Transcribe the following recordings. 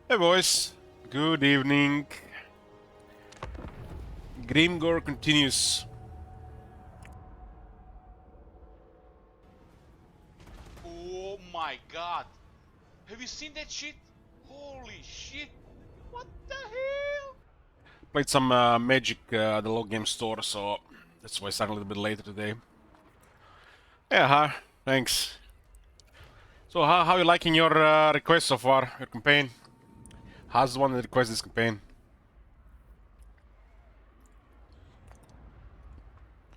Hey boys, good evening. Grimgor continues. Oh my god! Have you seen that shit? Holy shit! What the hell? Played some Magic at the local game store, so that's why I started a little bit later today. Yeah, hi. Thanks. So how you liking your request so far? Your campaign? How's the one that requested this campaign?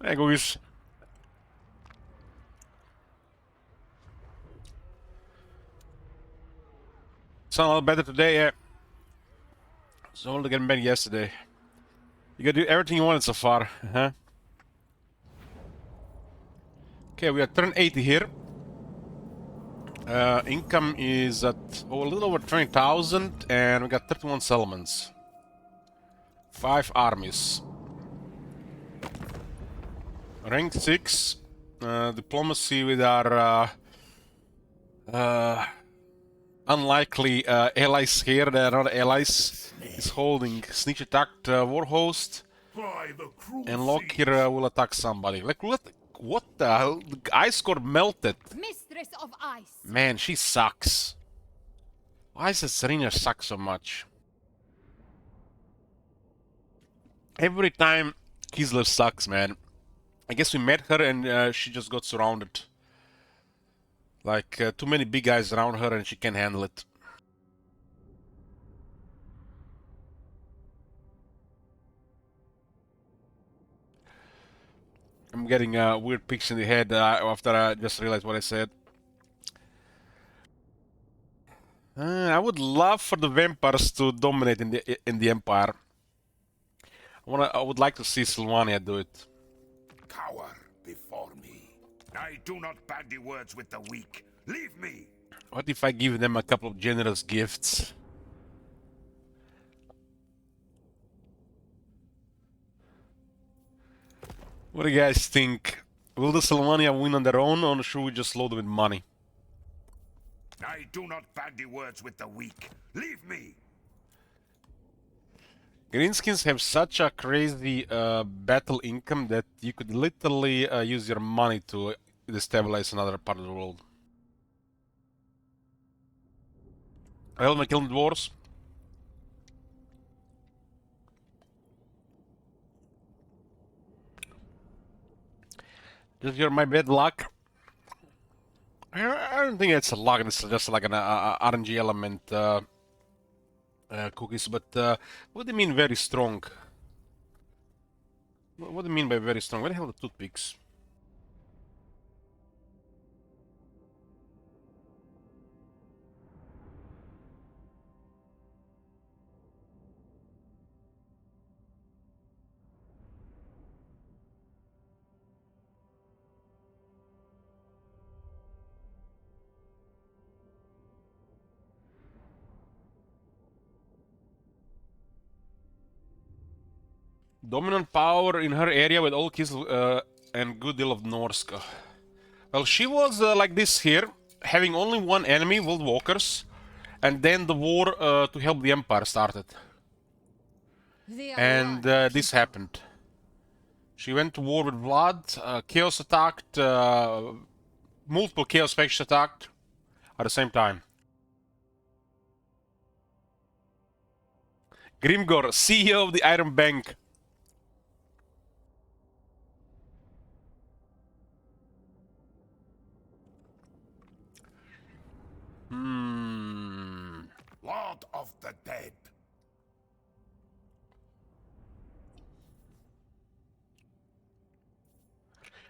Hey, Googies. Sound a little better today, yeah. So only getting better yesterday. You got to do everything you wanted so far, huh? Okay, we are turn 80 here. Income is at a little over 20,000, and we got 31 settlements. 5 armies. Rank 6. Diplomacy with our unlikely allies here. They are not allies. Is holding. Snitch attacked Warhost. And Lockyer will attack somebody. Like, what the hell? The ice core melted. Mistress of Ice. Man, she sucks. Why does Serena suck so much? Every time Kisler sucks, man. I guess we met her and she just got surrounded. Like, too many big guys around her and she can't handle it. I'm getting weird pics in the head after I just realized what I said. I would love for the vampires to dominate in the Empire. I would like to see Sylvania do it. Cower before me. I do not bandy words with the weak. Leave me! What if I give them a couple of generous gifts? What do you guys think? Will the Sylvania win on their own, or should we just load them with money? I do not bandy words with the weak. Leave me! Greenskins have such a crazy battle income that you could literally use your money to destabilize another part of the world. Well, my killing dwarves. Just your my bad luck. I don't think it's a luck. It's just like an RNG element cookies. But what do you mean very strong? What do you mean by very strong? Where the hell are the toothpicks? Dominant power in her area with all kills and good deal of Norska. Well, she was like this here, having only one enemy, World Walkers, and then the war to help the Empire started. And this happened. She went to war with Vlad, Chaos attacked, multiple Chaos factions attacked at the same time. Grimgor, CEO of the Iron Bank. Lord of the dead.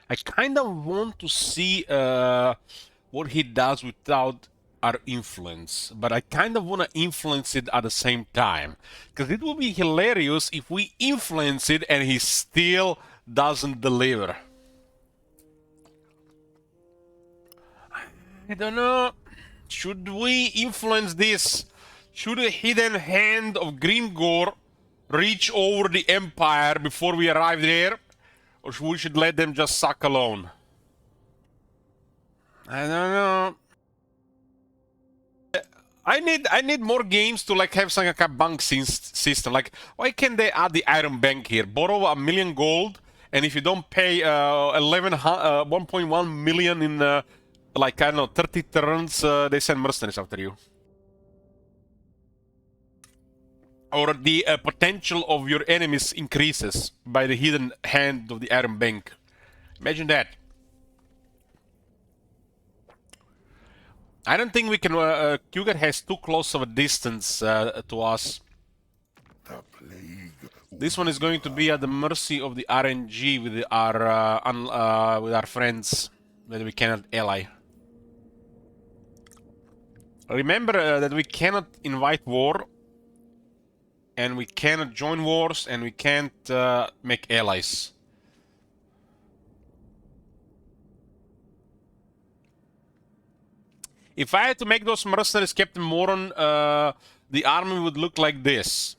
I kind of want to see what he does without our influence, but I kind of want to influence it at the same time. Because it would be hilarious if we influence it and he still doesn't deliver. I don't know. Should we influence this? Should the hidden hand of Grimgor reach over the Empire before we arrive there? Or we should let them just suck alone? I don't know. I need more games to like have some like a bank system. Like, why can't they add the Iron Bank here? Borrow 1,000,000 gold, and if you don't pay 1.1 million in like, I don't know, 30 turns, they send mercenaries after you. Or the potential of your enemies increases by the hidden hand of the Iron Bank. Imagine that. I don't think we can. Cougar has too close of a distance to us. The plague. This one is going to be at the mercy of the RNG with our friends that we cannot ally. Remember that we cannot invite war, and we cannot join wars, and we can't make allies. If I had to make those mercenaries Captain Moron, the army would look like this.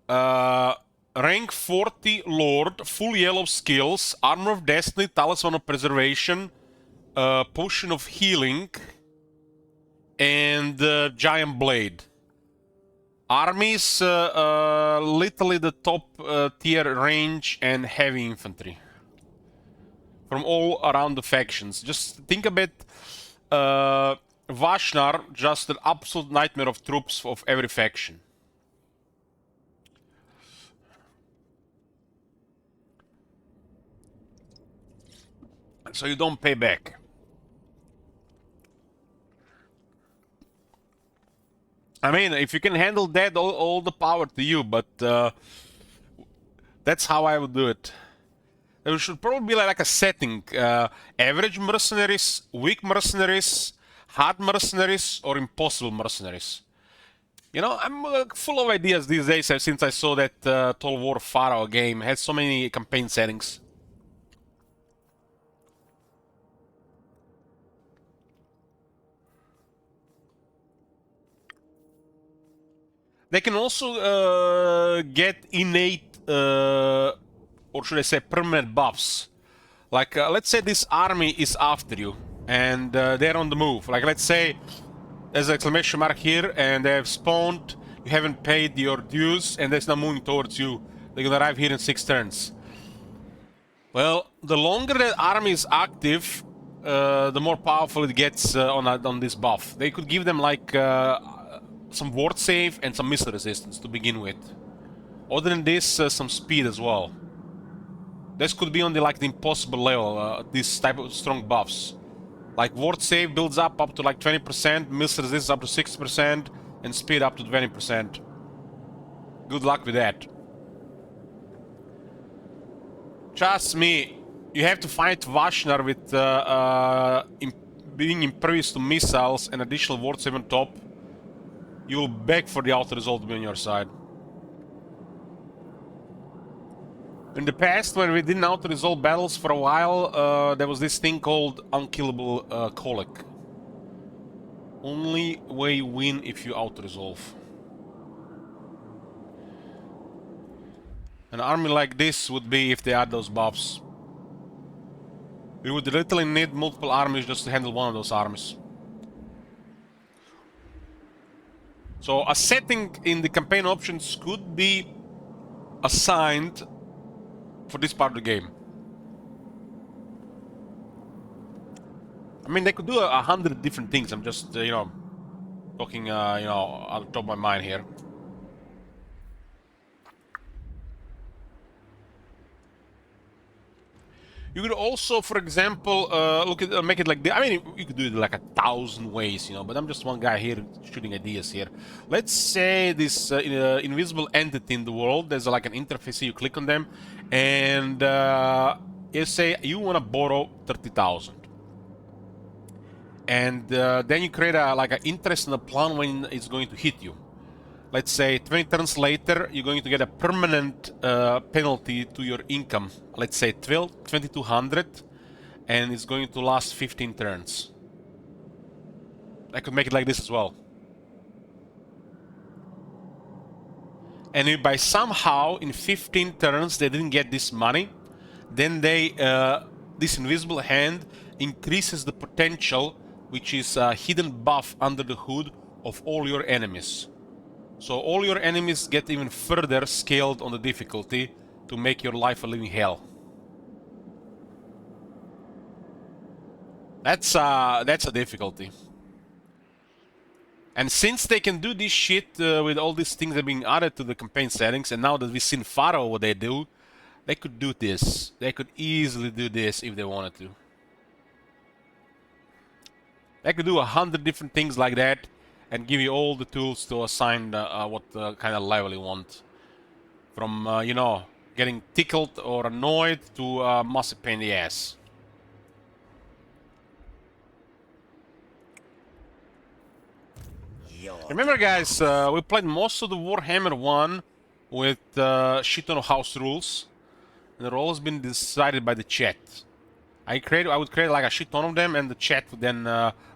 Rank 40 Lord, full yellow skills, Armor of Destiny, Talisman of Preservation, Potion of Healing, and Giant Blade. Armies, literally the top tier range and heavy infantry. From all around the factions. Just think a bit. Vashnar, just an absolute nightmare of troops of every faction. So you don't pay back. I mean, if you can handle that, all the power to you, but that's how I would do it. There should probably be like a setting. Average mercenaries, weak mercenaries, hard mercenaries, or impossible mercenaries. You know, I'm full of ideas these days since I saw that Total War Pharaoh game. It had so many campaign settings. They can also get innate, or should I say permanent buffs. Like, let's say this army is after you, and they're on the move. Like, let's say there's an exclamation mark here, and they have spawned, you haven't paid your dues, and they're now moving towards you. They're gonna arrive here in 6 turns. Well, the longer that army is active, the more powerful it gets on this buff. They could give them, like, some ward save and some missile resistance to begin with. Other than this, some speed as well. This could be on the like the impossible level, this type of strong buffs. Like ward save builds up to like 20%, missile resistance up to 60%, and speed up to 20%. Good luck with that. Trust me, you have to fight Vashnar with being impervious to missiles and additional ward save on top. You will beg for the auto result to be on your side. In the past, when we didn't auto-resolve battles for a while, there was this thing called unkillable colic. Only way you win if you auto-resolve. An army like this would be if they add those buffs. We would literally need multiple armies just to handle one of those armies. So a setting in the campaign options could be assigned for this part of the game. I mean, they could do 100 different things. I'm just, you know, talking, you know, out of the top of my mind here. You could also, for example, make it like this. I mean, you could do it like 1,000 ways, you know, but I'm just one guy here shooting ideas here. Let's say this invisible entity in the world, there's like an interface here, you click on them, and you say you want to borrow 30,000. And then you create like an interest in the plan when it's going to hit you. Let's say 20 turns later, you're going to get a permanent penalty to your income. Let's say 2,200, and it's going to last 15 turns. I could make it like this as well. And if by somehow in 15 turns they didn't get this money, then they this invisible hand increases the potential which is a hidden buff under the hood of all your enemies. So all your enemies get even further scaled on the difficulty to make your life a living hell. That's a difficulty. And since they can do this shit with all these things that are being added to the campaign settings, and now that we've seen Pharaoh what they do, they could do this. They could easily do this if they wanted to. They could do 100 different things like that and give you all the tools to assign what kind of level you want. From, you know, getting tickled or annoyed to massive pain in the ass. Remember, guys, we played most of the Warhammer 1 with shit ton of house rules. And they're always been decided by the chat. I would create like a shit ton of them, and the chat would then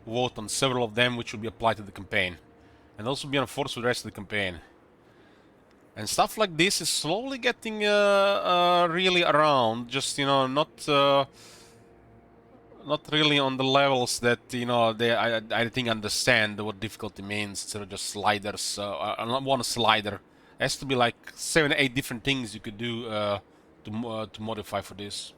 vote on several of them, which would be applied to the campaign. And those would be enforced with the rest of the campaign. And stuff like this is slowly getting really around. Just, you know, not really on the levels that, you know, I think understand what difficulty means. Instead of just sliders, one slider. It has to be like 7 or 8 different things you could do to modify for this.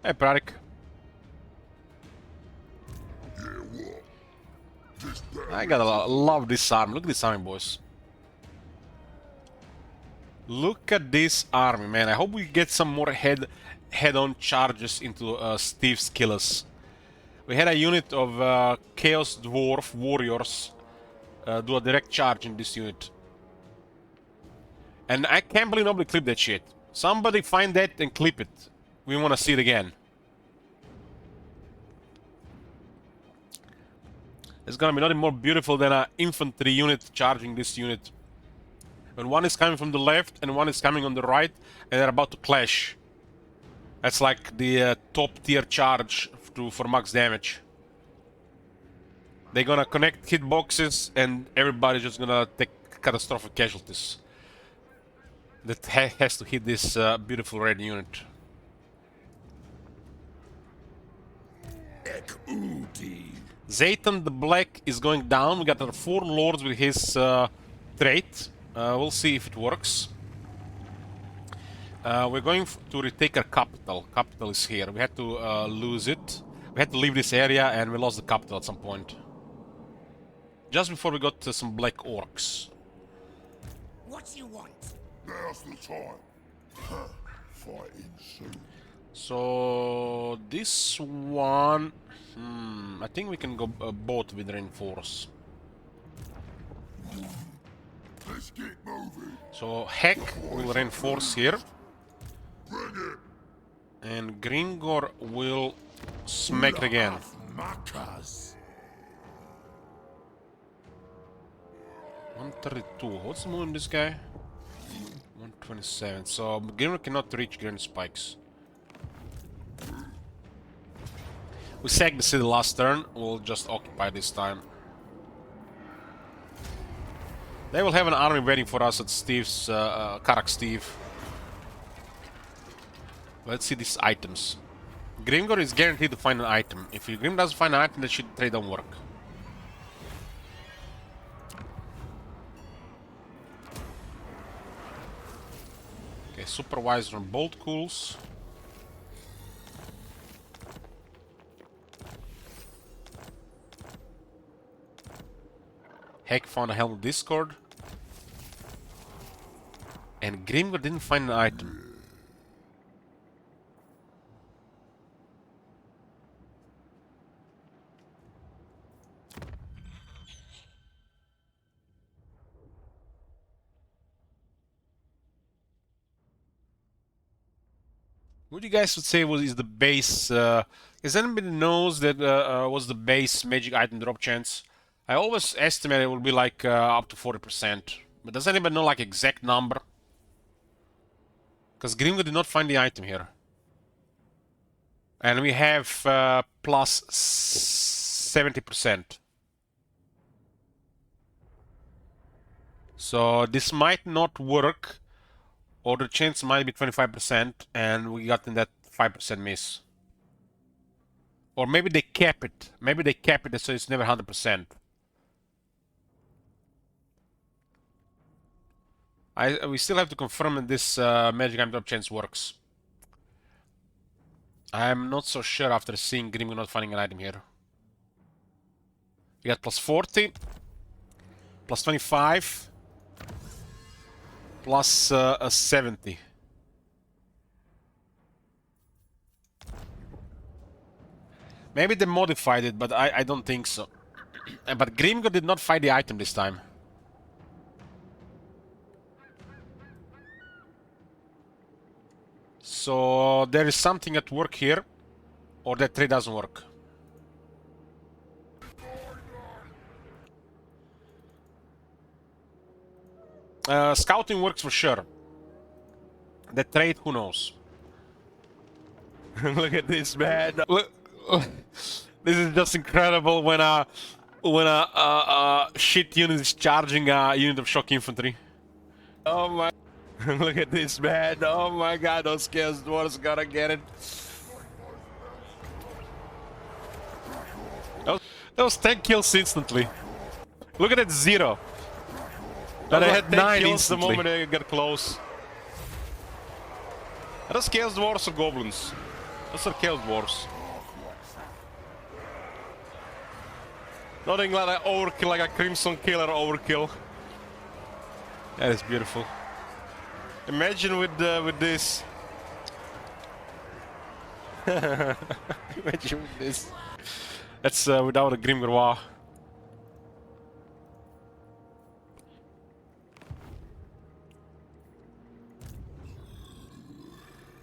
Hey, Pradik. I gotta love this army. Look at this army, boys. Look at this army, man. I hope we get some more head-on charges into Steve's killers. We had a unit of Chaos Dwarf warriors do a direct charge in this unit. And I can't believe nobody clipped that shit. Somebody find that and clip it. We want to see it again. It's gonna be nothing more beautiful than an infantry unit charging this unit. When one is coming from the left and one is coming on the right, and they're about to clash. That's like the top tier charge for max damage. They're gonna connect hitboxes and everybody's just gonna take catastrophic casualties. That has to hit this beautiful red unit. Zayton the Black is going down. We got our 4 lords with his trait. We'll see if it works. We're going to retake our capital. Capital is here. We had to lose it. We had to leave this area and we lost the capital at some point. Just before we got some black orcs. What do you want? Now's the time. Fighting soon. So this one, I think we can go both with reinforce. Let's get moving. So Heck will reinforce here, Bring it. and Grimgor will smack it again. Makas. 132. What's the movement of this guy? 127. So Grimgor cannot reach Granny Spikes. We sacked the city last turn. We'll just occupy this time. They will have an army waiting for us at Steve's, Karak Steve. Let's see these items. Grimgor is guaranteed to find an item. If Grim doesn't find an item, the trade don't work. Okay, Supervisor on Bolt Cools. Heck found a Helm of Discord. And Grimgor didn't find an item. What you guys would say is the base? Does anybody knows that was the base magic item drop chance? I always estimate it will be like up to 40%. But does anybody know like exact number? Because Grimgor did not find the item here. And we have plus 70%. So this might not work, or the chance might be 25%, and we got in that 5% miss. Or maybe they cap it. Maybe they cap it so it's never 100%. We still have to confirm that this magic item drop chance works. I'm not so sure after seeing Grimgor not finding an item here. We got plus 40, plus 25, plus a 70. Maybe they modified it, but I don't think so. But Grimgor did not find the item this time. So there is something at work here, or that trade doesn't work. Scouting works for sure. The trade, who knows? Look at this, man. Look, this is just incredible when a shit unit is charging a unit of shock infantry. Oh my! Look at this, man. Oh my God, those Chaos Dwarves gotta get it. That was 10 kills instantly. Look at that 0. That I had 9 kills instantly. The moment I got close. Are those Chaos Dwarves or Goblins? Those are Chaos Dwarves. Nothing like an overkill, like a Crimson Killer overkill. That is beautiful. Imagine with this. Imagine with this. That's without a Grimgor.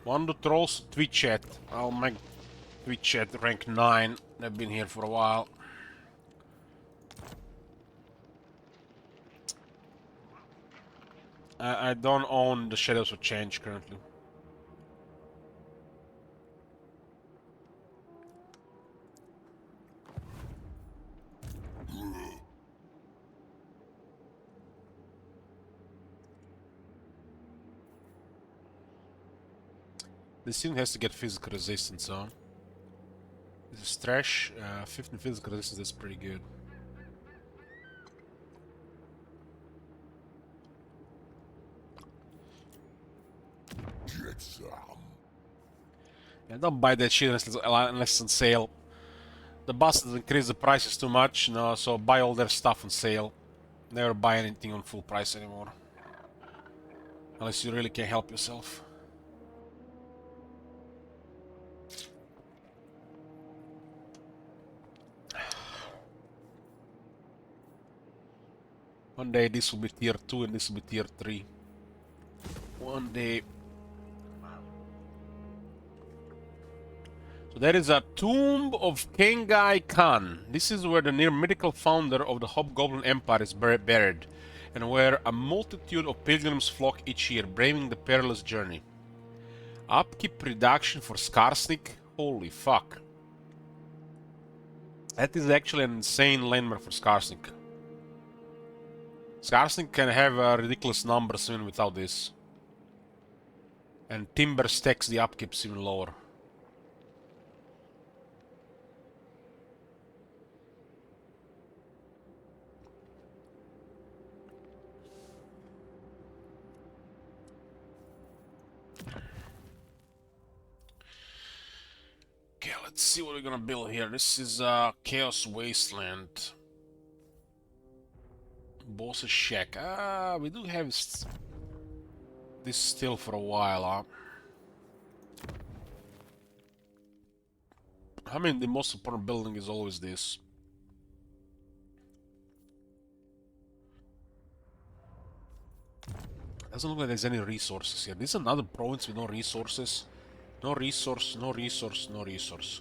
One to trolls, Twitch chat. I'll make Twitch chat rank 9. They've been here for a while. I don't own the Shadows of Change currently. This unit has to get physical resistance on. This is trash. 15 physical resistance, that's pretty good. Yeah, don't buy that shit unless it's on sale. The bastards increase the prices too much, no, so buy all their stuff on sale. Never buy anything on full price anymore. Unless you really can't help yourself. One day this will be tier 2 and this will be tier 3. One day. So there is a tomb of Kengai Khan. This is where the near mythical founder of the Hobgoblin Empire is buried, and where a multitude of pilgrims flock each year, braving the perilous journey. Upkeep reduction for Skarsnik? Holy fuck. That is actually an insane landmark for Skarsnik. Skarsnik can have ridiculous numbers even without this. And Timber stacks the upkeeps even lower. Okay, let's see what we're gonna build here. This is Chaos Wasteland. Boss's Shack. We do have this still for a while, huh? I mean, the most important building is always this. Doesn't look like there's any resources here. This is another province with no resources. No resource, no resource, no resource.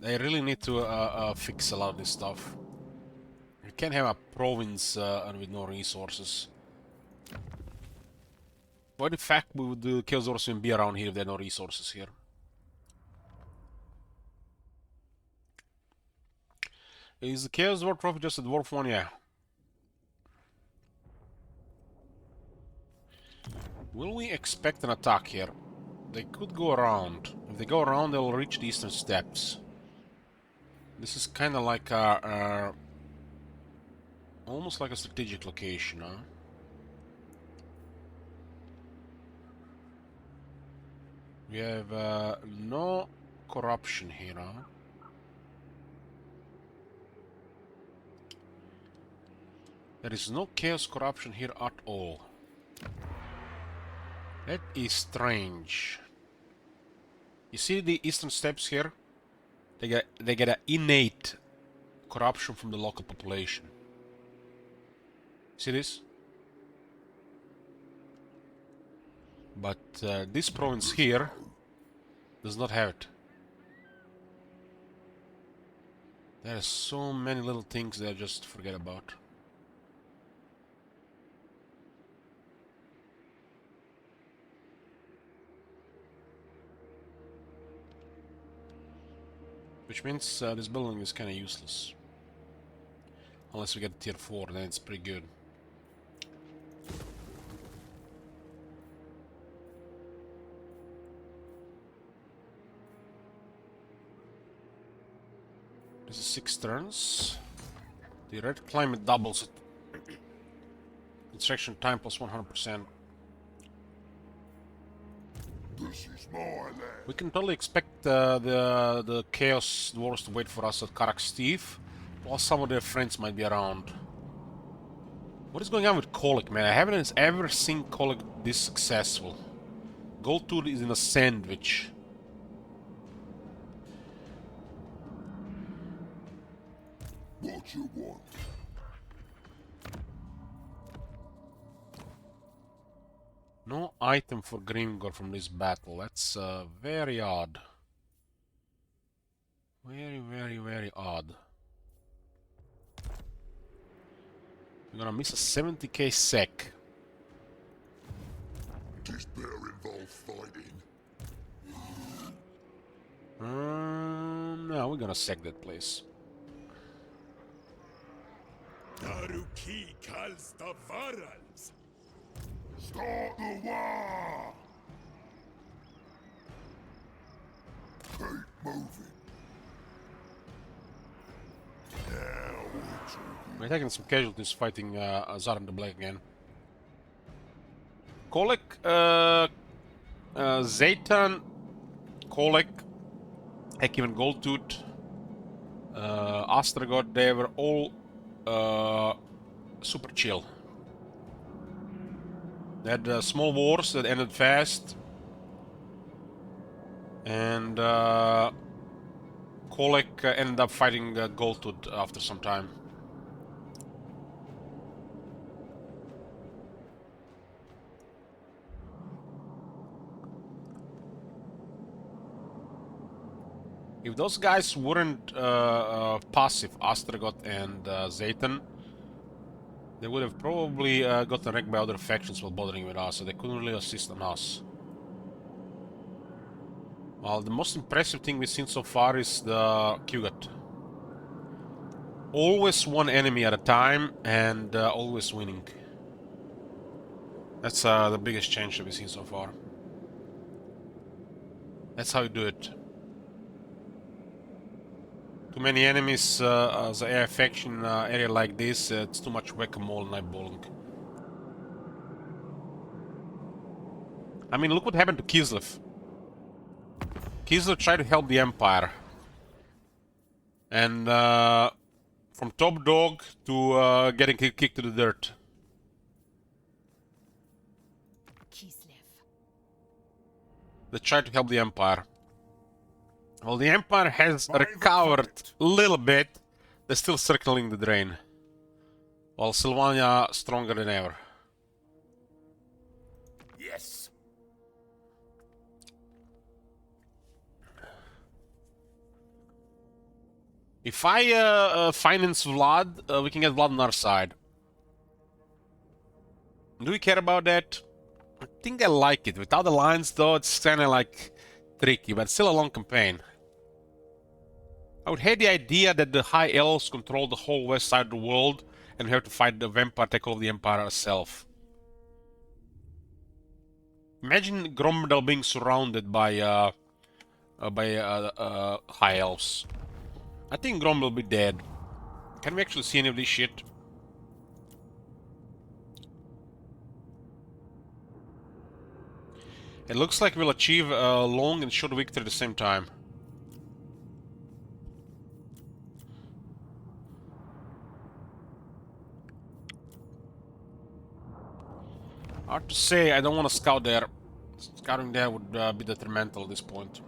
They really need to fix a lot of this stuff. You can't have a province with no resources. Why the fact would the Chaos Dwarfs even be around here if there are no resources here? Is the Chaos Dwarf trophy just a dwarf one? Yeah. Will we expect an attack here? They could go around. If they go around, they'll reach the eastern steps. This is kind of like almost like a strategic location, huh? We have no corruption here, huh? There is no chaos corruption here at all. That is strange. You see the eastern steps here? They get an innate corruption from the local population. See this? But this province here does not have it. There are so many little things that I just forget about. Which means this building is kind of useless. Unless we get tier 4, then it's pretty good. This is 6 turns. The red climate doubles it. Construction time plus 100%. This is my land. We can totally expect the Chaos Dwarves to wait for us at Karak Steve, while some of their friends might be around. What is going on with Kolek, man? I haven't ever seen Kolek this successful. Gold Tooth is in a sandwich. What you want? No item for Grimgor from this battle. That's very odd. Very, very, very odd. We're gonna miss a 70k sec. This bear involve fighting. No, we're gonna sec that place. Daruki calls the Varals. Start the war! Keep moving. Now we're talking. We're taking some casualties fighting Zaran the Black again. Kolek, Zaytan, Kolek, heck, even Goldtooth, Astragot, they were all super chill. They had small wars that ended fast, and Kolek ended up fighting Goldtooth after some time. If those guys weren't passive, Astragot and Zaytan, they would have probably gotten wrecked by other factions while bothering with us, so they couldn't really assist on us. Well, the most impressive thing we've seen so far is the Kugat. Always one enemy at a time, and always winning. That's the biggest change that we've seen so far. That's how you do it. Too many enemies as an air faction area like this, it's too much whack-a-mole and eyeballing. I mean, look what happened to Kislev. Kislev tried to help the Empire. And from top dog to getting kicked to the dirt. Kislev. They tried to help the Empire. Well, the Empire has recovered a little bit. They're still circling the drain. While Sylvania stronger than ever. Yes. If I finance Vlad, we can get Vlad on our side. Do we care about that? think I like it. Without the lines, though, it's kind of like tricky, but still a long campaign. I would hate the idea that the High Elves control the whole west side of the world and we have to fight the vampire, take over the Empire ourselves. Imagine Gromdal being surrounded by High Elves. I think Grom will be dead. Can we actually see any of this shit? It looks like we'll achieve a long and short victory at the same time. Hard to say, I don't want to scout there. Scouting there would be detrimental at this point.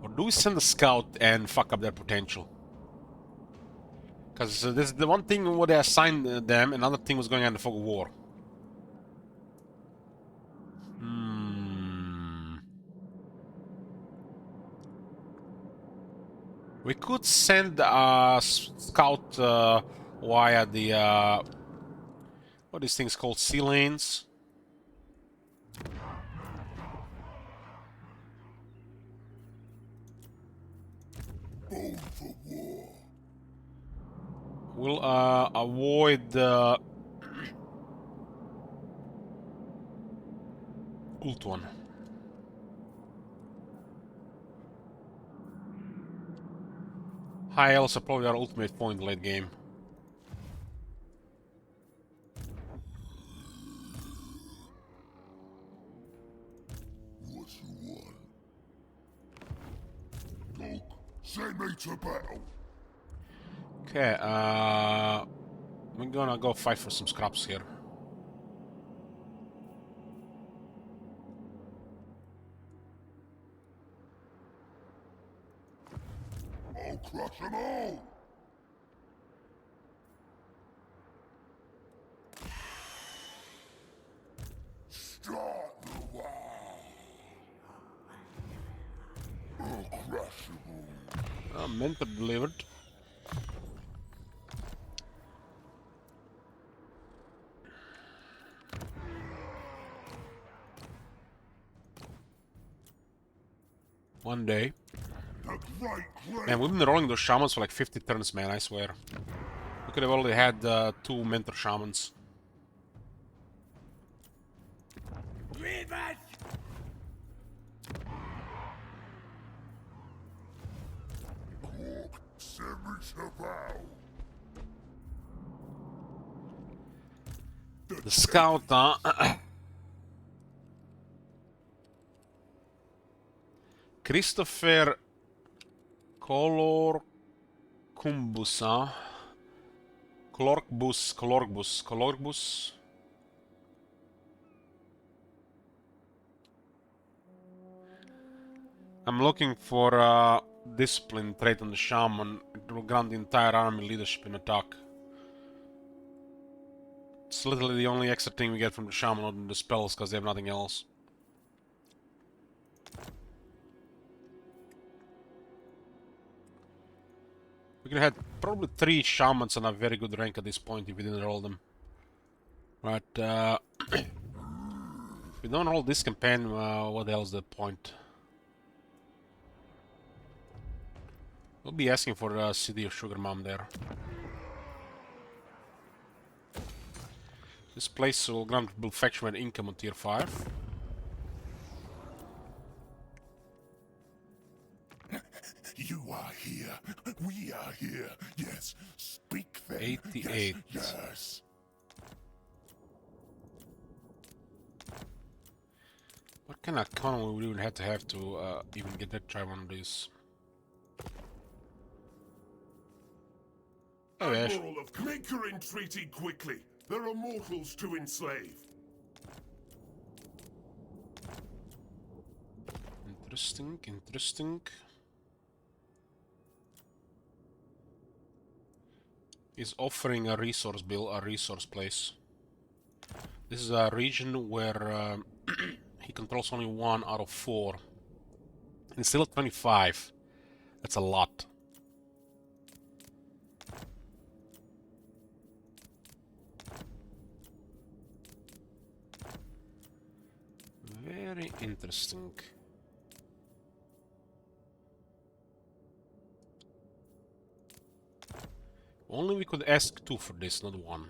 Or do we send a scout and fuck up their potential? Because this is the one thing what they assigned them, another thing was going on in the fog of war. We could send a scout via the what are these things called? Sea lanes. Born for war. We'll avoid the ult one. High elves are probably our ultimate point late game. What you want? Dog, send me to battle. Okay, we're gonna go fight for some scraps here. I'll crush them all. Start the war. I'll crush them all. Mentor delivered. One day. The great Man, we've been rolling those shamans for like 50 turns, man, I swear. We could have already had 2 mentor shamans. Send me to battle. The scout, huh? Christopher Colorcumbus, huh? Colorbus. I'm looking for a discipline trait on the shaman. It will grant the entire army leadership in attack. It's literally the only extra thing we get from the shaman other than the spells, because they have nothing else. We could have had probably 3 shamans on a very good rank at this point if we didn't roll them. But if we don't roll this campaign, what else is the point? We'll be asking for the city of Sugar Mom there. This place will grant faction with income on tier 5. You are here. We are here. Yes. Speak then. 88. Yes. What kind of economy we would have to even get that try one of these? Oh, yeah. Admiral of make your entreaty quickly. There are mortals to enslave. Interesting, interesting. Is offering a resource bill, a resource place. This is a region where he controls only 1 out of 4. And still at 25. That's a lot. Interesting. Only we could ask 2 for this, not 1.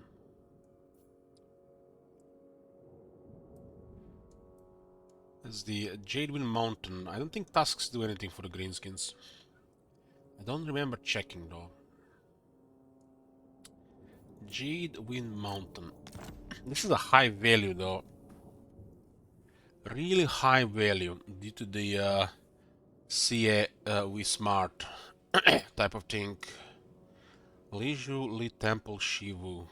There's the Jadewind Mountain. I don't think tasks do anything for the greenskins. I don't remember checking though. Jadewind Mountain. This is a high value though. Really high value due to the CA we smart type of thing. Liju Li Temple Shivu.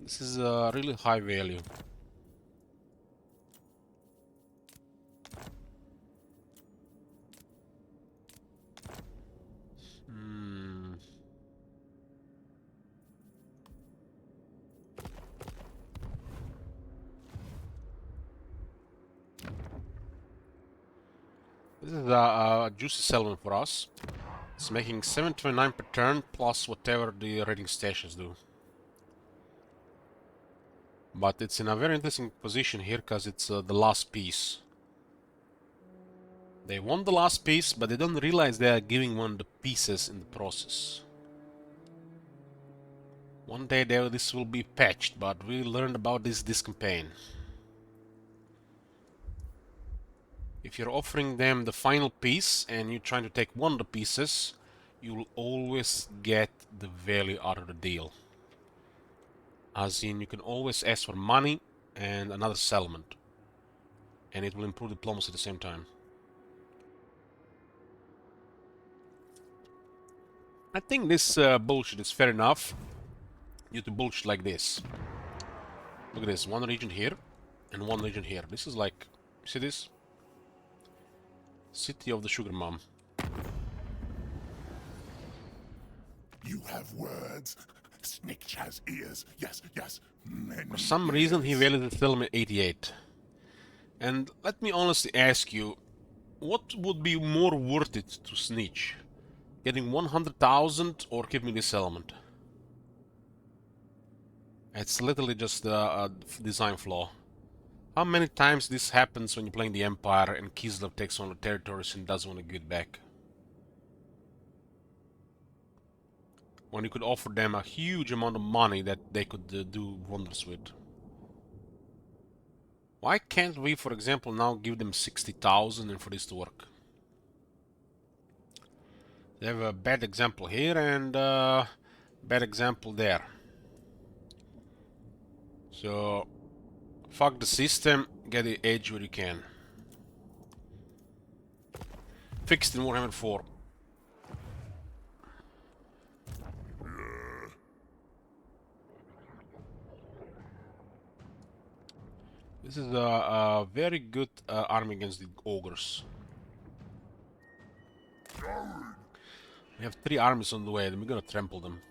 This is a really high value. This is a juicy settlement for us. It's making 729 per turn plus whatever the raiding stations do. But it's in a very interesting position here because it's the last piece. They want the last piece, but they don't realize they are giving one the pieces in the process. One day this will be patched, but we learned about this campaign. If you're offering them the final piece and you're trying to take one of the pieces, you will always get the value out of the deal. As in, you can always ask for money and another settlement. And it will improve diplomacy at the same time. I think this bullshit is fair enough. Due to bullshit like this. Look at this, one region here and one region here. This is like, see this? City of the Sugar Mom. You have words. Snitch has ears. Yes, yes. Many For some reason he valued the settlement 88. And let me honestly ask you, what would be more worth it to Snitch? Getting 100,000 or keeping this settlement? It's literally just a design flaw. How many times this happens when you're playing the Empire and Kislev takes on the territories and doesn't want to give it back? When you could offer them a huge amount of money that they could do wonders with. Why can't we, for example, now give them 60,000 and for this to work? They have a bad example here and bad example there. So, fuck the system, get the edge where you can. Fixed in Warhammer 4. This is a very good army against the ogres. We have 3 armies on the way and we're gonna trample them.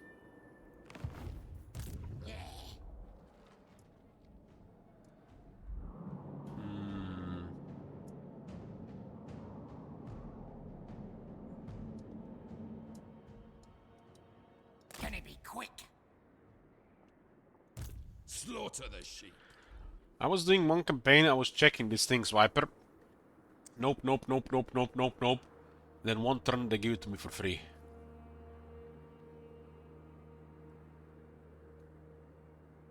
Can it be quick? Slaughter the sheep. I was doing one campaign, I was checking these things, Viper. Nope, nope, nope, nope, nope, nope, nope. Then one turn they give it to me for free.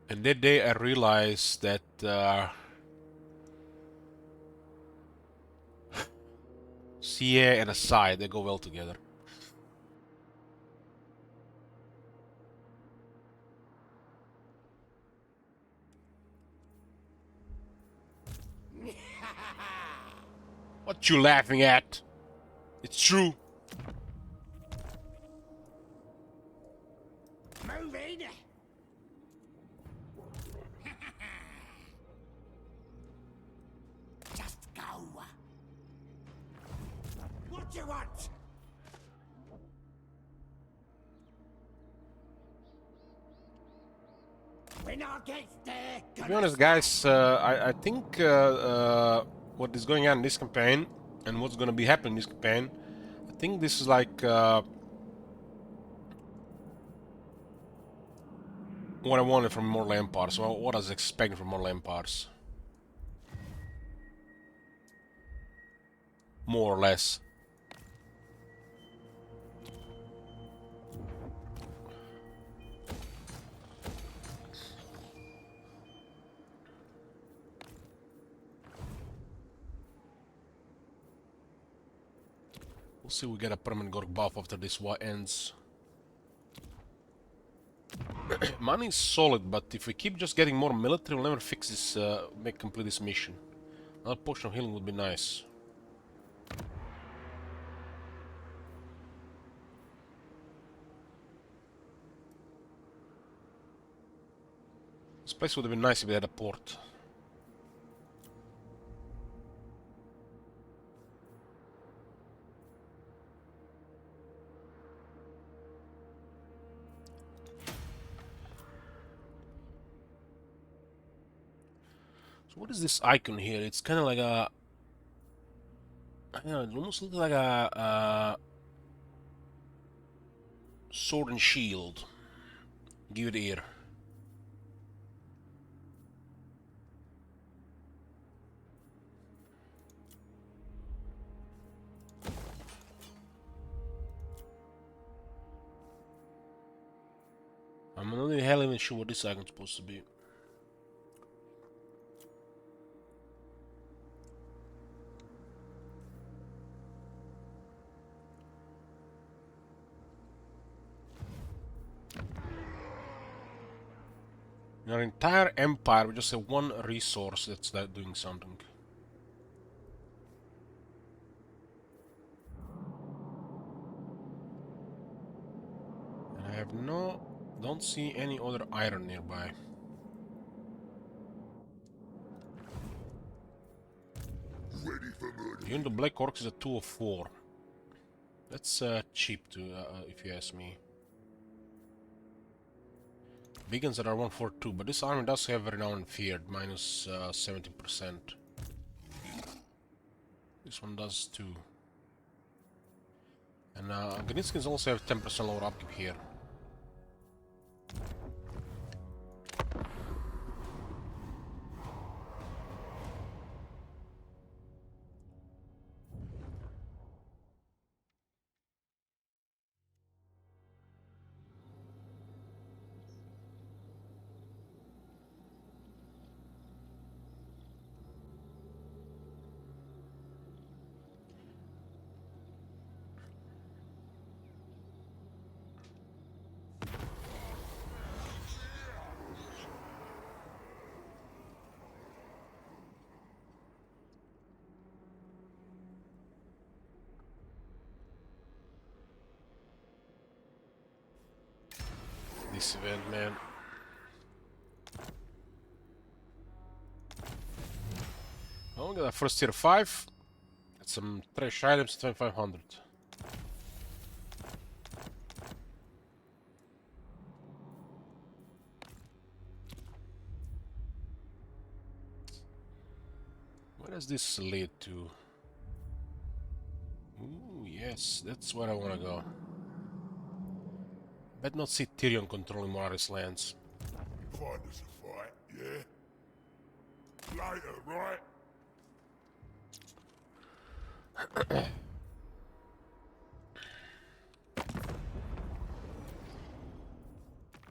And that day I realized that CA and a side, they go well together. What you laughing at? It's true. Move in. Just go. What do you want? When I get there, To be honest, guys, I think what is going on in this campaign and what's going to be happening in this campaign, I think this is like what I wanted from Mortal Empires, so what I was expecting from Mortal Empires. more or less. We'll see if we get a permanent Gorg buff after this war ends. Money is solid, but if we keep just getting more military, we'll never fix this, complete this mission. Another potion of healing would be nice. This place would have been nice if we had a port. So what is this icon here? It's kind of like a... I don't know, it almost looks like a sword and shield. Give it ear. I'm not the hell even sure what this icon's supposed to be. In our entire empire, we just have one resource that's doing something. And I have don't see any other iron nearby. Ready for murder. Even the Black Orcs is a 2 of 4. That's cheap, if you ask me. Beacons that are 142, but this army does have renown feared, minus 70%. This one does too. And Ganitskins also have 10% lower upkeep here. This event, man. Oh, we got our first tier 5. Got some trash items, 2500. Where does this lead to? Ooh, yes, that's where I want to go. Bet not see Tyrion controlling Morris lands. Find us a fight, yeah? Later, right?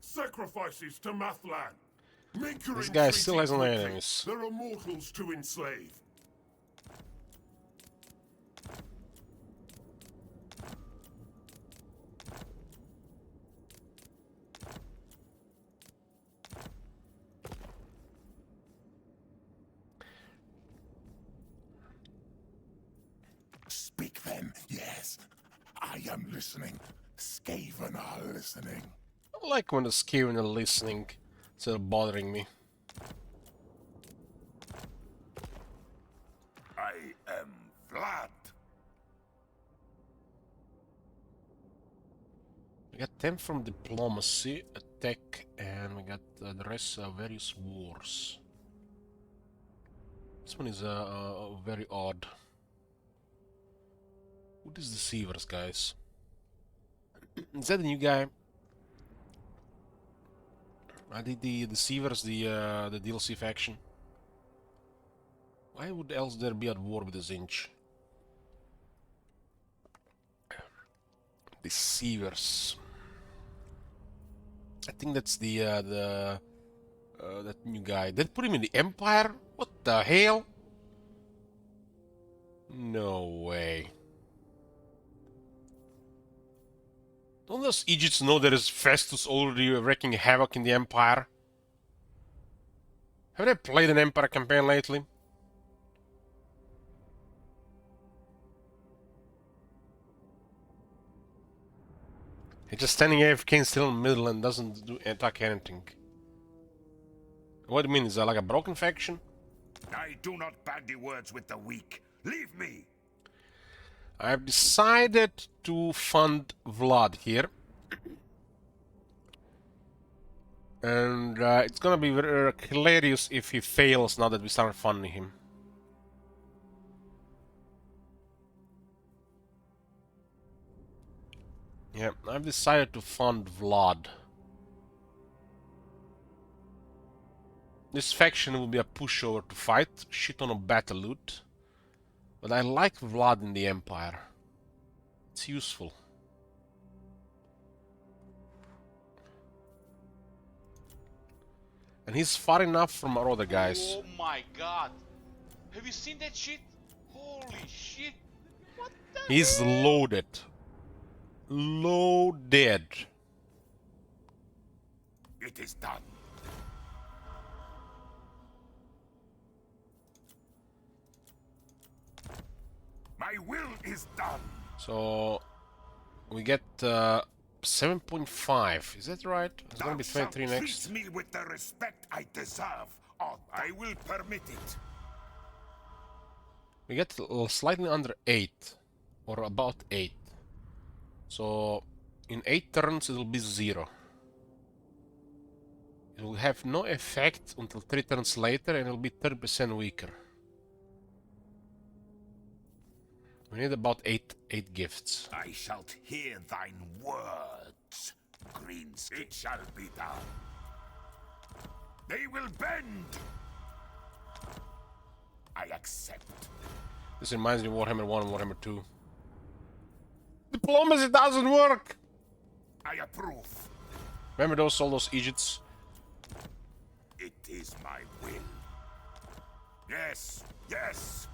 Sacrifices to Mathlan. Minka This guy entreated still has no quickly. enemies. There are mortals to enslave. Speak then, yes. I am listening. Skaven are listening. I like when the Skaven are listening instead of bothering me. I am Vlad. We got 10 from diplomacy, attack, and we got the rest various wars. This one is very odd. Who is Deceivers, guys? Is that the new guy? I did the Deceivers, the DLC faction. Why would else there be at war with the Zinch? Deceivers. I think that's the that new guy. They put him in the Empire? What the hell? No way. Don't those Egypts know there is Festus already wreaking havoc in the Empire? Have they played an Empire campaign lately? He's just standing AFK still in the middle and doesn't attack anything. What do you mean? Is that like a broken faction? I do not bandy words with the weak. Leave me! I've decided to fund Vlad here. And it's gonna be very hilarious if he fails now that we start funding him. Yeah, I've decided to fund Vlad. This faction will be a pushover to fight, shit on a battle loot. But I like Vlad in the Empire. It's useful. And he's far enough from our other guys. Oh my god. Have you seen that shit? Holy shit. What the He's hell? loaded. Loaded. It is done. My will is done. So we get 7.5. Is that right? It's gonna be 23 Thou shalt next. treat me with the respect I deserve, or I will permit it. We get slightly under 8, or about 8. So in 8 turns it will be 0. It will have no effect until 3 turns later, and it will be 30% weaker. We need about 8 gifts. I shall hear thine words, Greenskin. It shall be done. They will bend. I accept. This reminds me of Warhammer 1 and Warhammer 2. Diplomacy doesn't work! I approve. Remember all those Egypts? It is my will. Yes, yes.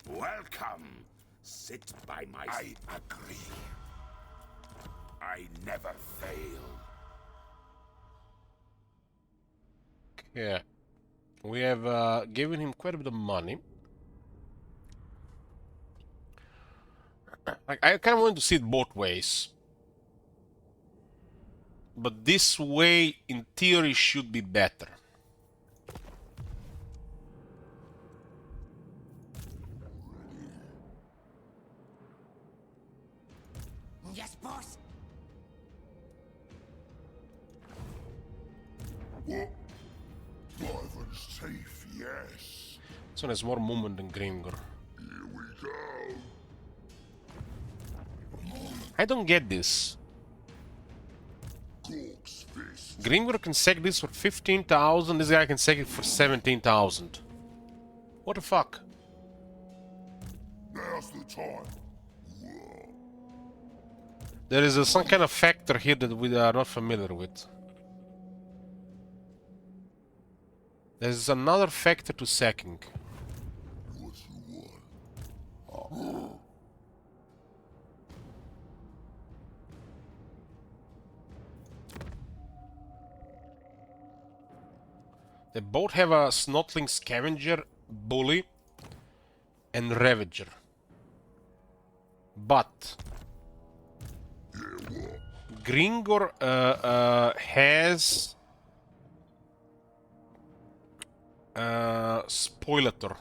Welcome. Sit by my side. I agree. I never fail. Yeah. We have given him quite a bit of money. Like, I kind of want to see it both ways. But this way, in theory, should be better. Yes, boss. Live and safe, yes. This one has more movement than Grimgor. Here we go. I don't get this. Gork's fist. Grimgor can sack this for 15,000, this guy can sack it for 17,000. What the fuck? Now's the time. There is some kind of factor here that we are not familiar with. There's another factor to sacking. What you want? They both have a Snotling Scavenger, Bully, and Ravager. But Grimgor has Spoilator.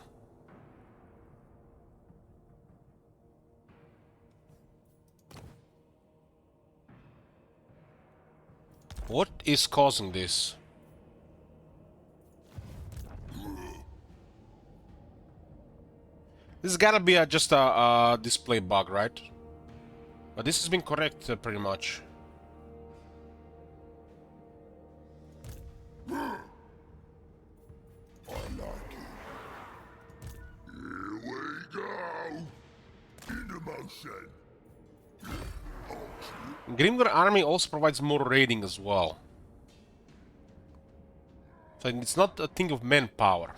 What is causing this? This has gotta be just a display bug, right? But this has been correct pretty much. I like it. Here we go. Into motion. Grimgor army also provides more raiding as well. So it's not a thing of manpower.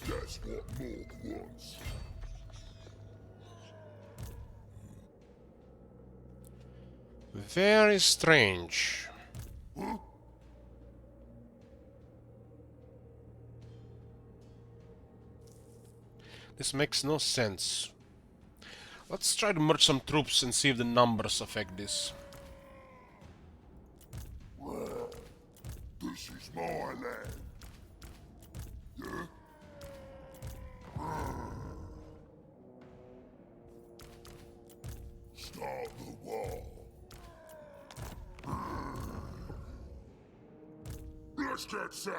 That's what Morg wants. Very strange. Huh? This makes no sense. Let's try to merge some troops and see if the numbers affect this. This is my land. Yeah? Start the war. Let's get some.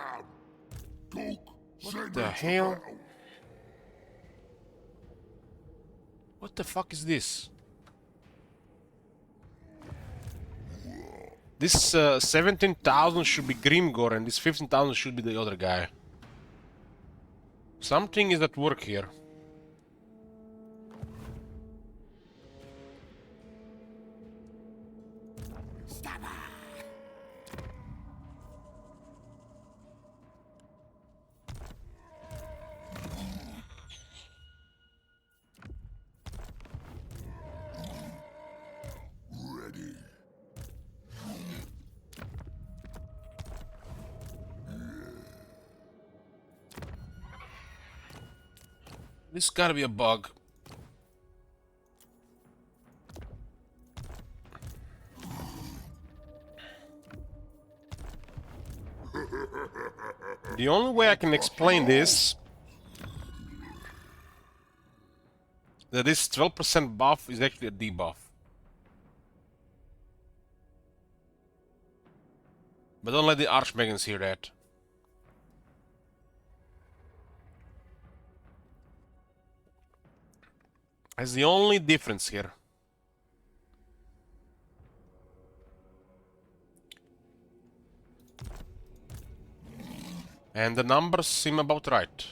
Cook, send the me to hell? battle. What the fuck is this? This 17,000 should be Grimgor and this 15,000 should be the other guy. Something is at work here. Ready. This gotta be a bug. The only way I can explain this that this 12% buff is actually a debuff. But don't let the Archmagans hear that. That's the only difference here. And the numbers seem about right.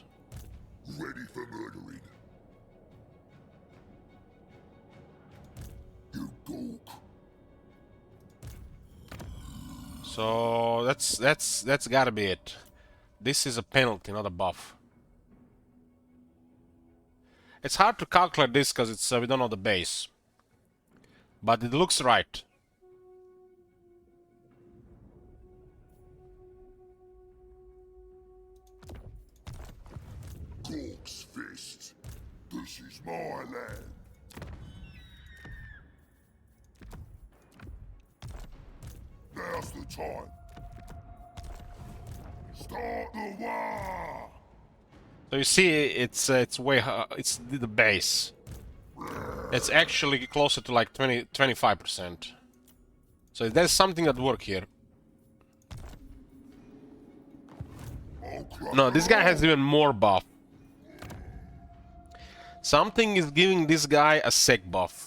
Ready for murdering. You gook. So that's gotta be it. This is a penalty, not a buff. It's hard to calculate this because it's we don't know the base, but it looks right. Gork's fist. This is my land. Now's the time. Start the war. So you see, it's way it's the base. It's actually closer to like 25%. So there's something at work here. No, this guy has even more buff. Something is giving this guy a sec buff.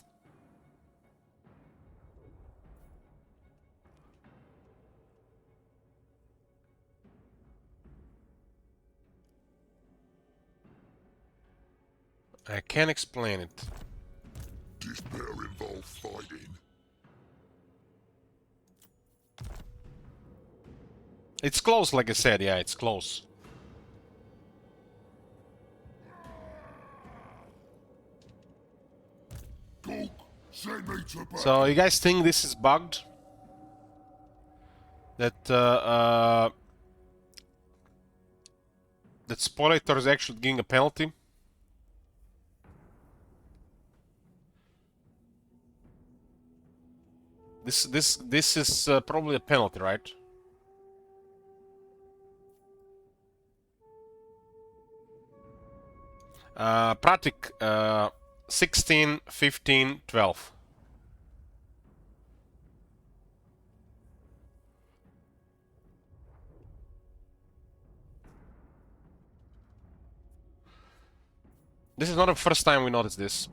I can't explain it. This better involve fighting. It's close, like I said, yeah, it's close. Gork, send me to battle. So you guys think this is bugged? That that Spoliator is actually getting a penalty? This is probably a penalty, right? Pratik, 16, 15, 12. This is not the first time we noticed this.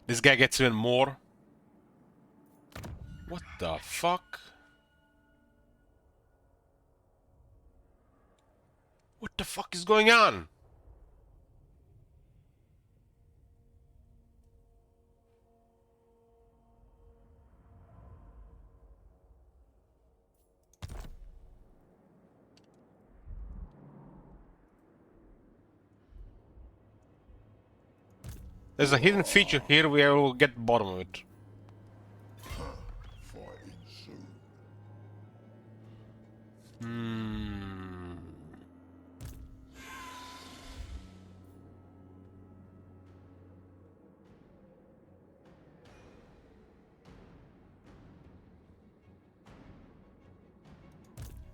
This guy gets even more. What the fuck? What the fuck is going on? There's a hidden feature here where we'll get the bottom of it. Fighting soon. Hmm.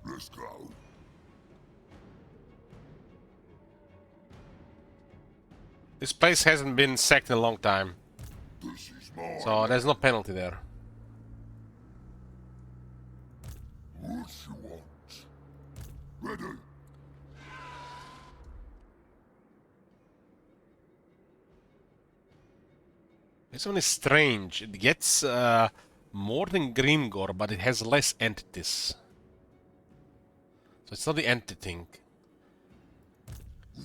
Let's go. This place hasn't been sacked in a long time, This is mine. so there's no penalty there. What you want? Ready? This one is strange. It gets more than Grimgor, but it has less entities. So it's not the entity thing.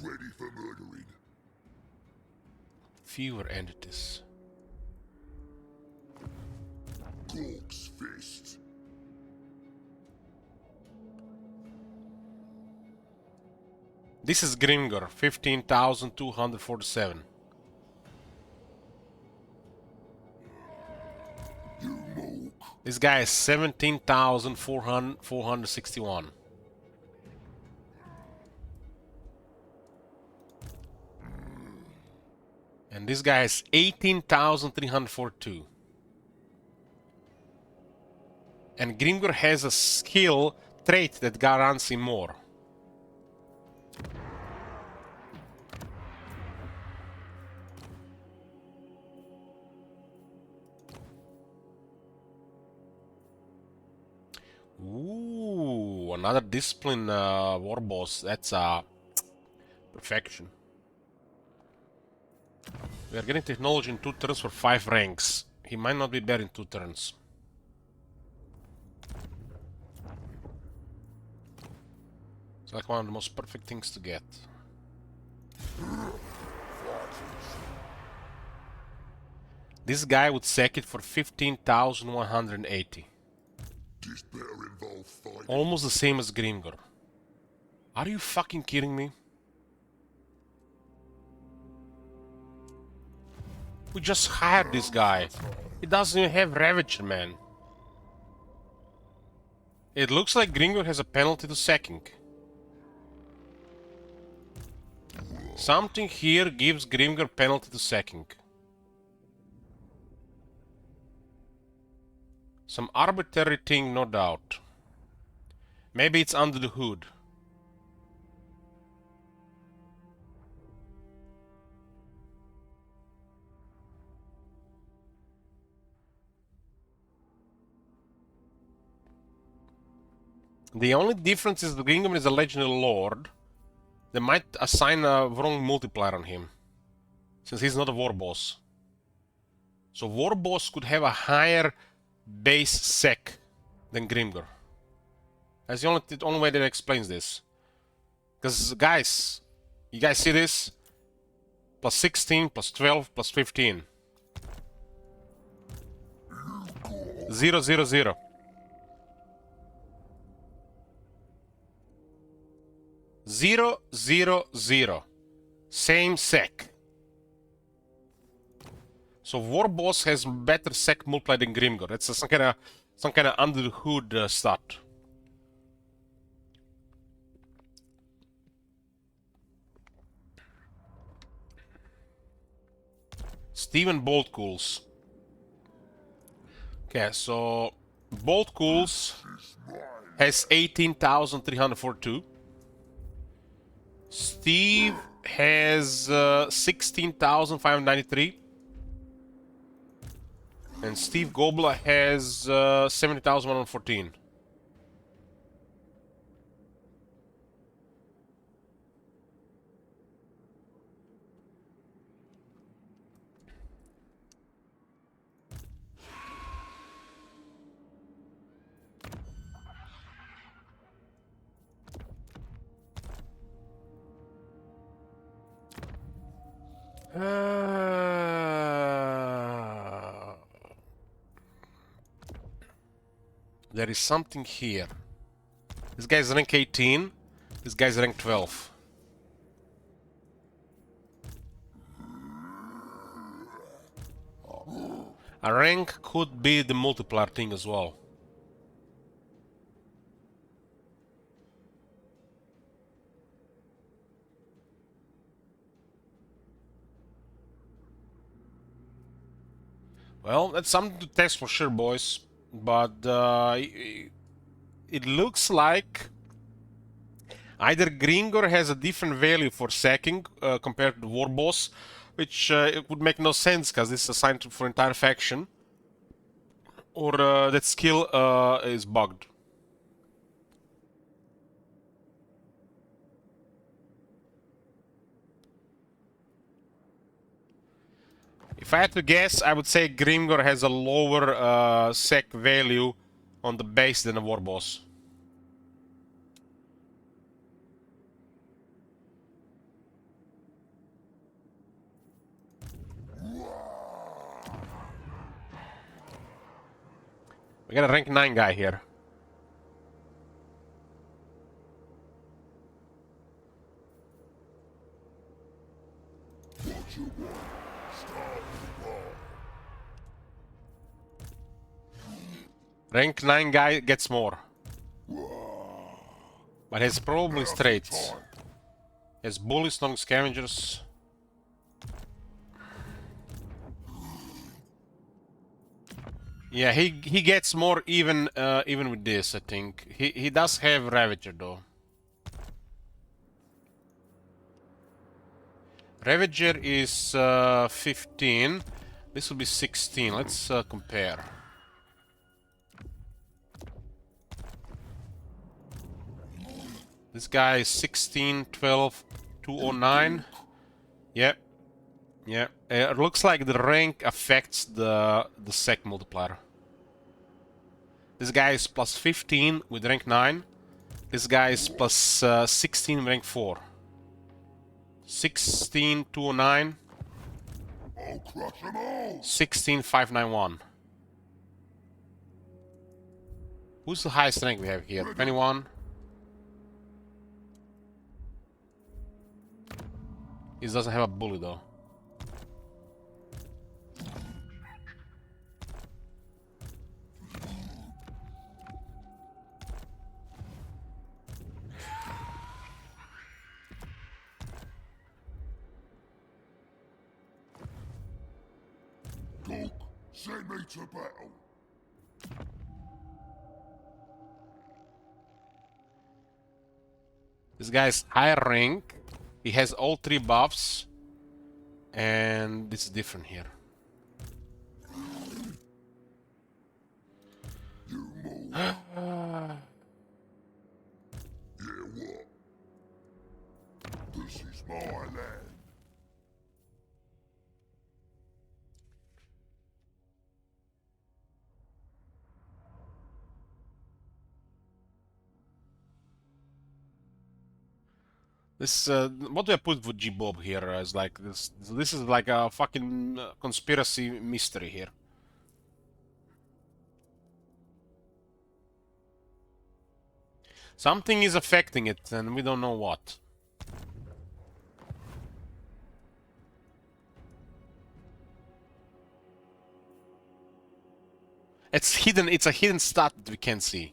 Ready for murdering. Fewer entities. Corpse fist. This is Grimgor, 15,247. You mook. This guy is 17,461. And this guy is 18,342. And Grimgor has a skill trait that guarantees him more. Ooh, another discipline war boss. That's perfection. We are getting technology in 2 turns for 5 ranks. He might not be better in 2 turns. It's like one of the most perfect things to get. This guy would sack it for 15,180. Despair involve fighting. Almost the same as Grimgor. Are you fucking kidding me? We just hired this guy. He doesn't even have Ravager, man. It looks like Grimgor has a penalty to sacking. Something here gives Grimgor penalty to sacking. Some arbitrary thing, no doubt. Maybe it's under the hood. The only difference is the Grimgor is a legendary lord. They might assign a wrong multiplier on him, since he's not a war boss. So war boss could have a higher base sec than Grimgor. That's the only way that explains this. Because guys, you guys see this? Plus 16, plus 12, plus 15. 0, 0, 0. Zero, zero, zero. Same sec. So War Boss has better sec multiplier than Grimgor. That's some kind of under the hood stat. Steven Bolt Cools. Okay, so Bolt Cools has 18,342. Steve has 16,593. And Steve Gobler has 70,114. There is something here. This guy's rank 18. This guy's rank 12. A rank could be the multiplier thing as well. Well, that's something to test for sure, boys. But it looks like either Grimgor has a different value for sacking compared to the war boss, which it would make no sense because this is assigned for entire faction, or that skill is bugged. If I had to guess, I would say Grimgor has a lower sec value on the base than a war boss. We got a rank 9 guy here. Rank 9 guy gets more. But has probably straights. Has bullies, non scavengers. Yeah, he gets more even even with this, I think. He does have Ravager though. Ravager is 15. This will be 16. Let's compare. This guy is 16, 12, 209. Yep. Yeah. It looks like the rank affects the sec multiplier. This guy is plus 15 with rank 9. This guy is plus 16 with rank 4. 16, 209. I'll crush them all. 16, 591. Who's the highest rank we have here? 21. He doesn't have a bully though. Cook, send me to battle. This guy's higher rank. He has all 3 buffs. And this is different here. You move. Yeah, what? This is my land. This what do I put for G-Bob here? Is like this. This is like a fucking conspiracy mystery here. Something is affecting it, and we don't know what. It's hidden. It's a hidden stat that we can't see.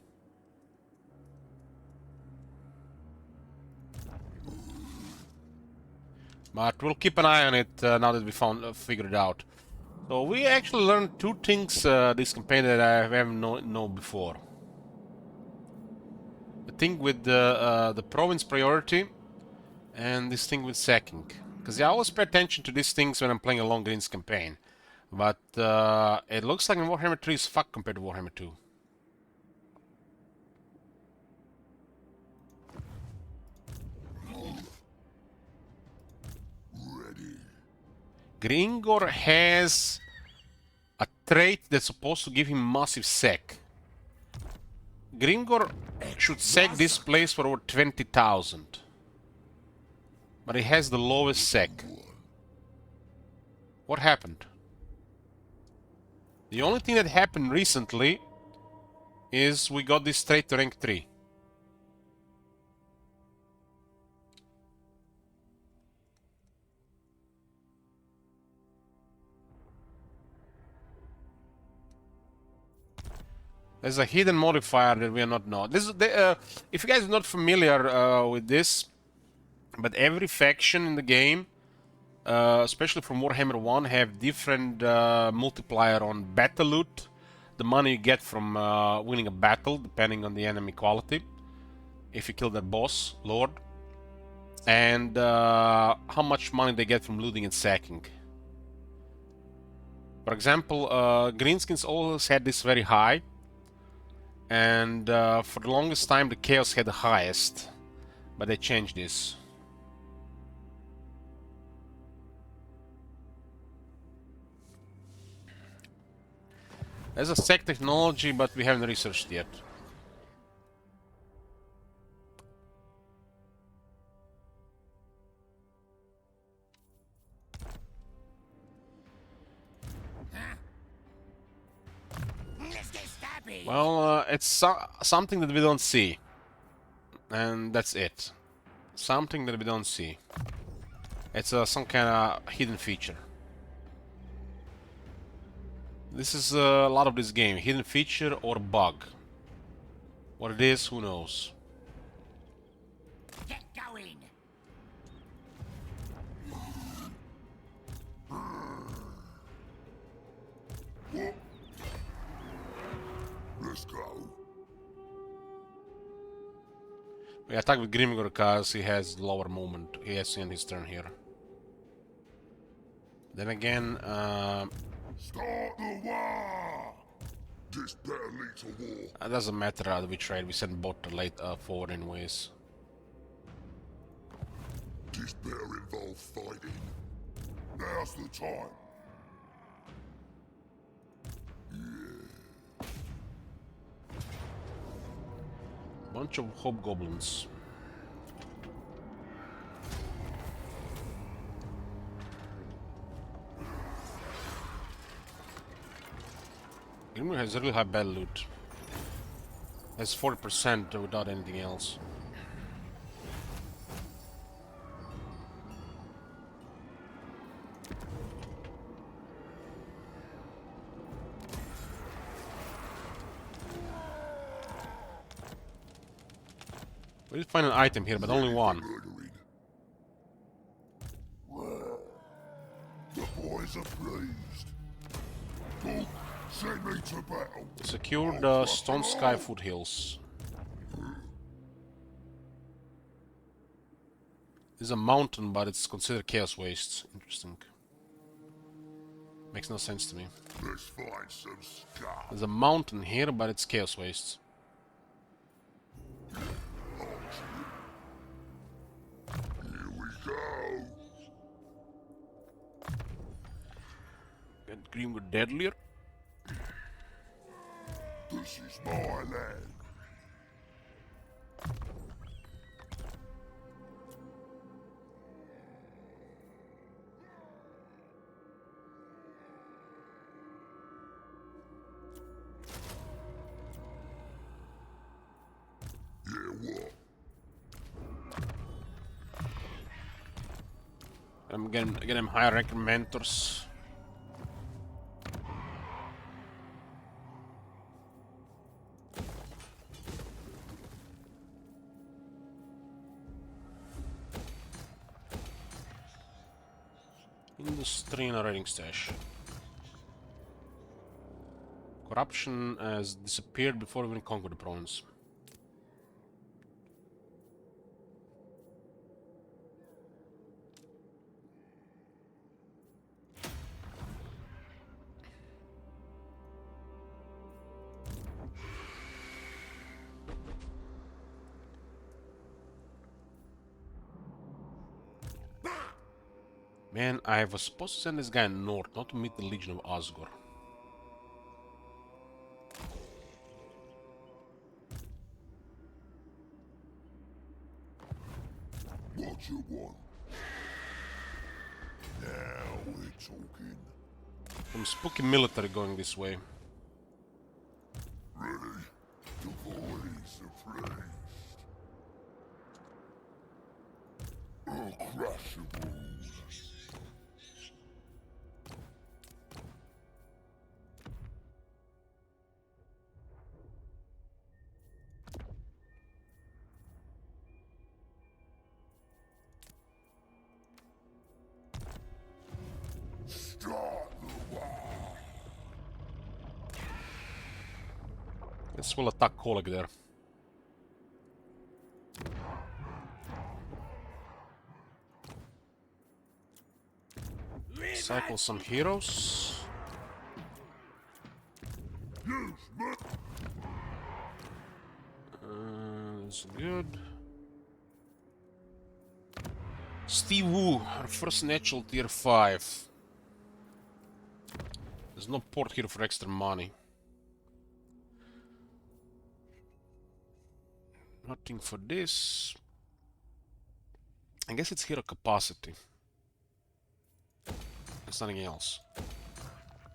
But we'll keep an eye on it now that we figured it out. So we actually learned 2 things this campaign that I haven't known before. The thing with the province priority, and this thing with sacking. Because I always pay attention to these things when I'm playing a long range campaign. But it looks like Warhammer 3 is fucked compared to Warhammer 2. Grimgor has a trait that's supposed to give him massive sec. Grimgor should sec this place for over 20,000. But he has the lowest sec. What happened? The only thing that happened recently is we got this trait to rank 3. There's a hidden modifier that we are not know. This is if you guys are not familiar with this, but every faction in the game, especially from Warhammer 1, have different multiplier on battle loot, the money you get from winning a battle, depending on the enemy quality, if you kill that boss, lord, and how much money they get from looting and sacking. For example, Greenskins always had this very high, and for the longest time the Chaos had the highest, but they changed this. There's a sec technology, but we haven't researched yet. Let's get stabby. Well, it's something that we don't see. And that's it. Something that we don't see. It's some kind of hidden feature. This is a lot of this game. Hidden feature or bug. What it is, who knows. Get going. Let's go. We attack with Grimgor because he has lower movement. He has to end his turn here. Then again, Start the war. This better lead to war. it doesn't matter how we trade. We send bot late forward anyways. This better involve fighting. Now's the time. Bunch of hobgoblins. Grimgor has really high battle loot. Has 40% without anything else. We did find an item here, but only one. Murdering. The boys are pleased. Book, send me to battle. Secured the Stone Sky foothills. It's a mountain, but it's considered chaos wastes. Interesting. Makes no sense to me. Let's find some scum. There's a mountain here, but it's chaos wastes. Here we go. Get Grimgor deadlier. This is my land. Yeah, what? I'm getting him higher rank mentors. Industry and a raiding stash. Corruption has disappeared before we conquer the province. Man, I was supposed to send this guy north, not to meet the Legion of Osgore. What you want? Now we're talking. Some spooky military going this way. Ready? The boys are pleased. Uncrushable. Guess we'll attack Kolik there. Cycle some heroes. That's good. Steve Wu, our first natural tier 5. There's no port here for extra money. Nothing for this. I guess it's hero capacity. There's nothing else.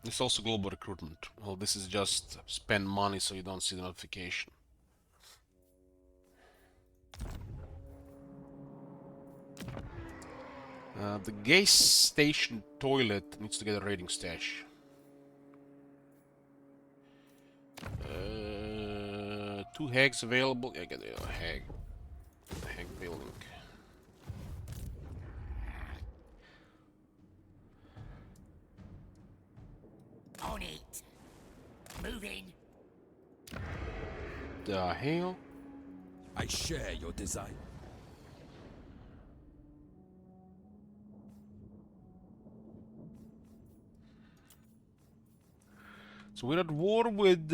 It's also global recruitment. Well, this is just spend money so you don't see the notification. The gas station toilet needs to get a raiding stash. 2 hags available. Yeah, get a hag. Hag building. On it. Moving. The hell? I share your desire. So we're at war with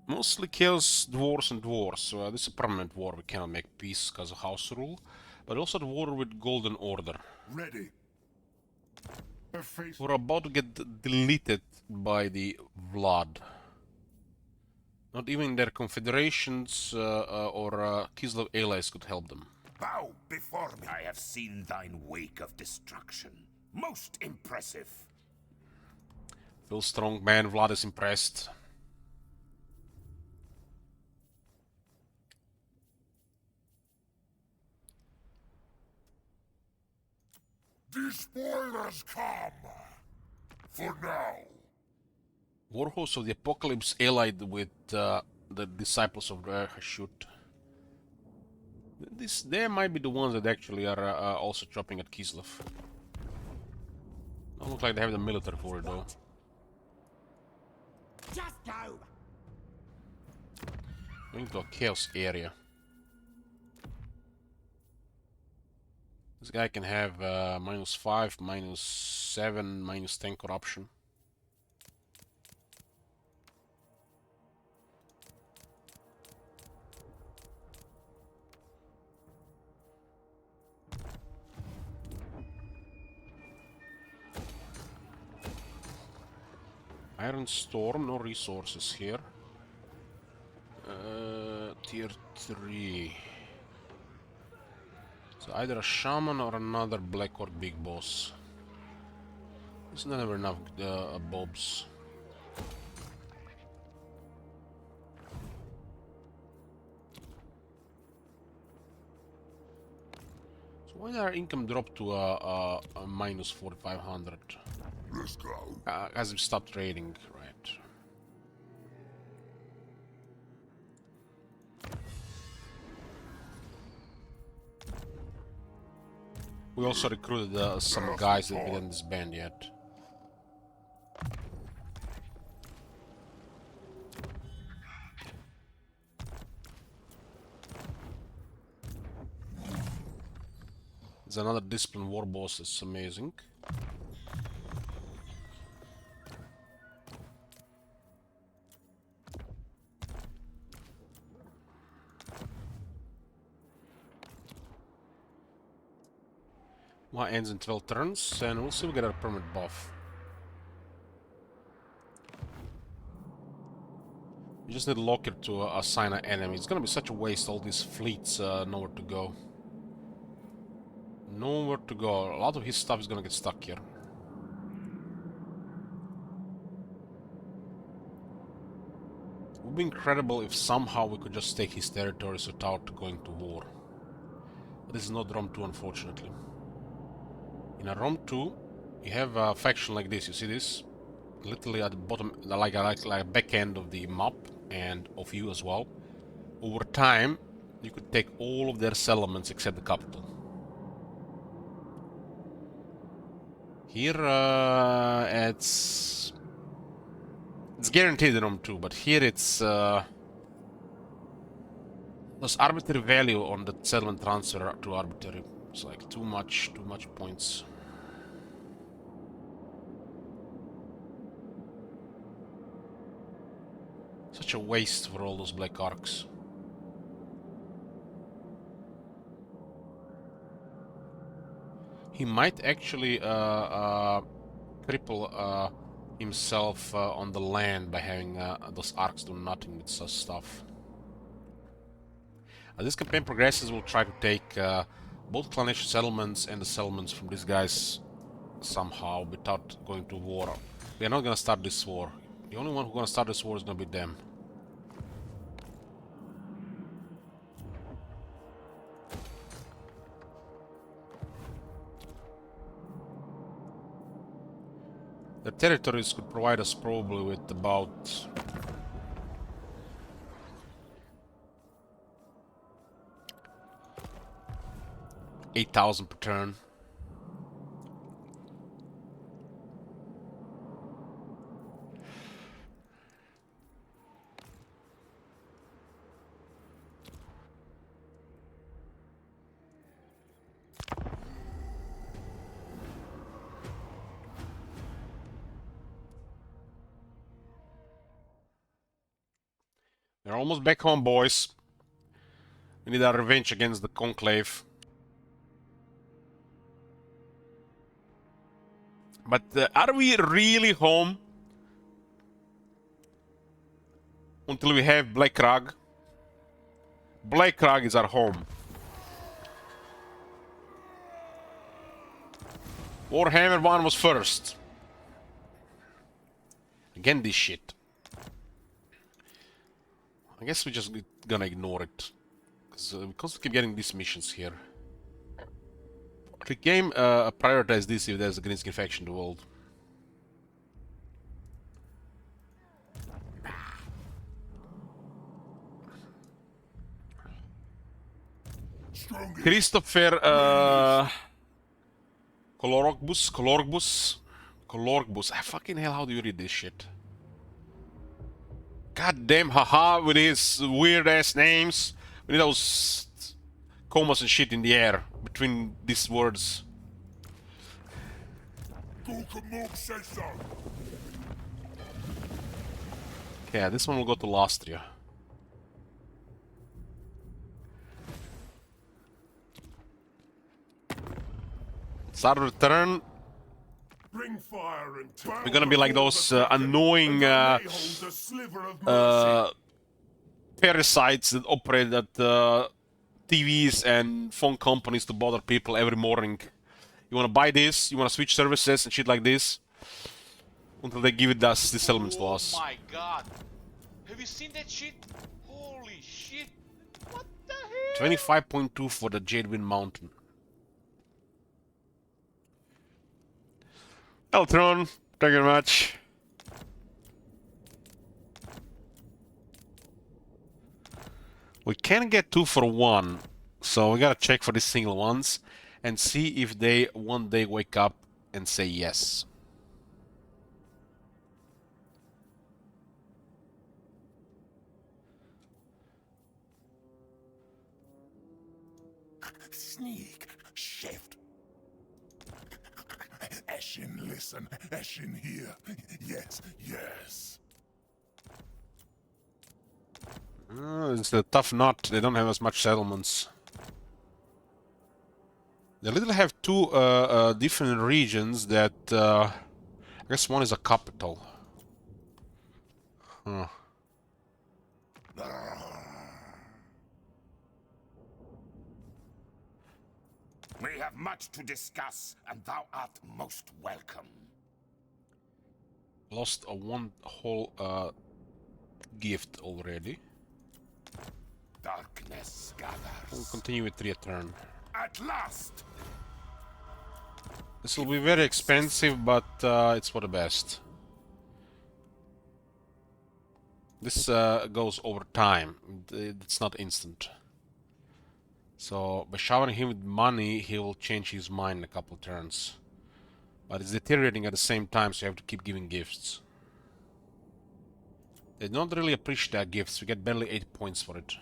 mostly Chaos Dwarves and Dwarves. So this is a permanent war. We cannot make peace because of house rule. But also at war with Golden Order. Ready. We're about to get deleted by the Vlad. Not even their confederations or Kislev allies could help them. Bow before me. I have seen thine wake of destruction. Most impressive. Feel strong, man. Vlad is impressed. The spoilers come. For now. Warhost of the Apocalypse allied with the Disciples of Hashut. They might be the ones that actually are also chopping at Kislev. Don't look like they have the military for it though. Just go. Going to a chaos area. This guy can have -5, -7, -10 corruption. Iron Storm, no resources here. Tier 3. So either a shaman or another Black Orc big boss. There's never enough bobs. So why did our income drop to a -4,500? Let's go. As we stopped trading, right? We also recruited some guys that we didn't disband yet. There's another discipline war boss. It's amazing. One ends in 12 turns, and we'll see if we get a permanent buff. You just need a locker to assign an enemy. It's gonna be such a waste, all these fleets, nowhere to go. Nowhere to go. A lot of his stuff is gonna get stuck here. It would be incredible if somehow we could just take his territories without going to war. But this is not Rome 2, unfortunately. In a Rome 2, you have a faction like this. You see this? Literally at the bottom, like a back end of the map, and of you as well. Over time, you could take all of their settlements except the capital. Here, it's It's guaranteed in Rome 2, but here it's there's arbitrary value on the settlement transfer to arbitrary. It's like too much points. Such a waste for all those black arcs. He might actually cripple himself on the land by having those arcs do nothing with such stuff. As this campaign progresses, we'll try to take both clanation settlements and the settlements from these guys somehow without going to war. We are not gonna start this war. The only one who's gonna start this war is gonna be them. The territories could provide us probably with about 8,000 per turn. We're almost back home, boys. We need our revenge against the Conclave. But are we really home? Until we have Blackrug. Blackrug is our home. Warhammer 1 was first. Again, this shit. I guess we're just gonna ignore it. Because we constantly keep getting these missions here. The game prioritize this if there's a Greenskin faction in the world. Christopher Colorgbus. Fucking hell, how do you read this shit? Goddamn haha with his weird ass names. We need those commas and shit in the air between these words. Yeah, this one will go to Lastria. Start of the turn. We're gonna be like those annoying parasites that operate at TVs and phone companies to bother people every morning. You wanna buy this, you wanna switch services and shit like this until they give it us, these elements to us. Oh my god! Have you seen that shit? Holy shit! What the hell? 25.2 for the Jadewind Mountain. Eltron, thank you very much. We can get 2 for 1, so we gotta check for these single ones and see if they one day wake up and say yes. Sneak, shift. Eshin, listen. Eshin here. Yes, yes. It's a tough nut. They don't have as much settlements. They literally have two different regions that I guess one is a capital. Huh. We have much to discuss, and thou art most welcome. Lost a one whole gift already. Darkness gathers. We'll continue with 3 a turn. At last! This will be very expensive, but it's for the best. This goes over time. It's not instant. So by showering him with money, he will change his mind in a couple turns. But it's deteriorating at the same time, so you have to keep giving gifts. They don't really appreciate our gifts. We get barely 8 points for it.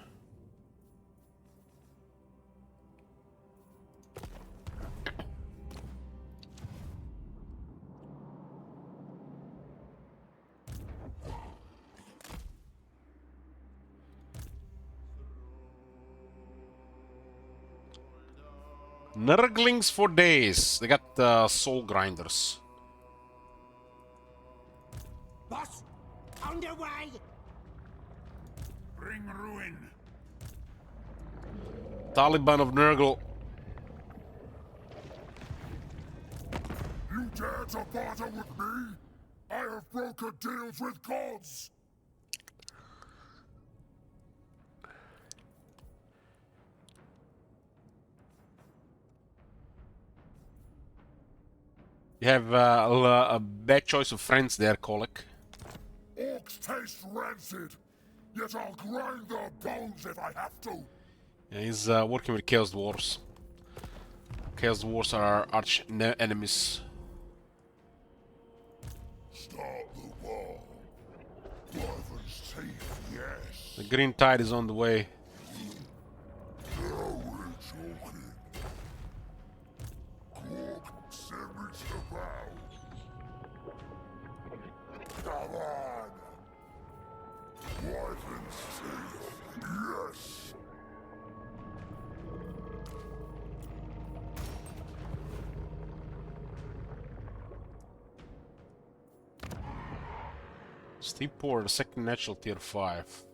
Nurglings for days. They got soul grinders. Boss, underway. Bring ruin. Taliban of Nurgle. You dare to barter with me? I have broken deals with gods. You have a bad choice of friends there, Kolek. Orcs taste rancid, yet I'll grind their bones if I have to. Yeah, he's working with Chaos Dwarves. Chaos Dwarves are our arch enemies. Start the war. Wyvern's teeth, yes. The green tide is on the way. Now we're talking. Quark, send me to the bow. Come on. Wyvern's teeth, yes. Steep Port, the second natural tier 5.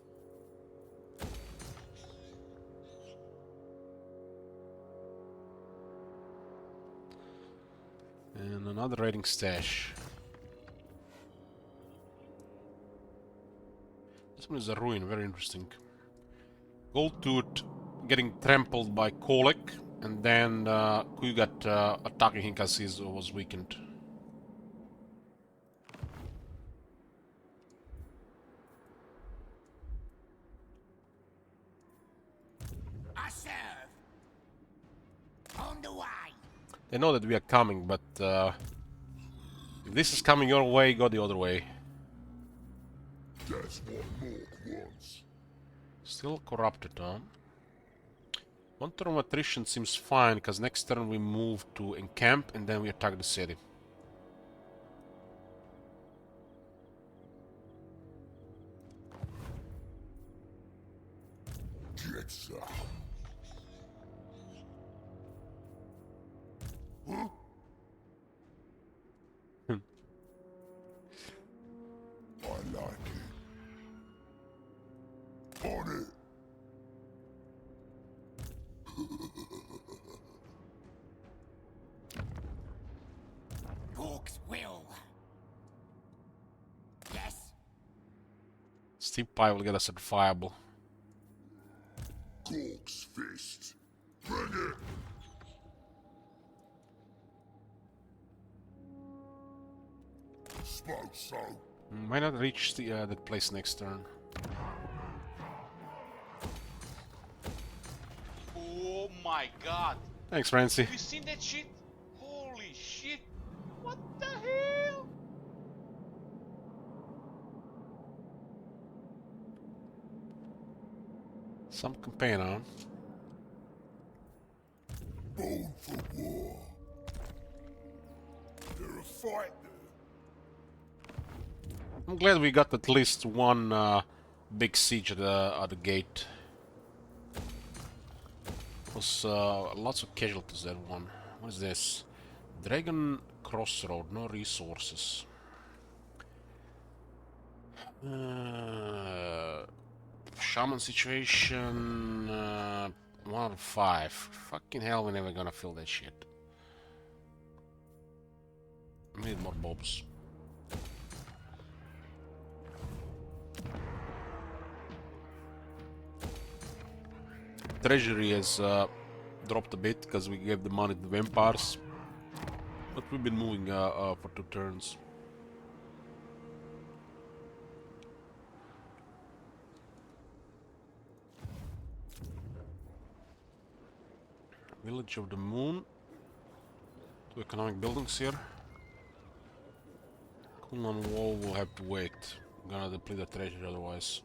And another raiding stash. This one is a ruin, very interesting. Gold Tooth getting trampled by Kolek, and then Kugat attacking him because he was weakened. I serve. On the way. They know that we are coming, but if this is coming your way, go the other way. That's what Mork wants. Still corrupted, huh? One turn of attrition seems fine, because next turn we move to encamp and then we attack the city. Get some. Huh? I like it. On it. Hawk's will. Yes. Steep Pie will get us certifiable. Gork's fist. Bring it. Spoke so. Might not reach the that place next turn. Oh my god. Thanks, Francie. Have you seen that shit? Holy shit. What the hell? Some campaign, huh? Born for war. They're a fight. I'm glad we got at least one big siege at the gate. Was lots of casualties that one. What is this? Dragon Crossroad, no resources. Shaman situation 1 out of 5. Fucking hell, we're never gonna fill that shit. We need more mobs. Treasury has dropped a bit because we gave the money to the vampires, but we've been moving for 2 turns. Village of the Moon. 2 economic buildings here. Kulan Wall will have to wait. Gonna deplete the treasure otherwise.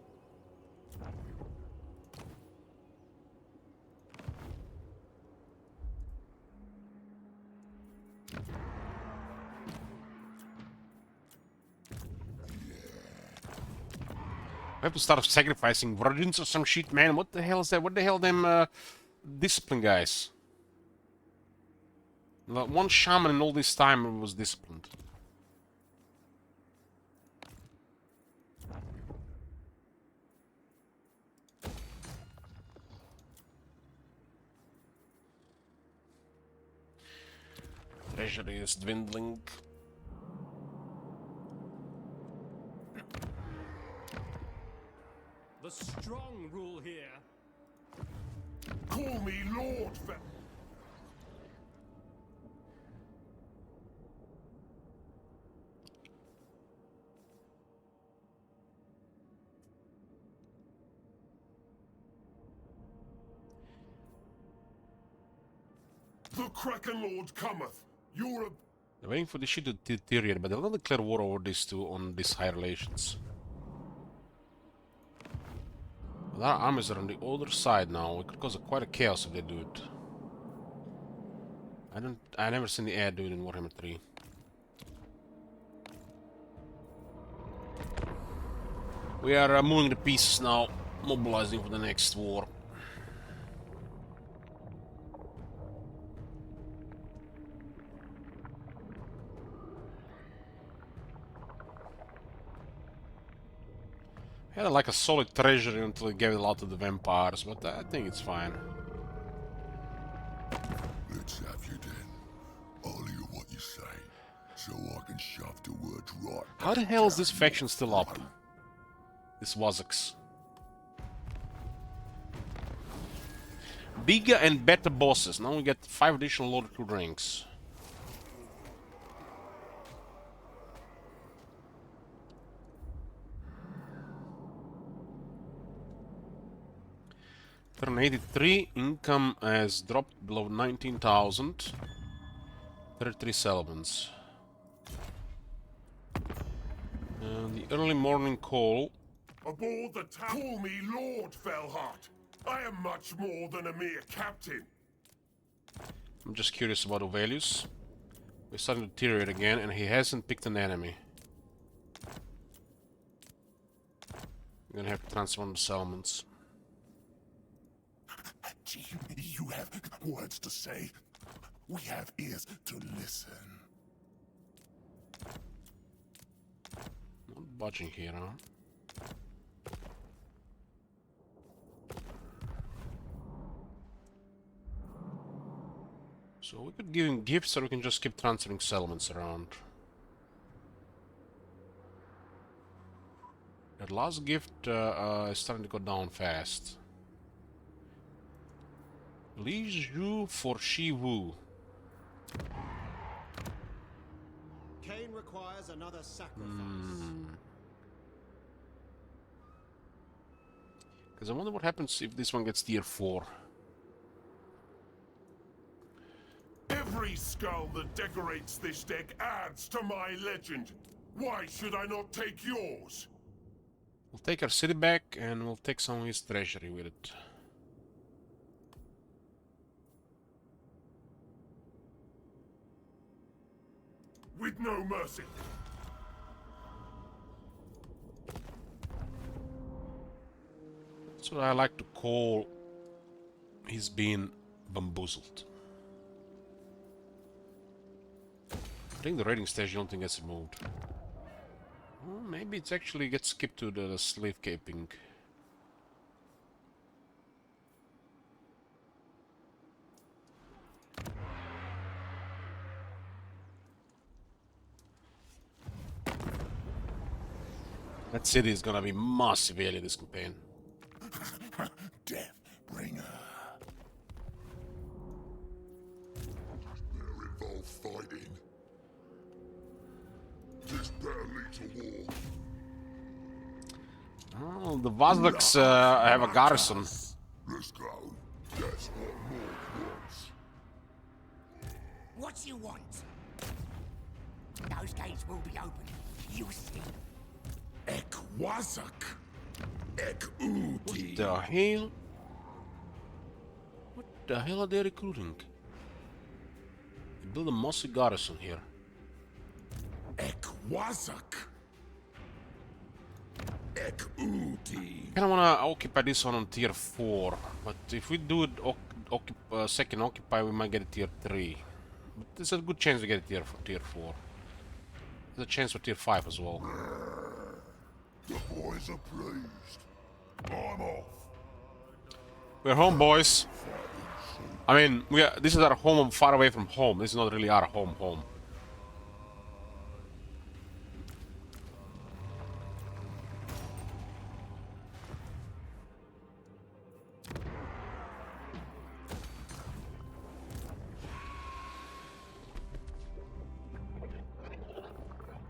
We have to start sacrificing virgins or some shit, man. What the hell is that? What the hell them discipline guys? The one shaman in all this time was disciplined. Treasury is dwindling. The strong rule here. Call me Lord. The Kraken Lord cometh. You're a... They're waiting for the shit to deteriorate, but they'll not declare war over these two on these high relations. But our armies are on the other side now. It could cause quite a chaos if they do it. I never seen the air do it in Warhammer 3. We are moving the pieces now, mobilizing for the next war. Had like a solid treasury until it gave it a lot to the vampires, but I think it's fine. Let's have you then. I'll hear what you say, so I can shove the words right. How the hell is this faction still up? This Wazzaks. Bigger and better bosses. Now we get 5 additional Lord Recruit ranks. Turn 83, income has dropped below 19,000. 33 settlements. The early morning call. Aboard the town. Call me Lord Fellheart. I am much more than a mere captain. I'm just curious about Ovelius. We're starting to deteriorate again, and he hasn't picked an enemy. We're gonna have to transform the settlements. You have words to say. We have ears to listen. Not budging here, huh? So we could give him gifts, or we can just keep transferring settlements around. That last gift is starting to go down fast. Li Zhu for Shi Wu. Cain requires another sacrifice. Because I wonder what happens if this one gets tier 4. Every skull that decorates this deck adds to my legend. Why should I not take yours? We'll take our city back, and we'll take some of his treasury with it. With no mercy. That's what I like to call he's being bamboozled. I think the raiding station, I don't think gets removed. Well, maybe it actually gets skipped to the slave caping. That city is gonna be massive early this campaign. Death bringer. They're involved fighting. This better lead to war. Oh, the Vazdaks have a garrison. Let's go. That's what Lord wants. What you want? Those gates will be open. You see. Echo wazak. Ek uti. The hell? What the hell are they recruiting? They build a mossy garrison here. Ek wazak. Ek uti. I kinda wanna occupy this one on tier 4, but if we do it second occupy, we might get a tier 3. But there's a good chance we get a tier 4. There's a chance for tier 5 as well. The boys are pleased. I'm off. We're home, boys. I mean, this is our home far away from home. This is not really our home.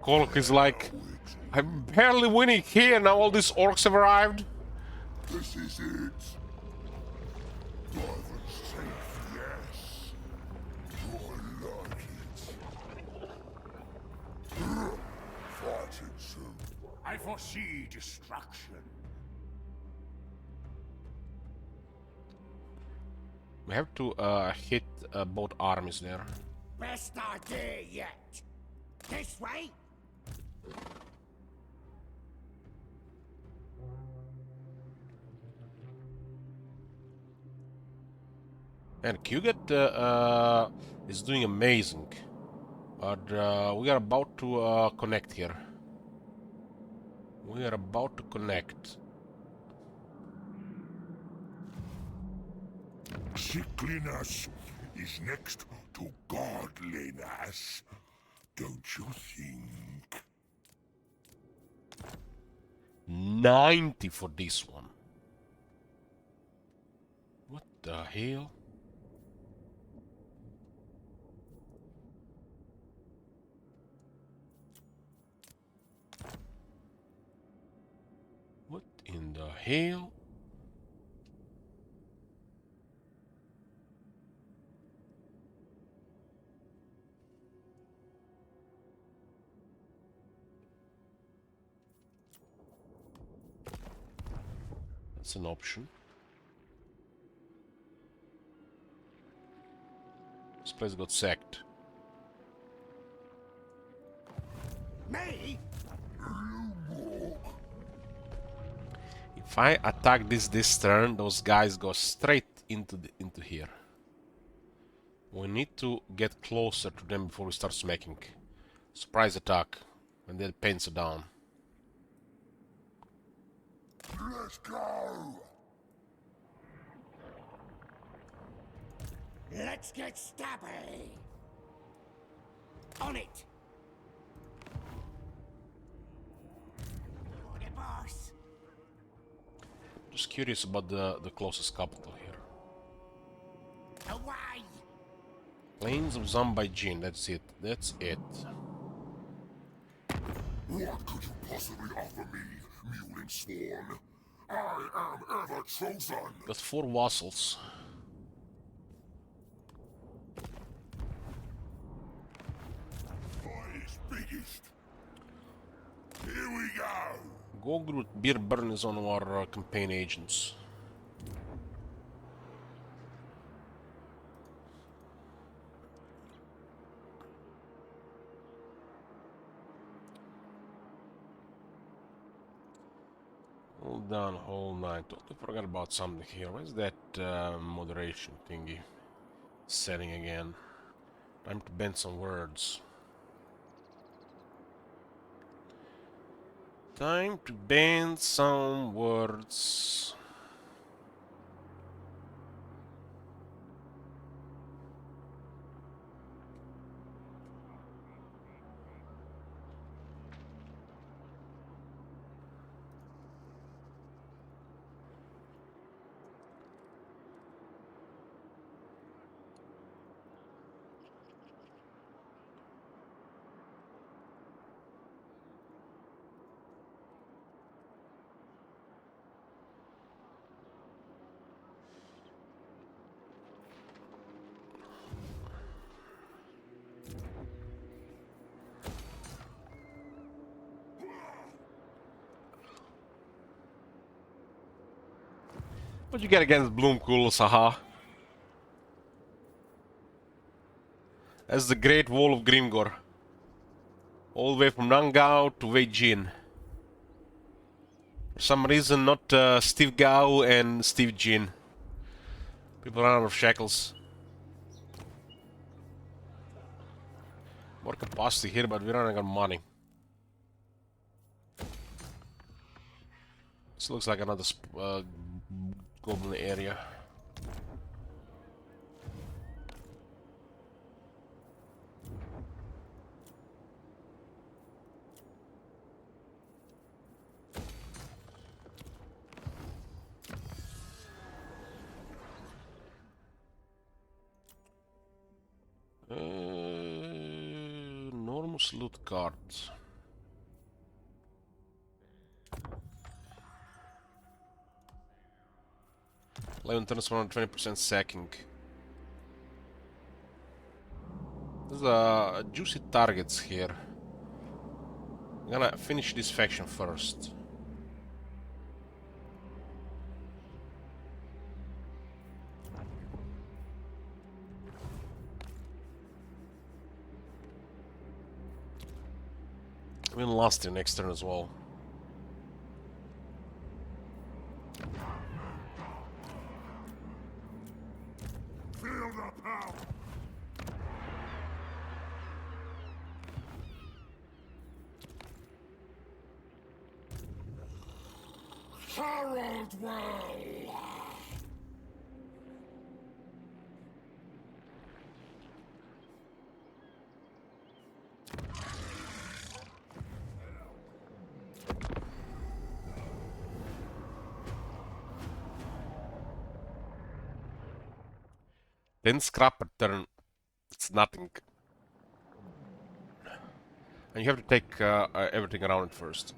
Kolk is like, I'm barely winning here, now all these orcs have arrived. This is it. Diamond safe, yes. I like it. Fighting soon. I foresee destruction. We have to hit both armies there. Best idea yet. This way? And Kuget is doing amazing. But we are about to connect here. We are about to connect. Sickliness is next to godliness, don't you think? 90 for this one. What the hell? What in the hell? That's an option. This place got sacked. Me? If I attack this turn, those guys go straight into here. We need to get closer to them before we start smacking. Surprise attack, and then pins it down. Let's go! Let's get stabby. On it. You're the boss. Just curious about the closest capital here. Away. Plains of Zambijin, that's it. That's it. What could you possibly offer me, mewling sworn? I am ever chosen! Got 4 vassals. Boy's biggest. Here we go! Gogrut Beerburn is one of our campaign agents. Hold down, hold 9. Totally forgot about something here. Where's that moderation thingy setting again? Time to bend some words. Time to bend some words. What you get against Bloomcool, Saha? That's the Great Wall of Grimgor. All the way from Nangao to Wei Jin. For some reason, not Steve Gao and Steve Jin. People run out of shackles. More capacity here, but we're running out of money. This looks like another goblin area. Enormous loot card. Eleven turns 120% sacking. There's juicy targets here. I'm gonna finish this faction first. Win last turn, next turn as well. Feel the power. Harold well. Then scrap per turn. It's nothing. And you have to take everything around it first.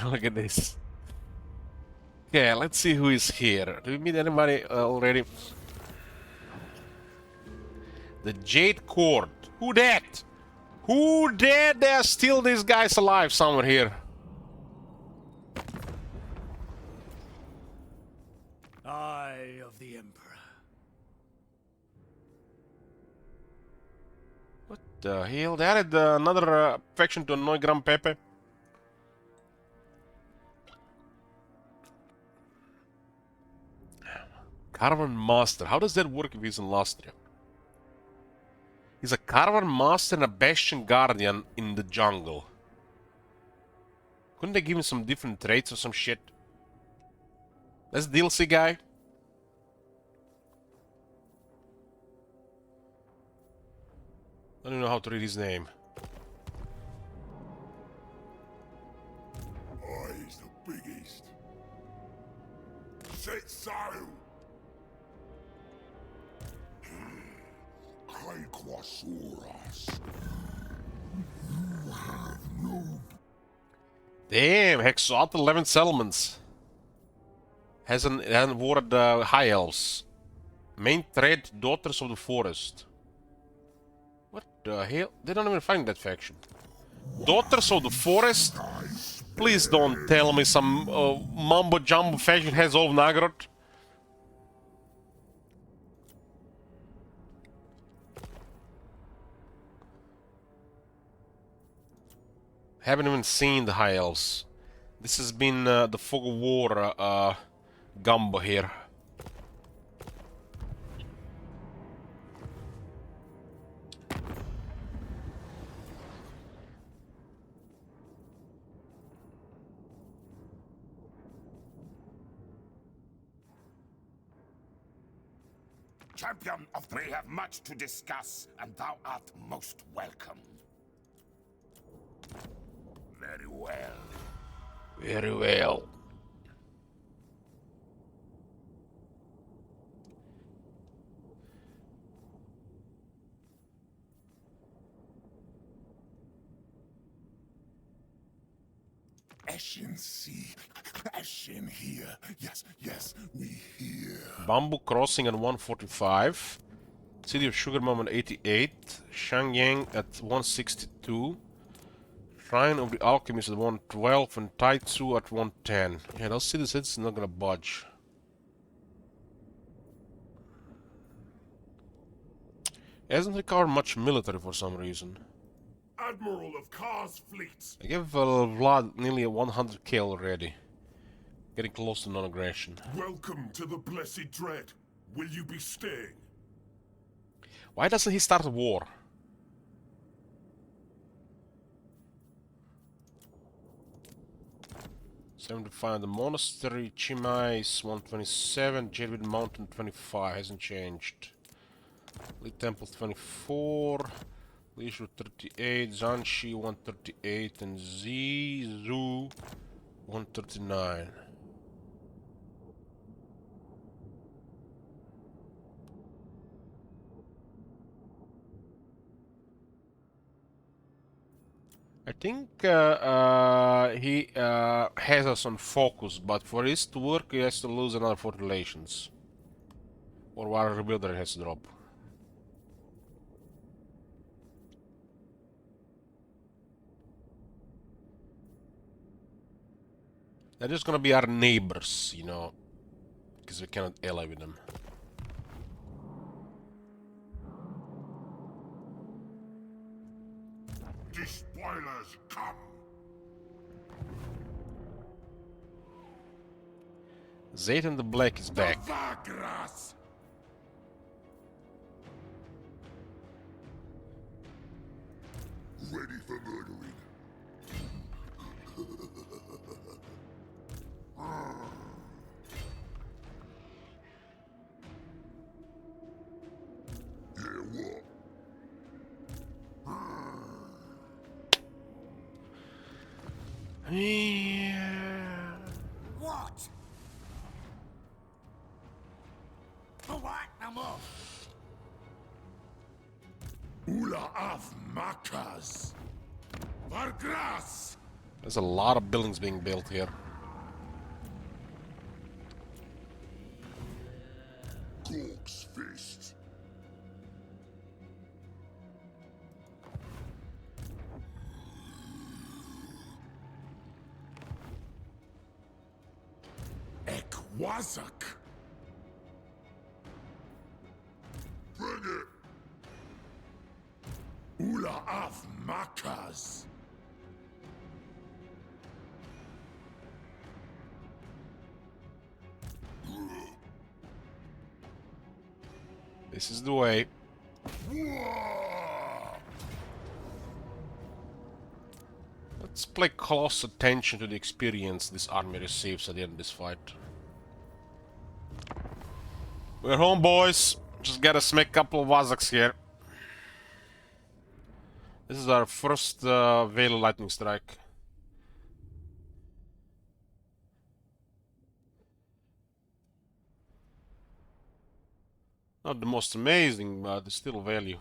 Look at this. Okay, let's see who is here. Do we meet anybody already? The Jade Court. Who that? Who that? There's still these guys alive somewhere here. Eye of the Emperor. What the hell? They added another faction to annoy Gran Pepe. Caravan Master. How does that work if he's in Lastria? He's a Caravan Master and a Bastion Guardian in the jungle. Couldn't they give him some different traits or some shit? That's the DLC guy. I don't even know how to read his name. Eyes the biggest. Set sail. Quaquasaurus. You have no. Damn, Hexoat 11 settlements. Hasn't warded High Elves. Main threat, Daughters of the Forest. What the hell? They don't even find that faction. Daughters of the Forest? Please don't tell me some mumbo jumbo faction has all of Nagorod. Haven't even seen the High Elves. This has been the Fog of War gumbo here. Champion of we have much to discuss, and thou art most welcome. Very well. Very well. Ashen sea, ashen here. Yes, yes, we hear. Bamboo Crossing at 145. City of Sugar Mom at 88. Shangyang at 162. Shrine of the Alchemist at 112 and Taitsu at 110. Yeah, those cities it's not gonna budge. It hasn't recovered much military for some reason. Admiral of Kar's fleet. I gave Vlad nearly a 100k already. Getting close to non-aggression. Welcome to the Blessed Dread. Will you be staying? Why doesn't he start a war? $75 the monastery, Chimais 127, Jadewin Mountain 25, hasn't changed. Lee Temple 24, Lishu 38, Zanshi 138, and Zizu 139. I think he has us on focus, but for this to work, he has to lose another 4 relations. Or one rebuilder has to drop. They're just gonna be our neighbors, you know, because we cannot ally with them. Despoilers come. Zayton the Black is back. Vagras. Ready for murdering. Yeah, what? Yeah. What? What? I'm off. Ula of Makas. Vargras. There's a lot of buildings being built here. Gork's fist. Ekwazak. Bring it. Ula of Makas. This is the way. Let's pay close attention to the experience this army receives at the end of this fight. We're home, boys. Just gotta smack a couple of Vazaks here. This is our first Veil Lightning Strike. Not the most amazing, but it's still value.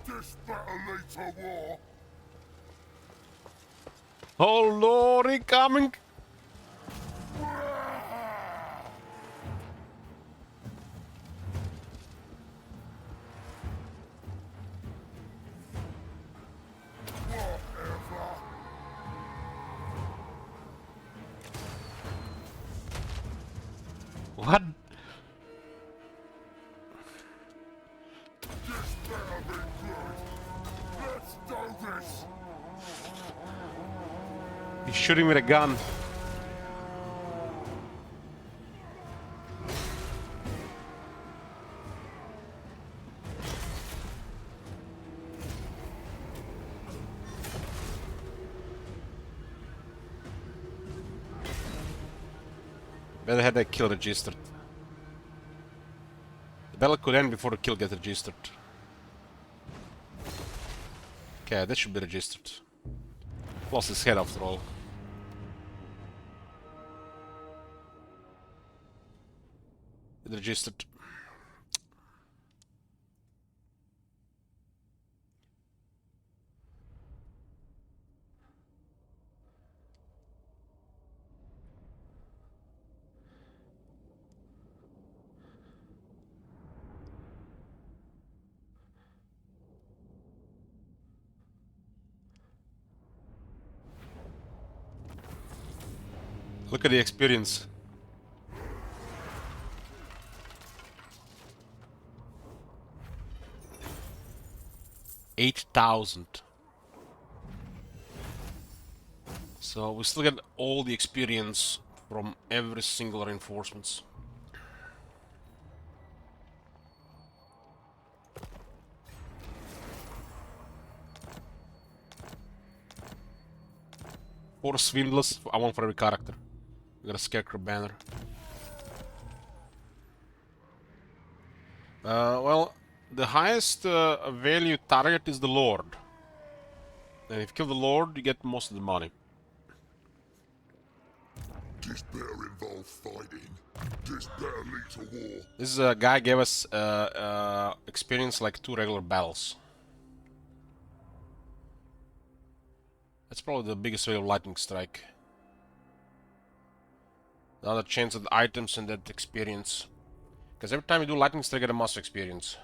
This battle later war. Oh Lord, he coming! What? This better be good. Let's do this. He's shooting with a gun. Better had that kill registered. The battle could end before the kill gets registered. Okay, that should be registered. Plus his head after all. It registered. Look at the experience. $8,000. So we still get all the experience from every single reinforcements. Four swindlers, I want for every character. We got a scarecrow banner. Well, the highest value target is the Lord. And if you kill the Lord, you get most of the money. Despair involves fighting. Despair leads to war. This guy gave us experience like 2 regular battles. That's probably the biggest value of lightning strike. Another chance at items and that experience. Because every time you do lightning strike, you get a master experience.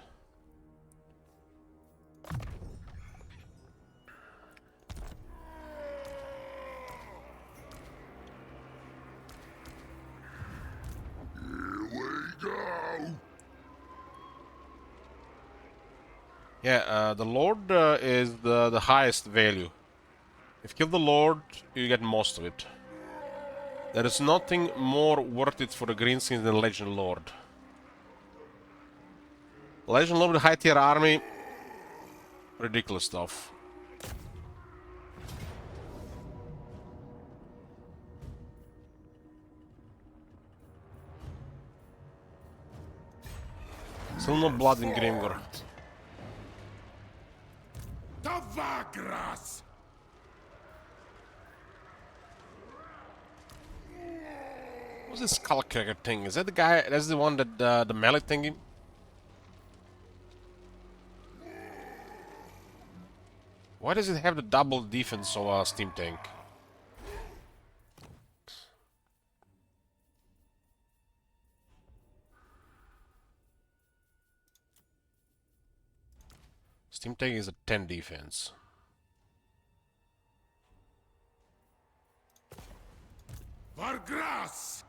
Here we go. Yeah, the Lord is the highest value. If you kill the Lord, you get most of it. There is nothing more worth it for the greenskins than Legend Lord. Legend Lord with high tier army, ridiculous stuff. Still no blood in Grimgor. Tavagras. What's this skull cracker thing? Is that the guy? That's the one that the melee thingy? Why does it have the double defense of a steam tank? Steam tank is a 10 defense. Vargras.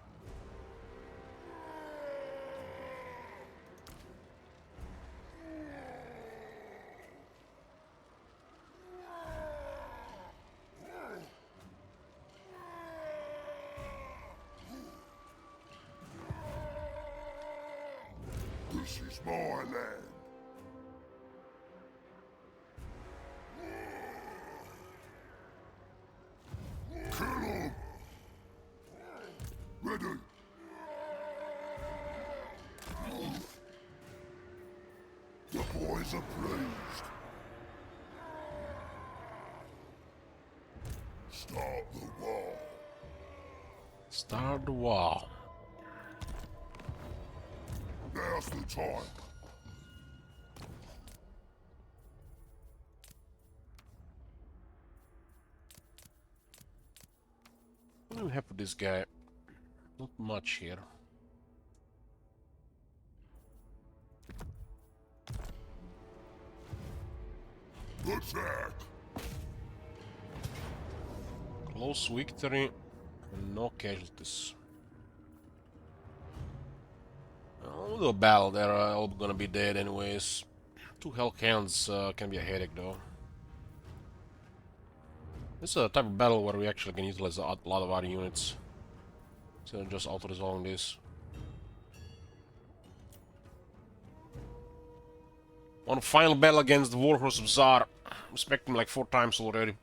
This is my land. Kill him. Ready. The boys are pleased. Start the wall. Start the wall. Now's the time. What do we have for this guy? Not much here. Attack. Close victory and no casualties. We'll do a battle. They're all gonna be dead anyways. 2 Hellhounds can be a headache though. This is a type of battle where we actually can utilize a lot of our units. So just auto-resolving this. One final battle against the Warhorse of Tsar. Respect him like 4 times already.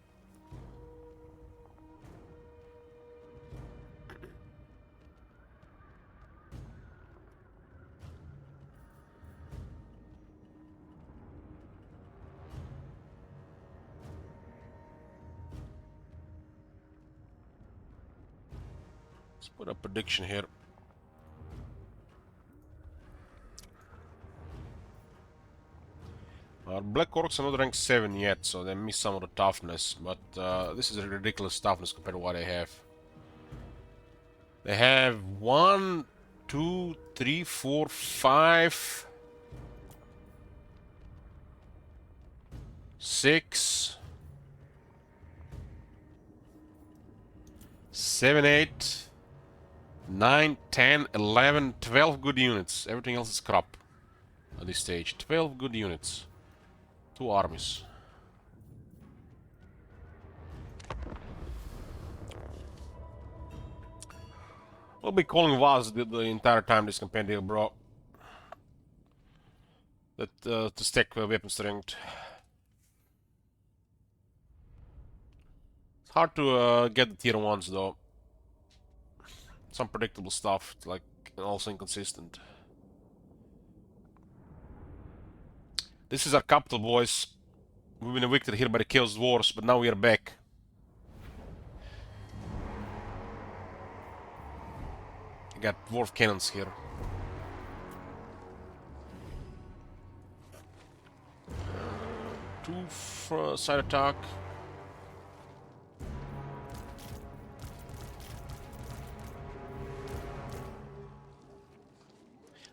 Let's put a prediction here. Our Black Orcs are not rank 7 yet, so they miss some of the toughness, but this is a ridiculous toughness compared to what they have. They have 1, 2, 3, 4, 5, 6, 7, 8, 9, 10, 11, 12 good units. Everything else is crap at this stage. 12 good units. 2 armies. We'll be calling Vaz the entire time this campaign deal, bro. That to stack weapon strength. It's hard to get the tier 1s though. Some predictable stuff, like, and also inconsistent. This is our capital, boys. We've been evicted here by the Chaos Dwarves, but now we are back. I got dwarf cannons here. Two side attack.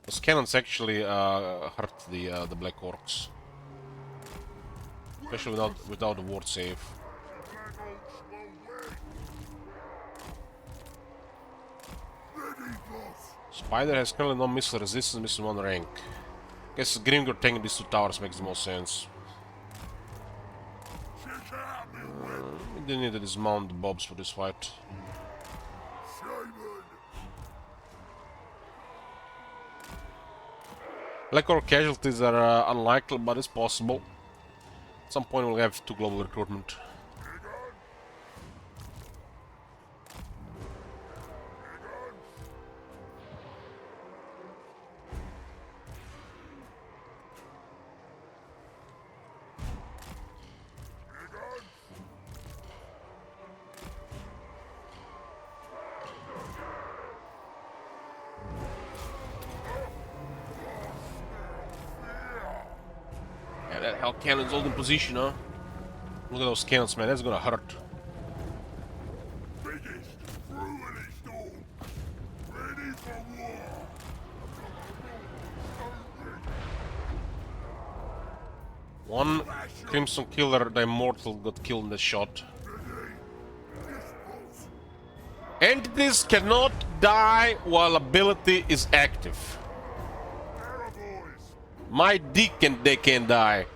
Those cannons actually hurt the Black Orcs, especially without the ward save. Spider has currently no missile resistance, missing 1 rank. Guess Grimgor taking these 2 towers makes the most sense. We didn't need to dismount the bobs for this fight. Black Orc casualties are unlikely, but it's possible. At some point we'll have 2 global recruitment. That hell cannon's holding position, huh? Look at those cannons, man. That's gonna hurt. Biggest, brutally storm. Ready for war. One Crimson Killer, the Immortal, got killed in the shot. Entities cannot die while ability is active. My dick they can die.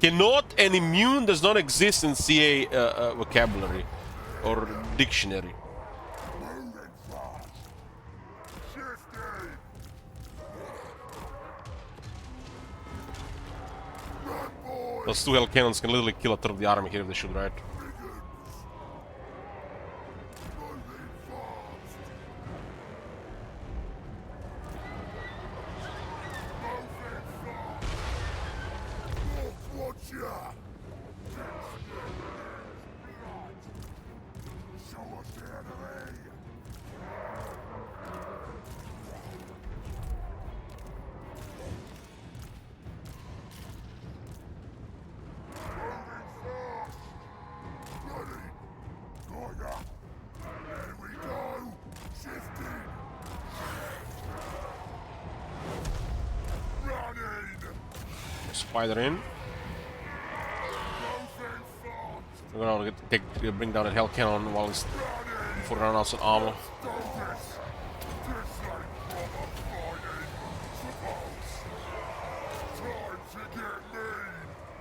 Cannot and immune does not exist in CA vocabulary or dictionary. Those 2 hell cannons can literally kill a third of the army here if they shoot right. Spider in. We're gonna bring down that hell cannon while it's before it runs out of armor.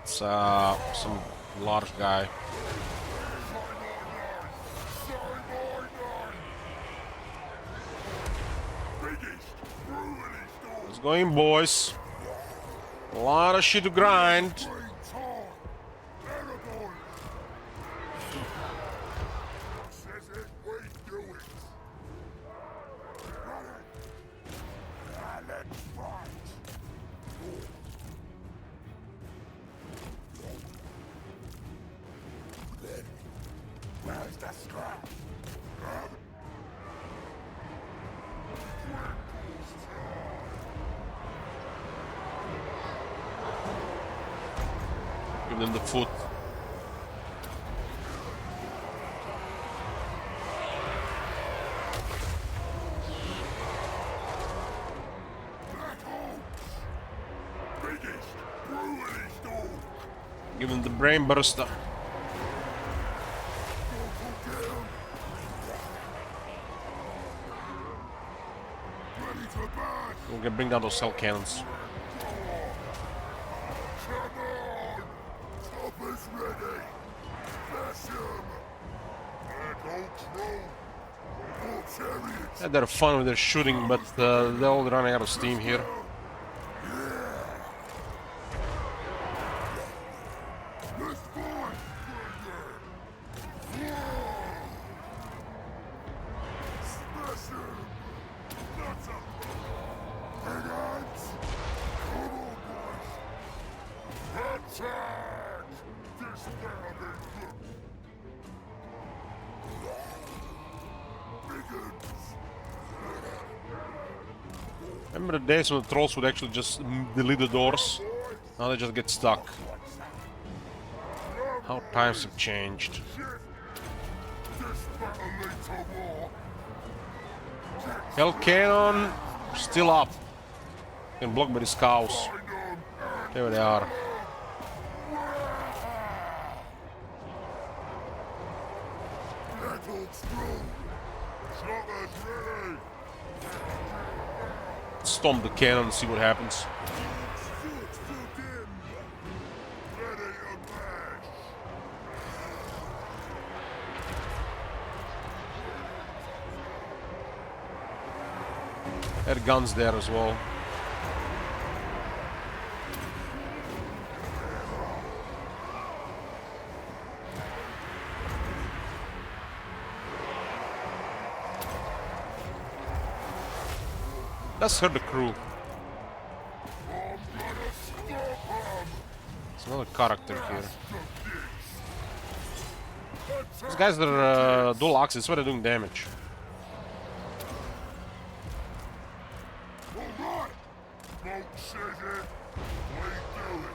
It's some large guy. Let's go in, boys. A lot of shit to grind. Give them the foot. Biggest, brutally dog. Give them the brain burster. Ready to bash. We're gonna bring down those cell cannons. Come on. Chopper's ready. Bash him. Echo Crow. More chariots. Yeah, they're fun with their shooting, but they're all running out of steam here. Let's fight. Smash him. That's a big hands. Come on, boys. Attack. Dismounting. Biggins. Remember the days when the trolls would actually just delete the doors? Now they just get stuck. How times have changed. This battle leads to war. Hell cannon still up. Getting blocked by these cows. There they are. Battle's through. Choppers ready. Stomp the cannon and see what happens. Foot to dim. Ready to bash. There are guns there as well. Let's hurt the crew. There's another character here. These guys are dual axes, that's why they're doing damage. Alright. Smoke says it. We do it.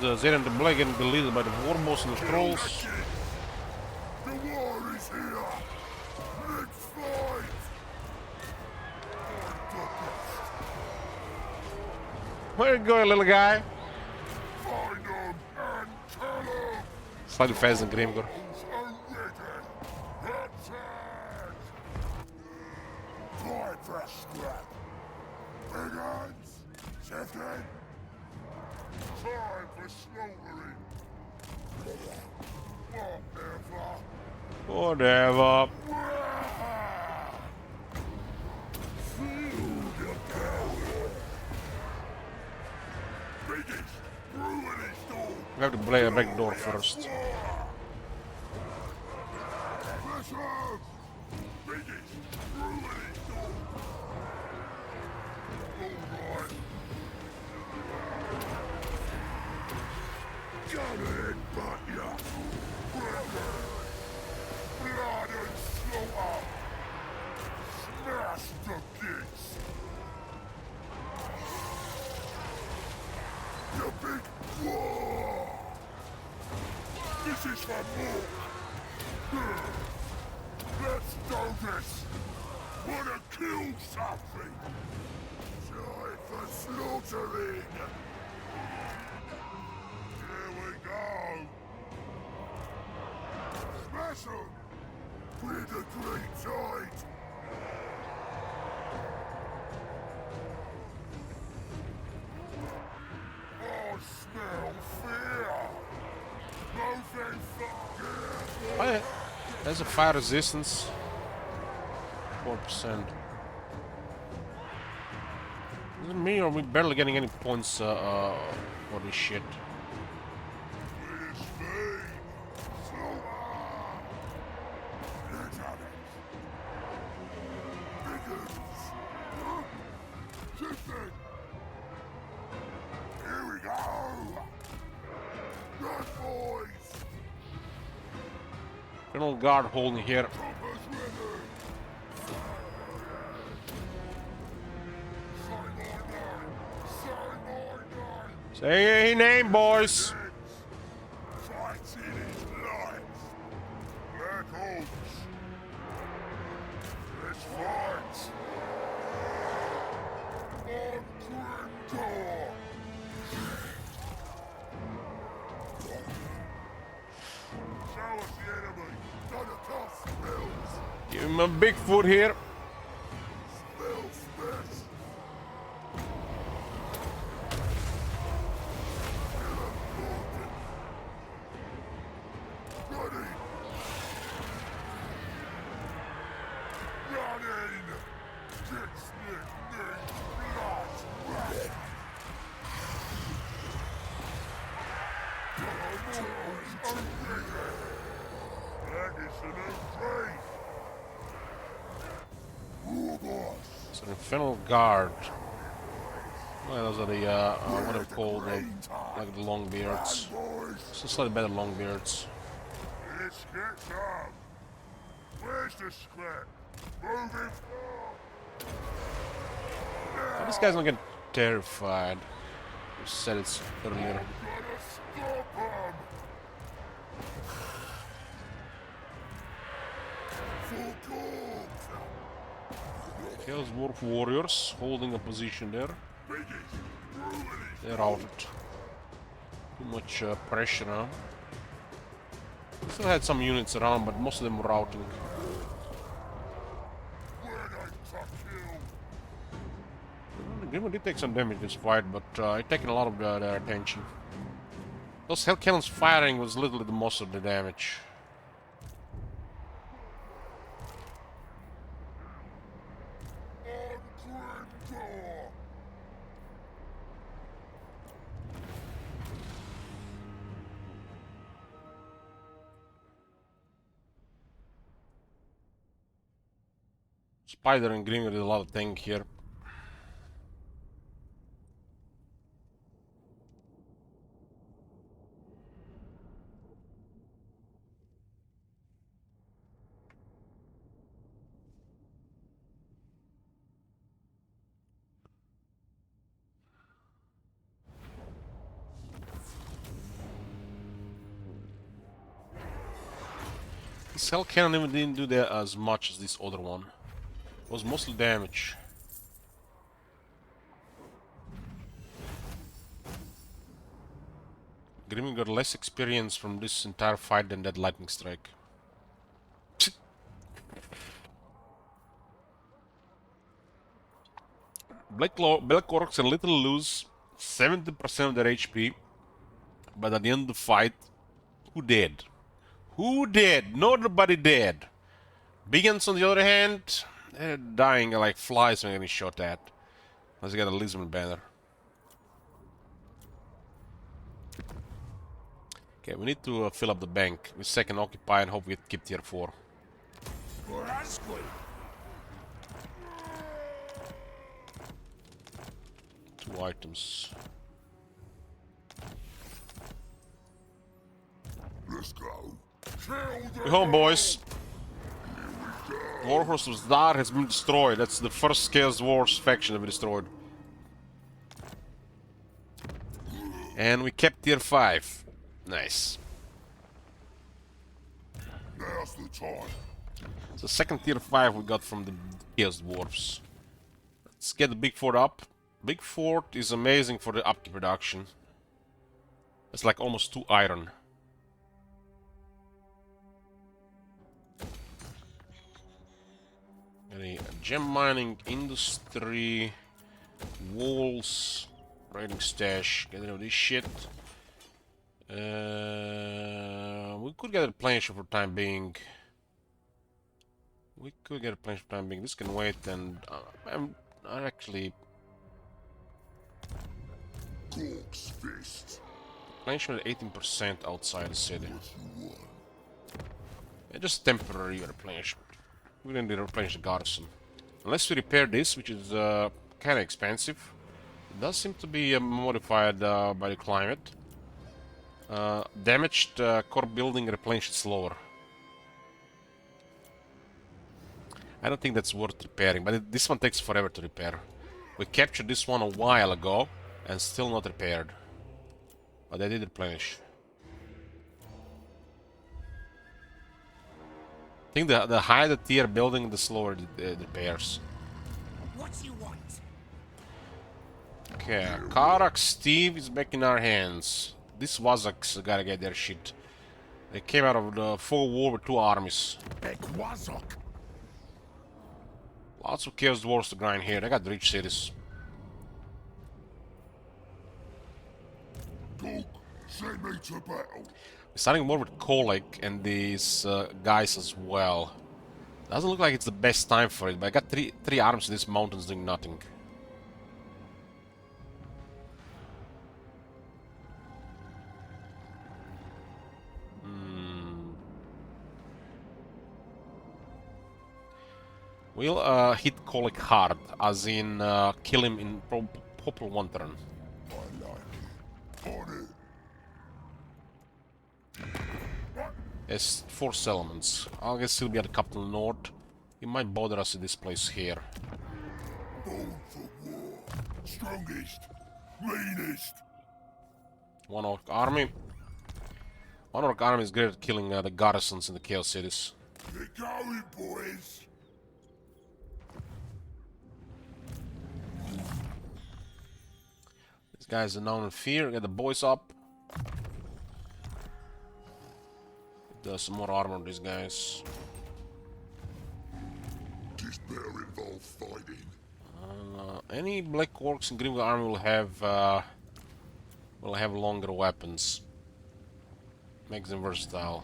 This is Zed and the Black getting deleted by the Warboss and the Trolls. The war is here. Let's fight. Where you going, little guy? Find them and kill them. Slightly faster than Grimgor. Are ready. Attack. Fight for a scrap. Big hands. Second. Time for slaughtering. Whatever. Whatever. Feel the power. Biggest, brutally dog. We have to play a back door first. Smash him. Biggest, brutally dog. Alright. Come in, but ya. Blood and slaughter. Smash the kids. You big war. This is for more. Let's do this. Wanna kill something. Time for slaughtering. Here we go. Smash them. With the great tide. Oh, smell fear. Moving fucking. Oh yeah. There's a fire resistance. 4%. Is it me or are we barely getting any points for this shit? With speed. Slower. Get at it. Biggins. Shifting. Here we go. Ardboyz. Colonel Guard holding here. Choppers ready. Sign my name. Sign my name. Say a name, boys. Fights in his life. Black Oaks. Let's fight. On Grimgor. Show us the enemy. Don't toss spills. Give him a big foot here. Spills this. Ready. Running. Get snick, nick, blast. It's an infernal guard. Well, those are the what are they called? Like the long beards. It's slightly better long beards. Let's get some. Where's the scrap? Moving. This guy's not getting terrified. You said it earlier. Gotta stop 'em. For good. Chaos Dwarf warriors holding a position there. Biggie. Brutally. They're routed. Too much pressure now. Still had some units around, but most of them were routing. Where they tuck you? Grimgor did take some damage this fight, but it taken a lot of their attention. Those hell cannons firing was literally the most of the damage. On Grimgor. Spider and Grimgor did a lot of thing here. This hell cannon even didn't do that as much as this other one. It was mostly damage. Grimgor got less experience from this entire fight than that lightning strike. Black Orcs a little lose 70% of their HP, but at the end of the fight, who did? Who did? Nobody did. Biggins, on the other hand, they're dying like flies when getting shot at. Unless you got a Lisbon banner. Okay, we need to fill up the bank with second occupy and hope we keep tier 4. Two items. Let's go. We're home, boys. Warhorse of Zdar has been destroyed. That's the first Chaos Wars faction to be destroyed. And we kept tier 5. Nice. Now's the time. So second tier 5 we got from the Chaos Dwarfs. Let's get the Big Fort up. Big Fort is amazing for the upkeep production. It's like almost 2 iron. Any gem mining, industry, walls, raiding stash, get rid of this shit. We could get a replenisher for time being. We could get a replenisher for time being. This can wait, and I'm actually Gork's fist. replenishment at 18% outside the city. Yeah, just temporary replenishment. We didn't replenish the garrison. Unless we repair this, which is kind of expensive. It does seem to be modified by the climate. Damaged core building replenished slower. I don't think that's worth repairing, but this one takes forever to repair. We captured this one a while ago and still not repaired. But they did replenish. I think the higher the tier building, the slower the repairs. What you want? Okay, Karak Steve is back in our hands. These Wazaks gotta get their shit. They came out of the full war with 2 armies. Bekwazok. Lots of Chaos Dwarves to grind here. They got rich cities. Dog, send me to battle. We're starting more with Kolek and these guys as well. Doesn't look like it's the best time for it, but I got three arms in these mountains doing nothing. We'll hit Kolek hard, as in kill him in probably 1 turn. I like it. On it. It's 4 settlements. I guess he'll be at the capital north. He might bother us in this place here. Born for war. Strongest. Meanest. 1 orc army. 1 orc army is great at killing the garrisons in the Chaos cities. Get going, boys. These guys are known in fear. Get the boys up. Does some more armor on these guys. This better involve fighting. Any black orcs in Grimgor army will have longer weapons. Makes them versatile.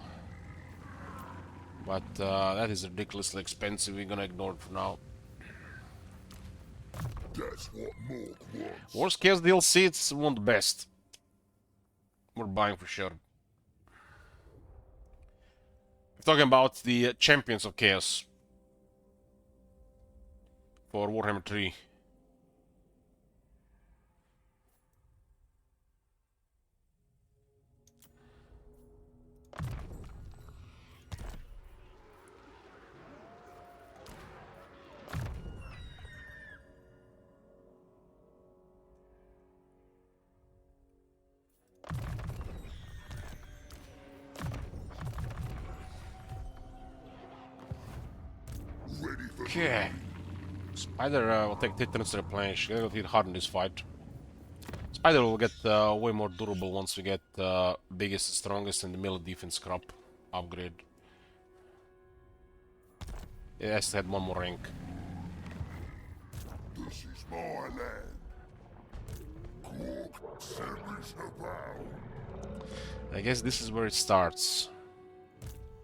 But that is ridiculously expensive. We're gonna ignore it for now. That's what Morg wants. Worst case DLC, it's one of the best. We're buying for sure. Talking about the champions of chaos for Warhammer 3. Ready for Okay. Spider will take Titanus to replenish. They'll hit hard in this fight. Spider will get way more durable once we get biggest, strongest, and the melee defense crop upgrade. It has to have 1 more rank. This is my land. Cork, send me to battle. I guess this is where it starts.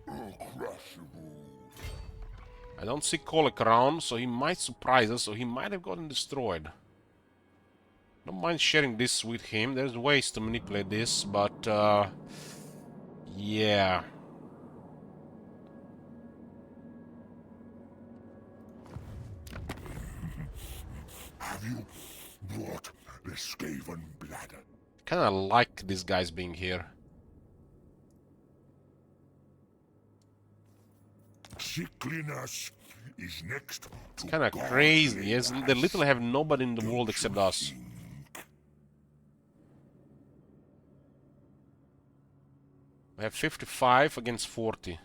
Uncrushable. I don't see Kolek around, so he might surprise us, so he might have gotten destroyed. Don't mind sharing this with him. There's ways to manipulate this, but yeah. Have you brought the Skaven bladder? Kinda like these guys being here. Sickliness is next to Kinda crazy. Yes, they literally have nobody in the world except us. We have 55 against 40.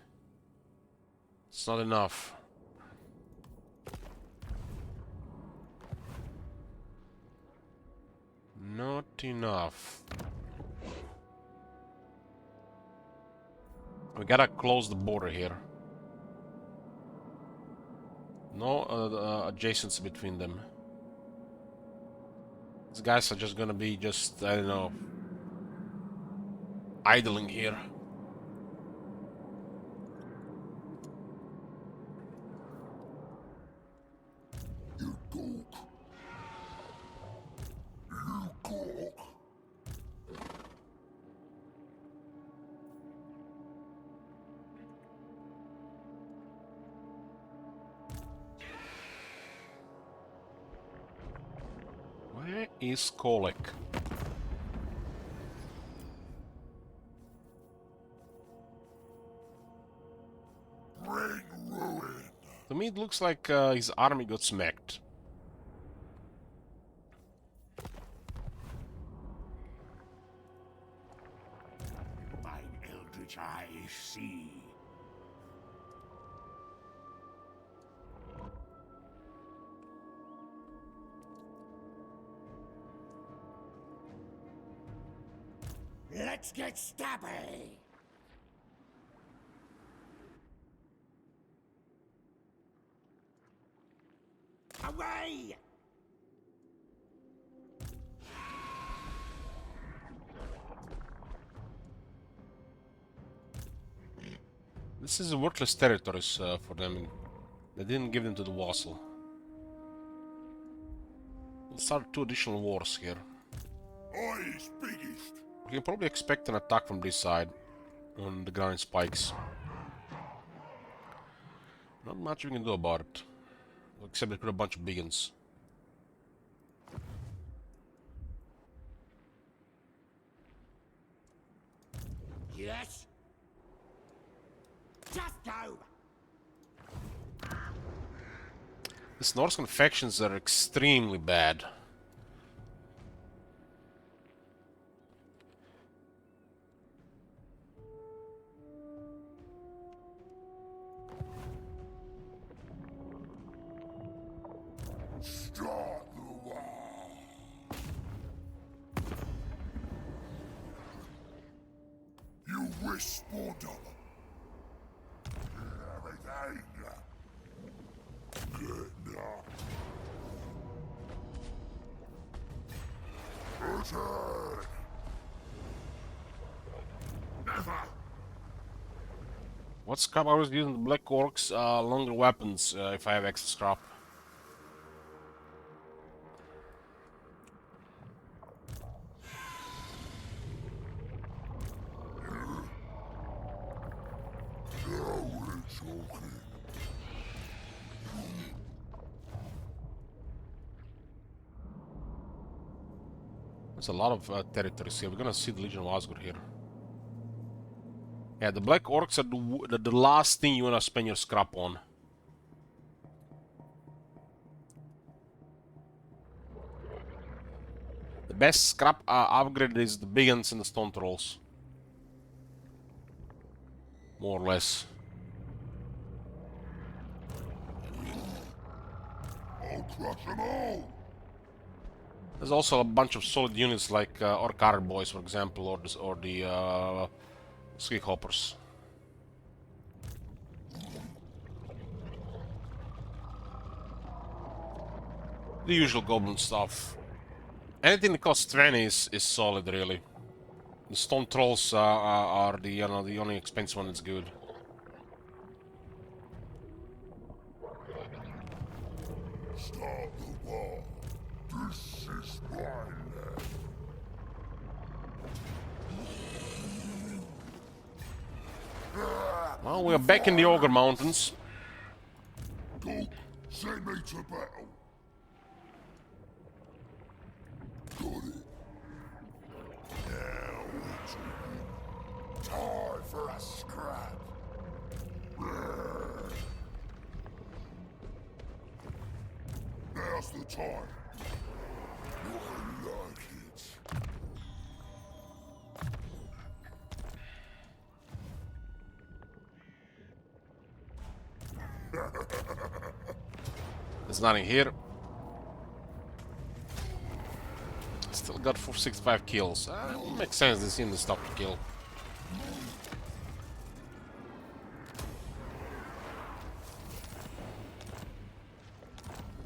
It's not enough. Not enough. We gotta close the border here. No adjacency between them. These guys are just gonna be just, I don't know, idling here. You dog. You dog. Where is Kolek? Bring ruin. To me, it looks like his army got smacked. see. Let's get stabby! Away! This is worthless territories for them. They didn't give them to the vassal. We'll start 2 additional wars here. Eyes biggest! We can probably expect an attack from this side on the ground spikes. Not much we can do about it, except they put a bunch of biggins. Yes? Just go! These Norseman factions are extremely bad. Start the war! You wish for double. Everything. Good enough. Return. Never. What scrap I was using the black orcs? Longer weapons if I have extra scrap. There's a lot of territories here. We're gonna see the Legion of Osgore here. Yeah, the black orcs are the last thing you wanna spend your scrap on. The best scrap upgrade is the big ones and the stone trolls. More or less. I'll crush them all. There's also a bunch of solid units like Orc Ardboyz, for example, or the Ski Hoppers. The usual goblin stuff. Anything that costs 20 is solid, really. The stone trolls are the the only expensive one that's good. Start the war. This is my land. Well, we're back in the Ogre Mountains. Go, send me to battle. Got it. Now it's time for a scrap. Now's the time. I like it. There's nothing here. Still got 465 kills. Makes sense, this unit stopped to kill.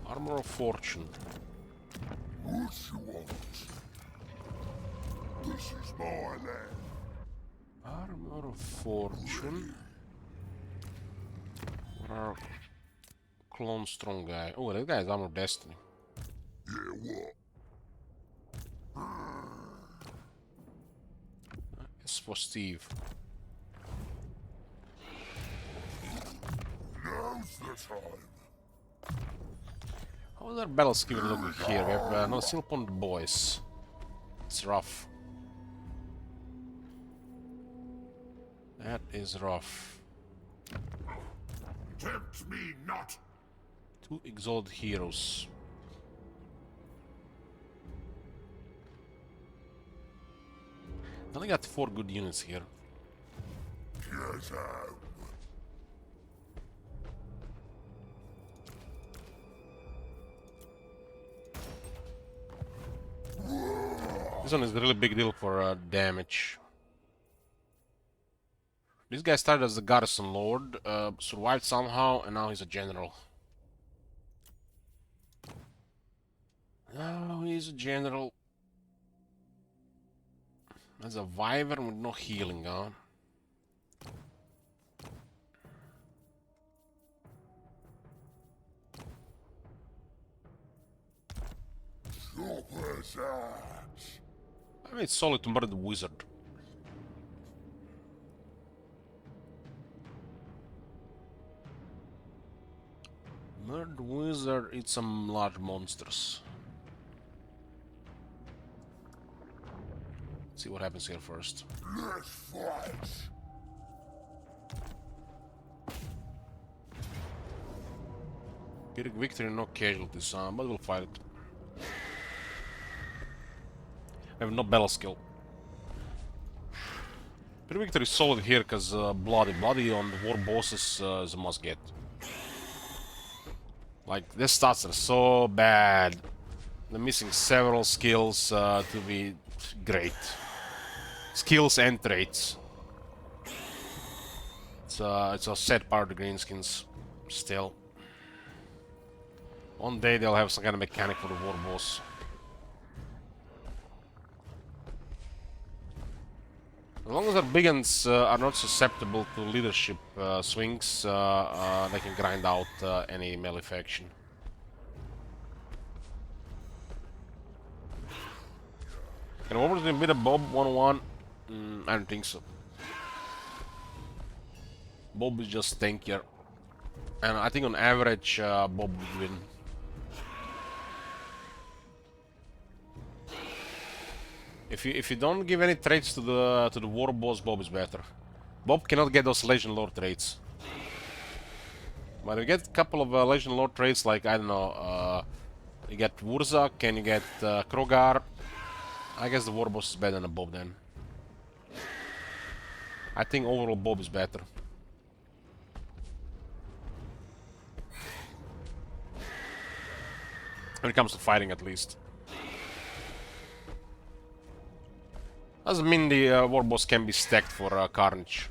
Armor of Fortune. What you want? This is my land. Armor of Fortune. What are Clone Strong guy? Oh, that guy is Armor of Destiny. Yeah, what? It's for Steve. Now's the time. How is our battle skill looking here? We have no still upon the boys. It's rough. That is rough. Tempt me not. 2 exalted heroes. I only got 4 good units here. This one is a really big deal for damage. This guy started as a garrison lord, survived somehow, and now he's a general. Now he's a general. As a wyvern with no healing, huh? I mean, it's solid to murder the wizard. Murder the wizard, eat some large monsters. Let's see what happens here first. Let's fight. Pyrrhic victory, no casualties, but we'll fight it. I have no battle skill. Pyrrhic victory is solid here because bloody on the war bosses is a must get. Like, these stats are so bad. They're missing several skills to be great. Skills and traits. It's a sad part of the greenskins still. One day they'll have some kind of mechanic for the war boss. As long as our biggins are not susceptible to leadership swings, they can grind out any melee faction. Can Warboss be a bit of Bob 1-1? I don't think so. Bob is just tankier. And I think on average, Bob would win. If you don't give any traits to the war boss, Bob is better. Bob cannot get those Legion Lord traits. But you get a couple of Legion Lord traits, like, I don't know, you get Wurzak and you get Krogar. I guess the war boss is better than a Bob then. I think overall Bob is better. When it comes to fighting, at least. Doesn't mean the war boss can be stacked for Carnage.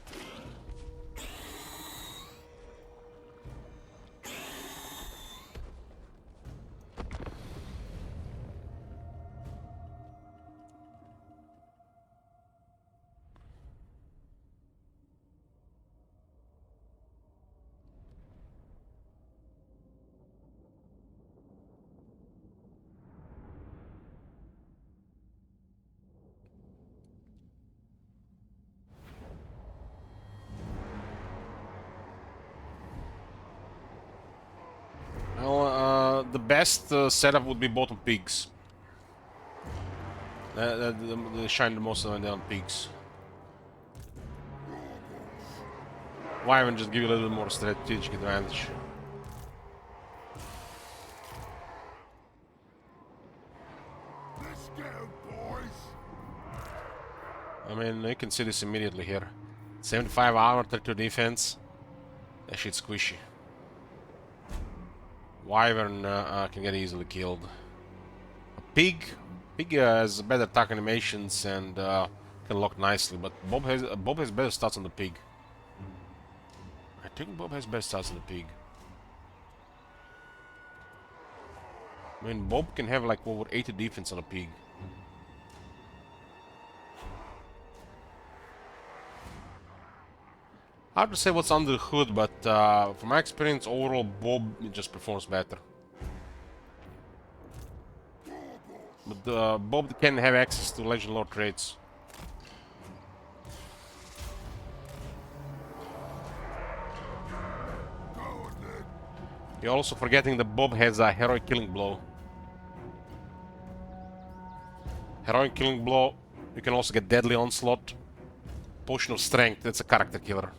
The best setup would be bottom pigs. They shine the most when they're on pigs. Wyvern just give you a little bit more strategic advantage. Let's go, boys. I mean, you can see this immediately here. 75 armor, 32 defense. That shit's squishy. Wyvern can get easily killed. A pig has better attack animations and can lock nicely, but Bob has better stats on the pig. I think Bob has better stats on the pig. I mean, Bob can have like over 80 defense on a pig. Hard to say what's under the hood, but from my experience, overall, Bob just performs better. But Bob can have access to Legion Lord traits. You're also forgetting that Bob has a Heroic Killing Blow. Heroic Killing Blow, you can also get Deadly Onslaught. Potion of Strength, that's a character killer.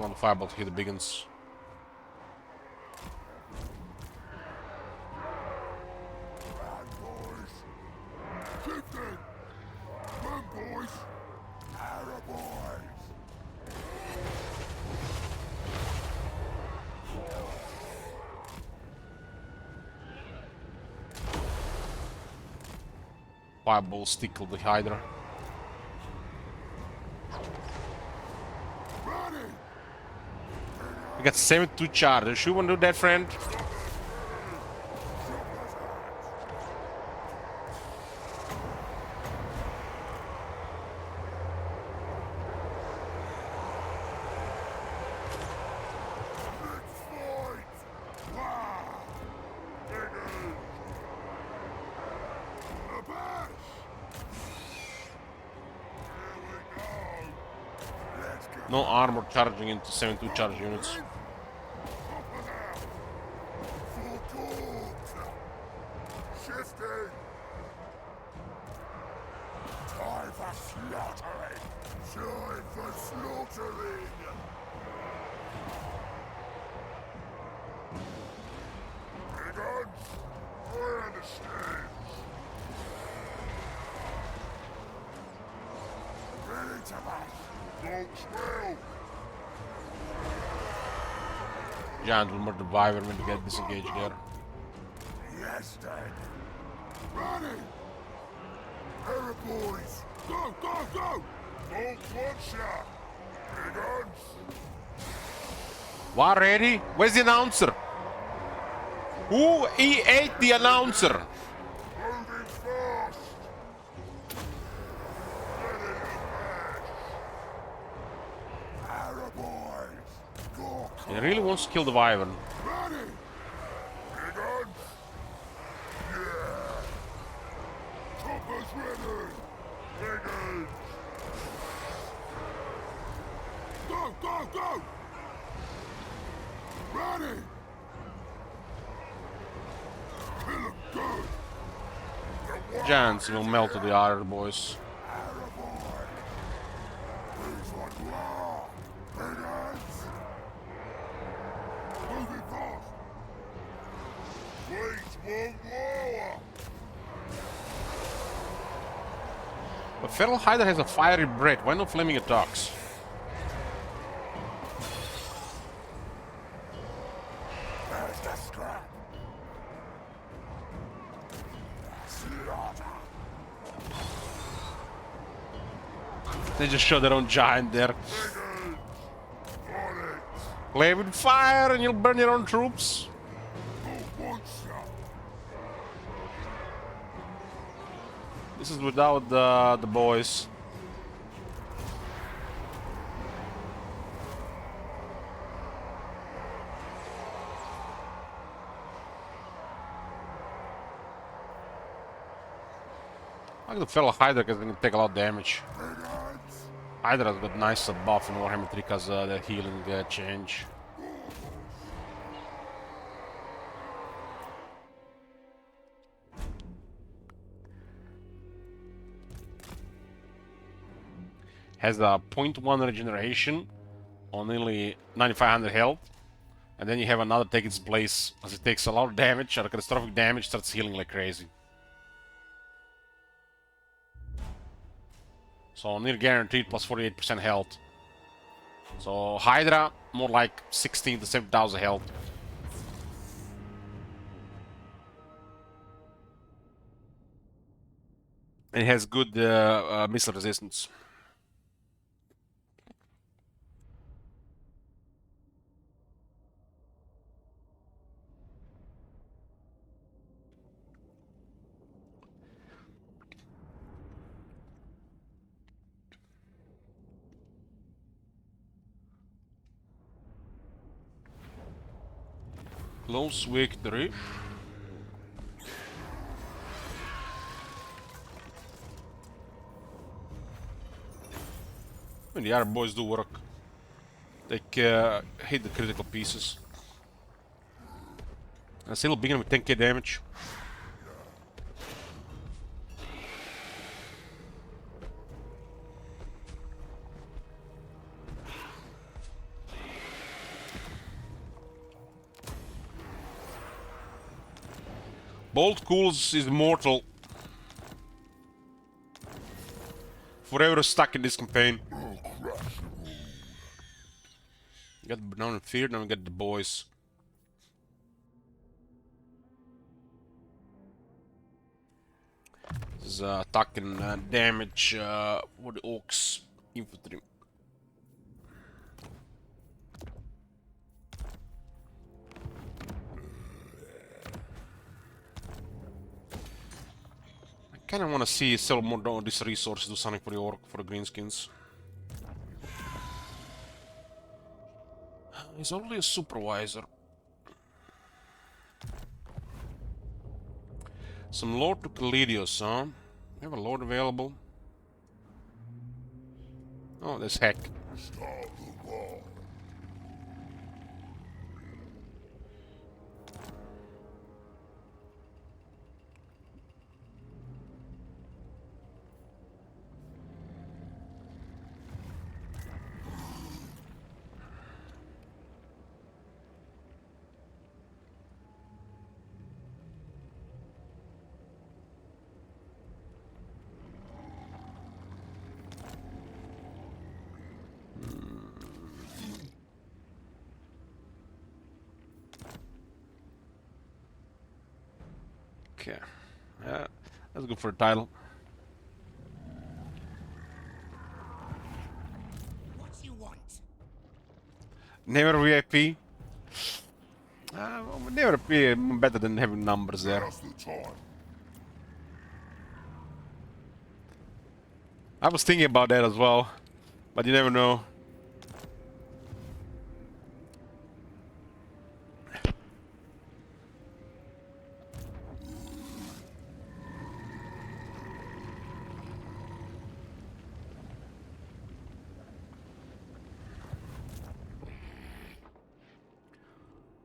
want the fireball to hit the big ones. Ardboyz. Shifting. Grimgor. Ardboyz. Fireballs tickle the Hydra. Ready. We got 72 charges. You want to do that, friend? No armor charging into 72 charge units. Shifting. Time for slaughtering. Time for slaughtering. Brigands, I understand. Ready to bash. Don't swell. Giant will murder the Wyvern when we get disengaged there. Yes, Dad. Ready. Ardboyz. Go, go, go. Don't watch ya. Brigands. War ready? Where's the announcer? Who ate the announcer? Moving fast. Ready to bash. Ardboyz. Go. He really wants to kill the Wyvern. Ready. Brigands. Yeah. Choppers ready. Brigands. Go, go, go. Ready. Kill him good. Giants will melt to the Ardboyz. Ardboyz. Please one more. Brigands. Moving fast. Please one more. But Feral Hydra has a fiery breath. Why no flaming attacks? There's the scrap. Slaughter. They just show their own giant there. Brigands. On it. Play with fire and you'll burn your own troops. Who wants ya? This is without the boys. Like the fellow Hydra is gonna take a lot of damage. Brigands. Hydra's got nice buff in Warhammer 3 because the healing change. Has a 0.1 regeneration on nearly 9500 health. And then you have another take its place as it takes a lot of damage, or catastrophic damage, starts healing like crazy. So near guaranteed plus 48% health. So Hydra more like 16 to 7,000 health. And it has good missile resistance. Close victory. And the Ardboyz do work. They hit the critical pieces. And still begin with 10k damage. Bolt Cools is immortal. Forever stuck in this campaign. We got Banana and Fear, now we got the boys. This is attacking damage for the Orcs infantry. I kind of want to see sell more of these resources, do something for the Orc, for the Greenskins. He's only a supervisor. Some Lord to Kalidios, huh? We have a Lord available. Oh, there's Heck. Okay. Let's go for a title. What you want? Never VIP. Never be better than having numbers there. I was thinking about that as well, but you never know.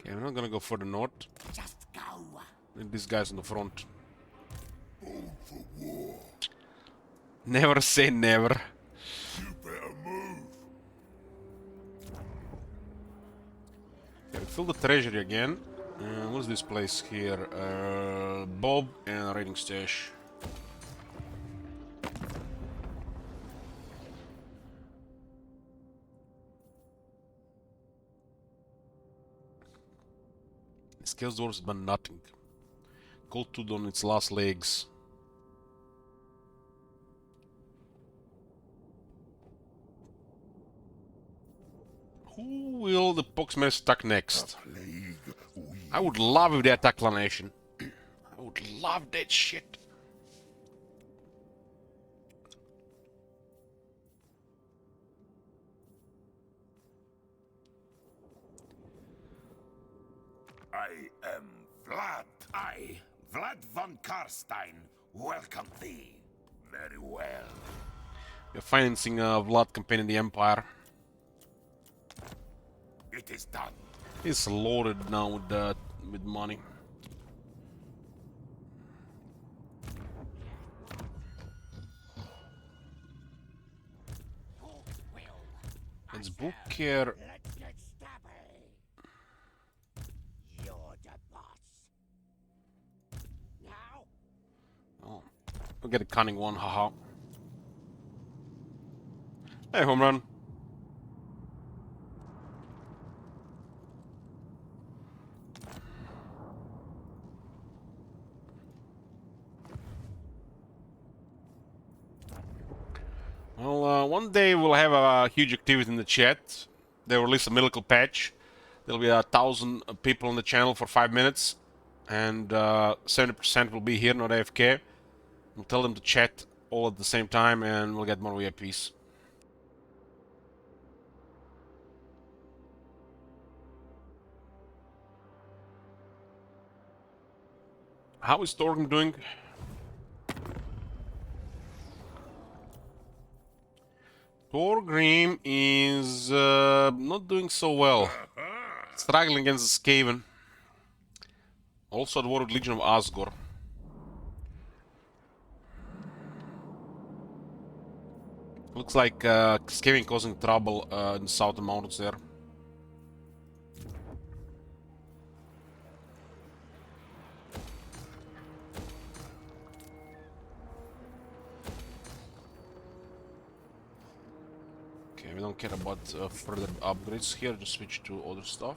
Okay, we're not gonna go for the north. Just go. And these guys in the front. Never say never. You better move. Okay, we fill the treasury again. What's this place here? Bob and raiding stash. Scales doors but nothing. Gold tooth on its last legs. Who will the Poxman attack next? I would love if they attack Clanation. I would love that shit. I am Vlad. I, Vlad von Karstein, welcome thee. Very well. We're financing a Vlad campaign in the Empire. It is done. He's loaded now with money. Let's book here. Let's get stabby. You're the boss. Now? Oh, we'll get a cunning one, haha. Hey, home run. Well, one day we'll have a huge activity in the chat. They'll release a miracle patch. There'll be 1,000 people on the channel for 5 minutes, and 70% will be here, not AFK. We'll tell them to chat all at the same time, and we'll get more VIPs. How is Torgrim doing? Torgrim is not doing so well. Struggling against the Skaven. Also at war with Legion of Asgore. Looks like Skaven causing trouble in the southern mountains there. we don't care about further upgrades here, just switch to other stuff.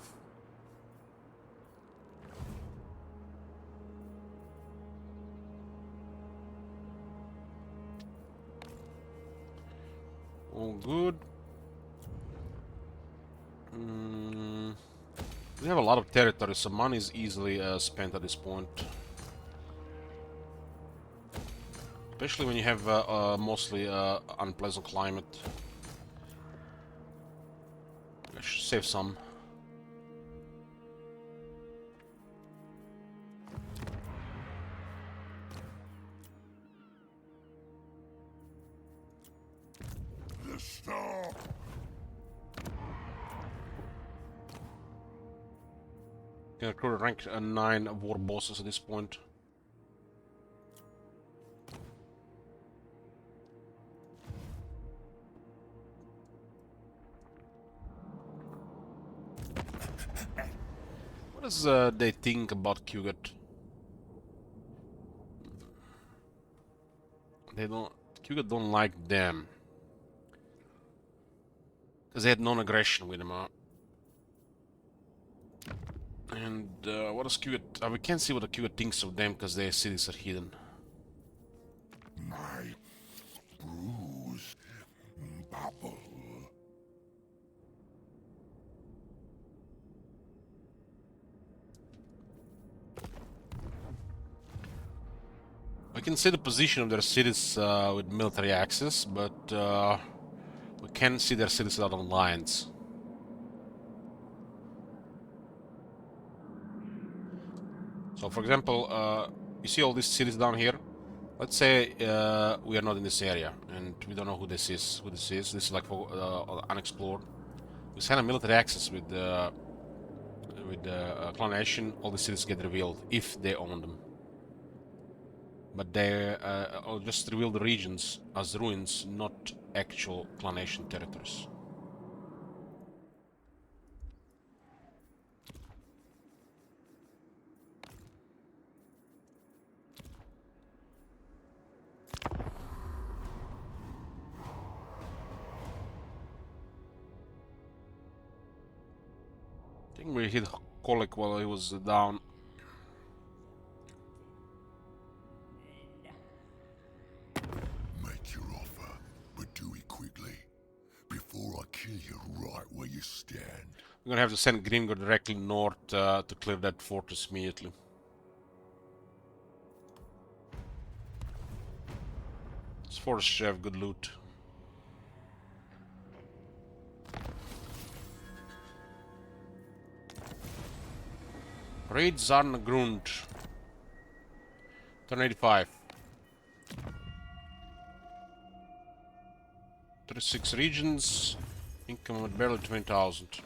All good. We have a lot of territory, so money is easily spent at this point. Especially when you have mostly unpleasant climate. I should save some. The star. Can recruit rank 9 war bosses at this point. What does they think about Kugat? They don't. Kugat don't like them because they had non-aggression with them. And what does Kugat? We can't see what the Kugat thinks of them because their cities are hidden. My bruise bubble. We can see the position of their cities with military access, but we can't see their cities without alliance. So, for example, you see all these cities down here? Let's say we are not in this area, and we don't know who this is. This is like for unexplored. We sign a military access with Clan Nation. All the cities get revealed if they own them. But they just reveal the regions as ruins, not actual Clan Nation territories. I think we hit Kolik while he was down. Make your offer, but do it quickly, before I kill you right where you stand. We're gonna have to send Grimgor directly north to clear that fortress immediately. This fortress should have good loot. Raid Zarnagrund. Turn 85. 36 regions. Income at barely 20,000.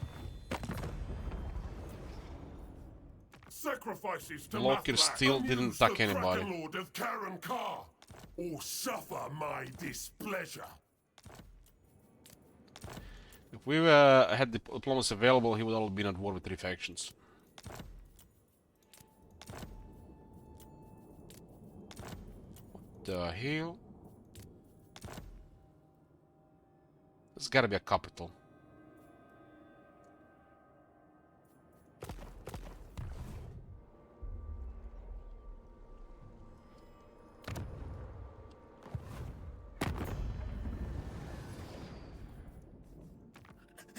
Sacrifices to Loki Mathrak, still didn't amuse attack the anybody. Kraken Lord of Karen Kar, or suffer my displeasure. If we had the diplomacy available, he would all have been at war with 3 factions. What the hell? There's gotta be a capital.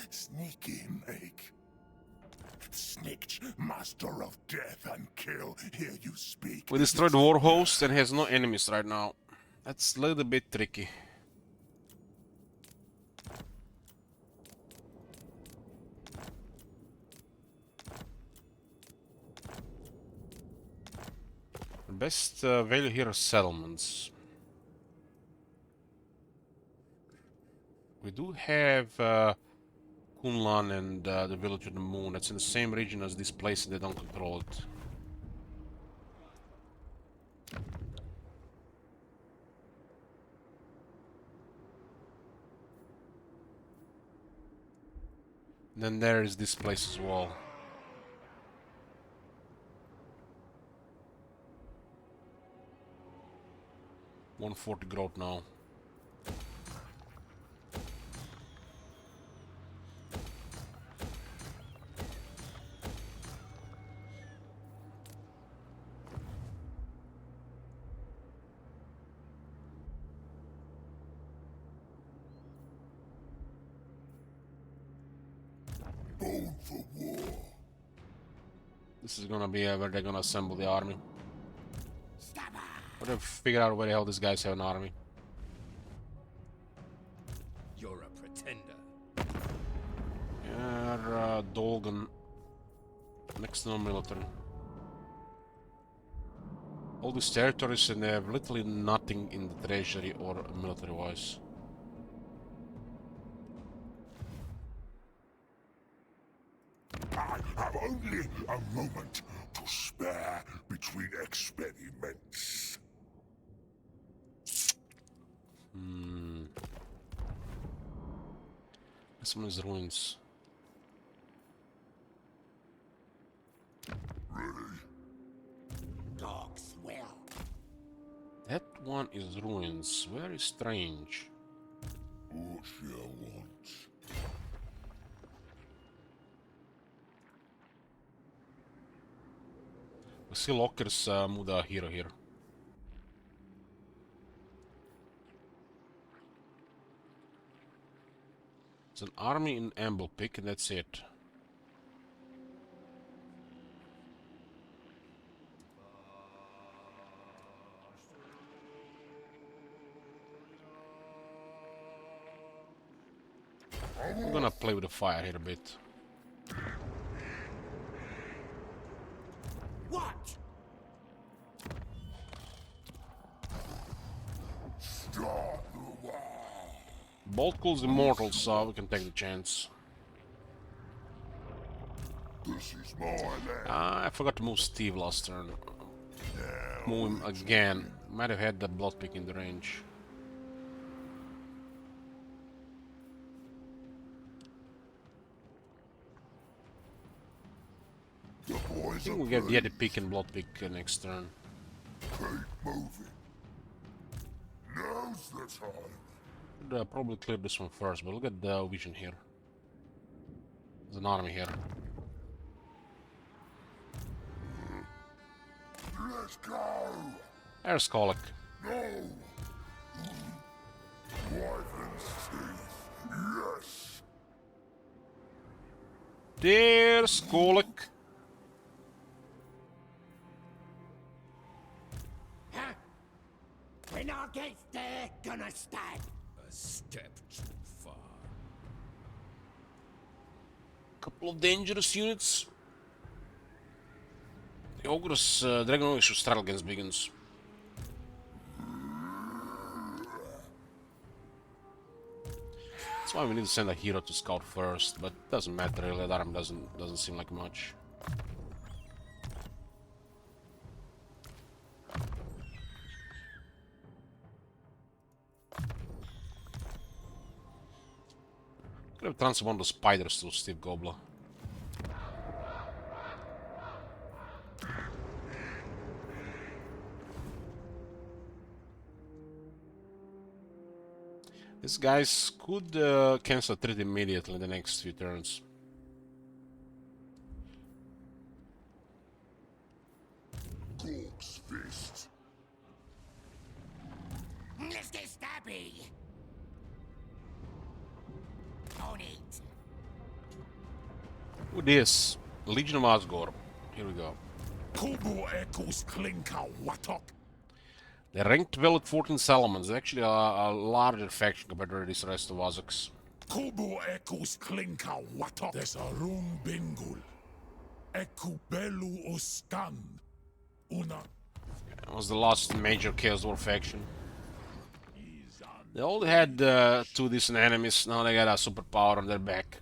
Sneaky make. Snitch, master of death and kill, hear you speak. We destroyed the war host and has no enemies right now. That's a little bit tricky. The best value here are settlements. We do have Kunlan and the Village of the Moon. That's in the same region as this place and they don't control it. Then there is this place as well. $140 growth now. This is gonna be where they're gonna assemble the army. But they've figured out where the hell these guys have an army. You're a pretender. Yeah, Dolgan. Next to no military. All these territories and they have literally nothing in the treasury or military wise. I have only a moment to spare between experiments. This one is ruins. Dogs will. That one is ruins. Very strange. What you want? We see lockers move the hero here. It's an army in Amble Pick and that's it. I'm gonna play with the fire here a bit. What? Start the war. Bolt calls immortal, so we can take the chance. This is my land. I forgot to move Steve last turn. Move him again. Might have had the blood pick in the range. The I boys think are we get the pleased. pick and blood pick next turn. Keep moving. Now's the time. Should probably clear this one first, but look at the vision here. There's an army here. Let's go. There's Kolek. No. Wyvern's teeth. Yes. There's Kolek. When I get there, gonna stab. A step too far. Couple of dangerous units. The Ogre's Dragonovic should start against Biggins. That's why we need to send a hero to scout first, but doesn't matter really. That arm doesn't seem like much. Could have transformed the spiders to Steve Gobler. These guys could cancel treat immediately in the next few turns. Gork's fist. Let's get stabby. On it. Who this? Legion of Asgore. Here we go. Kubu echoes clinker watok. They're ranked well at 14 Salamans. They're actually a larger faction compared to this rest of Azoks. Kubu echoes clinker watok. There's a room bingul. Ekubelu oskan. Una. That was the last major Chaos Dwarf faction. They only had 2 decent enemies. Now they got a superpower on their back.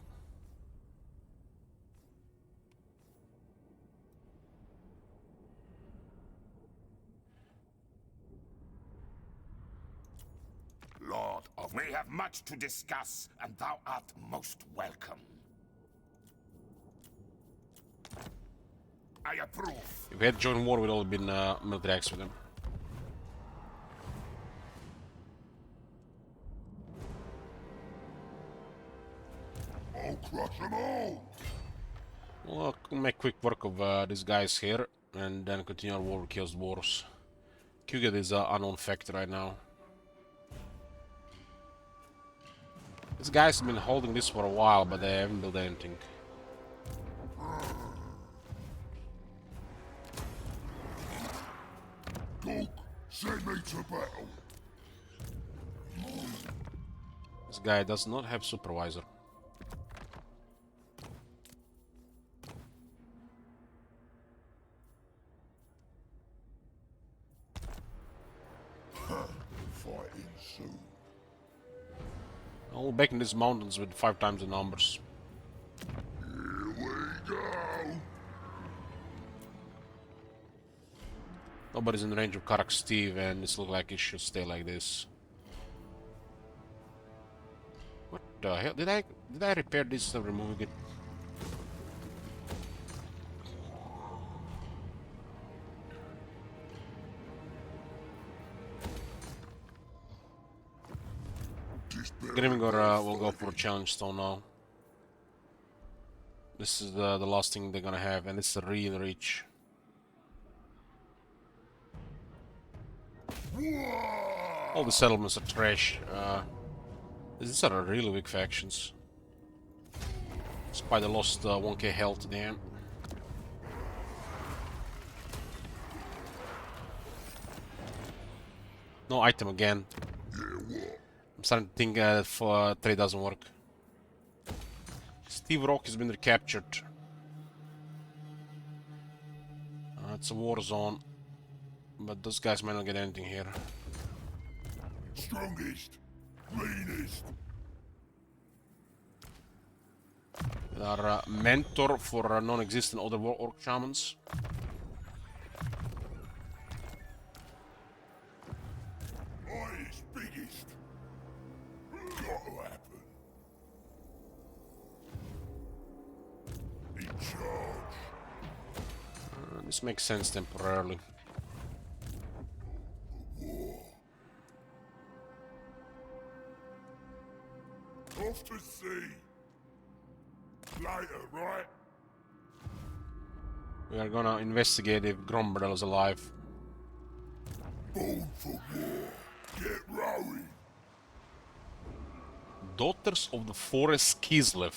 Lord, we have much to discuss, and thou art most welcome. I approve. If we had joined war, we'd all been military acts with them. I'll crush them all. Well, I'll make quick work of these guys here, and then continue our war with Chaos Dwarfs. Kuget is an unknown factor right now. These guys have been holding this for a while, but they haven't built anything. Send me to battle. This guy does not have supervisor. Fighting soon. All back in these mountains with 5 times the numbers. Here we go. Nobody's in range of Karak Steve, and it's look like it should stay like this. What the hell? Did I repair this instead of removing it? Grimgor will go for a challenge stone now. This is the last thing they're gonna have, and it's a real reach. All the settlements are trash. These are really weak factions. Despite I lost 1k health at the end. No item again. I'm starting to think that trade doesn't work. Steve Rock has been recaptured. It's a war zone. But those guys might not get anything here. Strongest. Meanest. Our mentor for non-existent other war orc shamans. Highest, biggest. Gotta happen. In charge. This makes sense temporarily. Off to sea. Later, right? We are gonna investigate if Gromberdal is alive. Born for war. Get rowing. Daughters of the Forest Kislev.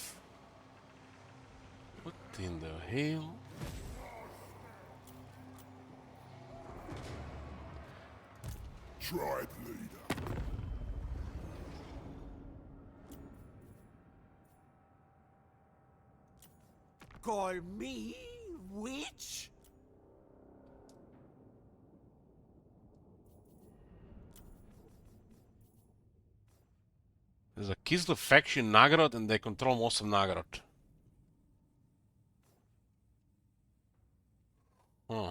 What in the hell? Tribe leader. Call me witch? There's a Kislev faction in Nagarod, and they control most of Nagarod. Huh.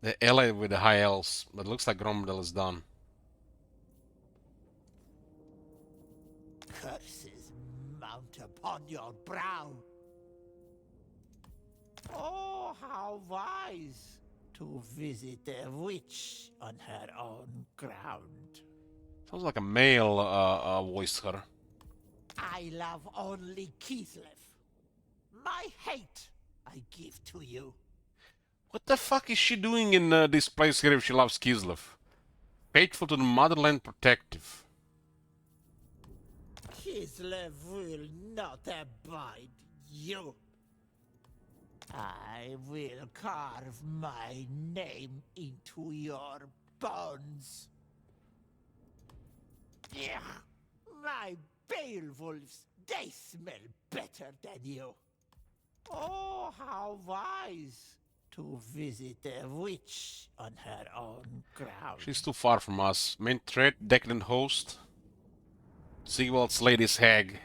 They're allied with the High Elves, but it looks like Gromberdal is done. Curses mount upon your brow. Oh, how wise to visit a witch on her own ground. Sounds like a male voiced her. I love only Kislev. My hate I give to you. What the fuck is she doing in this place here if she loves Kislev? Faithful to the motherland, protective. Kislev will not abide you. I will carve my name into your bones. Yeah, my Beowulfs, they smell better than you. Oh, how wise to visit a witch on her own ground. She's too far from us. Main threat, decadent host. Sigvald's lady's hag.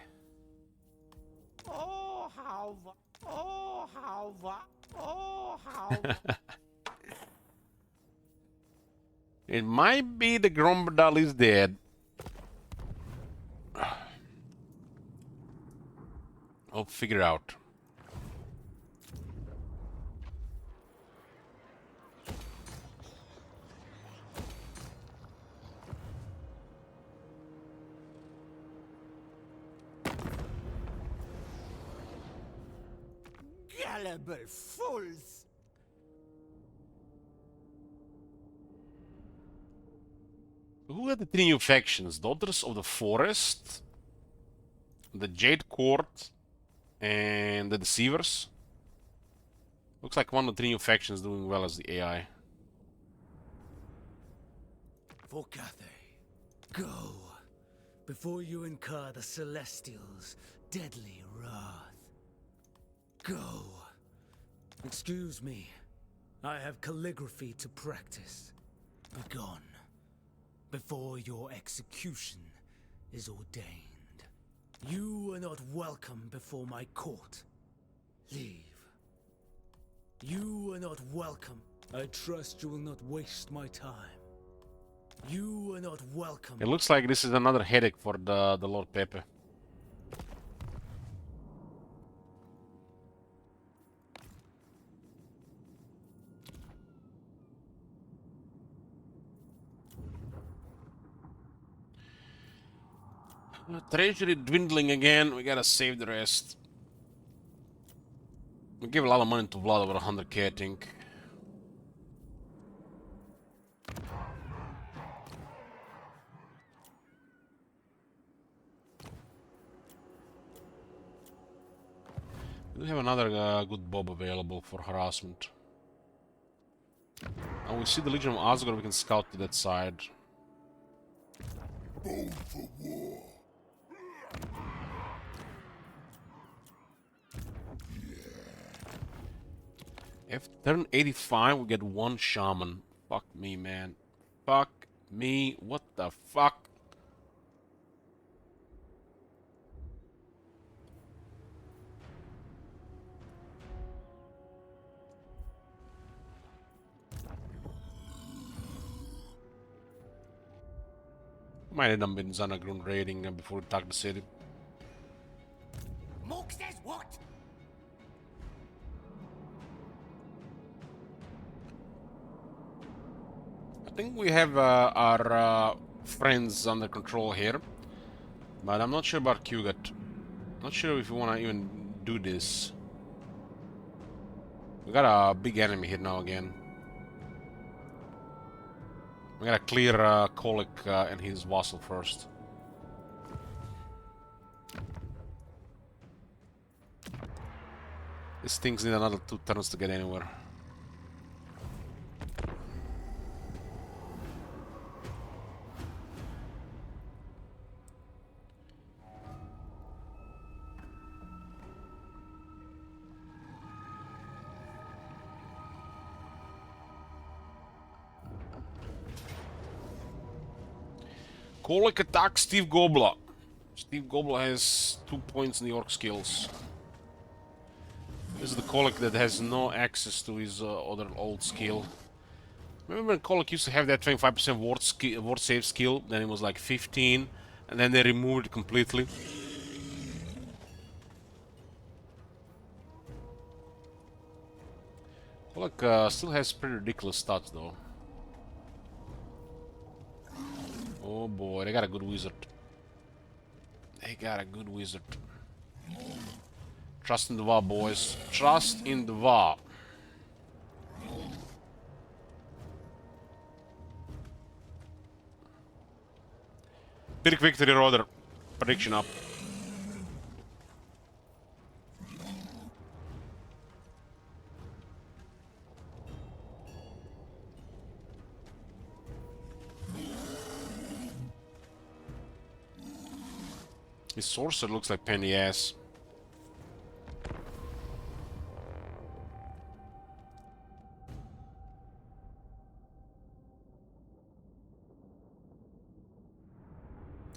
Oh, how It might be the Gromberdal is dead. I'll figure out. gullible fools! Who are the three new factions? Daughters of the Forest, the Jade Court, and the Deceivers. Looks like one of the new factions doing well as the AI. For Cathay, go, before you incur the Celestials' deadly wrath. Go. Excuse me, I have calligraphy to practice. Begone, before your execution is ordained. You are not welcome before my court. Leave. You are not welcome. I trust you will not waste my time. You are not welcome. It looks like this is another headache for the Lord Pepe. Treasury dwindling again. We gotta save the rest. We give a lot of money to Vlad, over 100k, I think. We have another good Bob available for harassment. And we see the Legion of Asgard, we can scout to that side. Bold for war. If turn 85, we get one shaman. Fuck me, man. Fuck me. What the fuck? Might have done been Xanagrun raiding before we attack the city. Mook says what? I think we have our friends under control here. But I'm not sure about Kugat. Not sure if we want to even do this. We got a big enemy here now again. We gotta clear Kolik and his vassal first. These things need another 2 turns to get anywhere. Kolik attacks Steve Gobla. Steve Gobla has 2 points in the orc skills. This is the Kolik that has no access to his other old skill. Remember when Kolik used to have that 25% ward save skill? Then it was like 15, and then they removed it completely. Kolik still has pretty ridiculous stats though. Oh boy, they got a good wizard. They got a good wizard. Trust in the VA, boys. Trust in the VA. Big victory, Roder. Prediction up. His sorcerer looks like penny ass.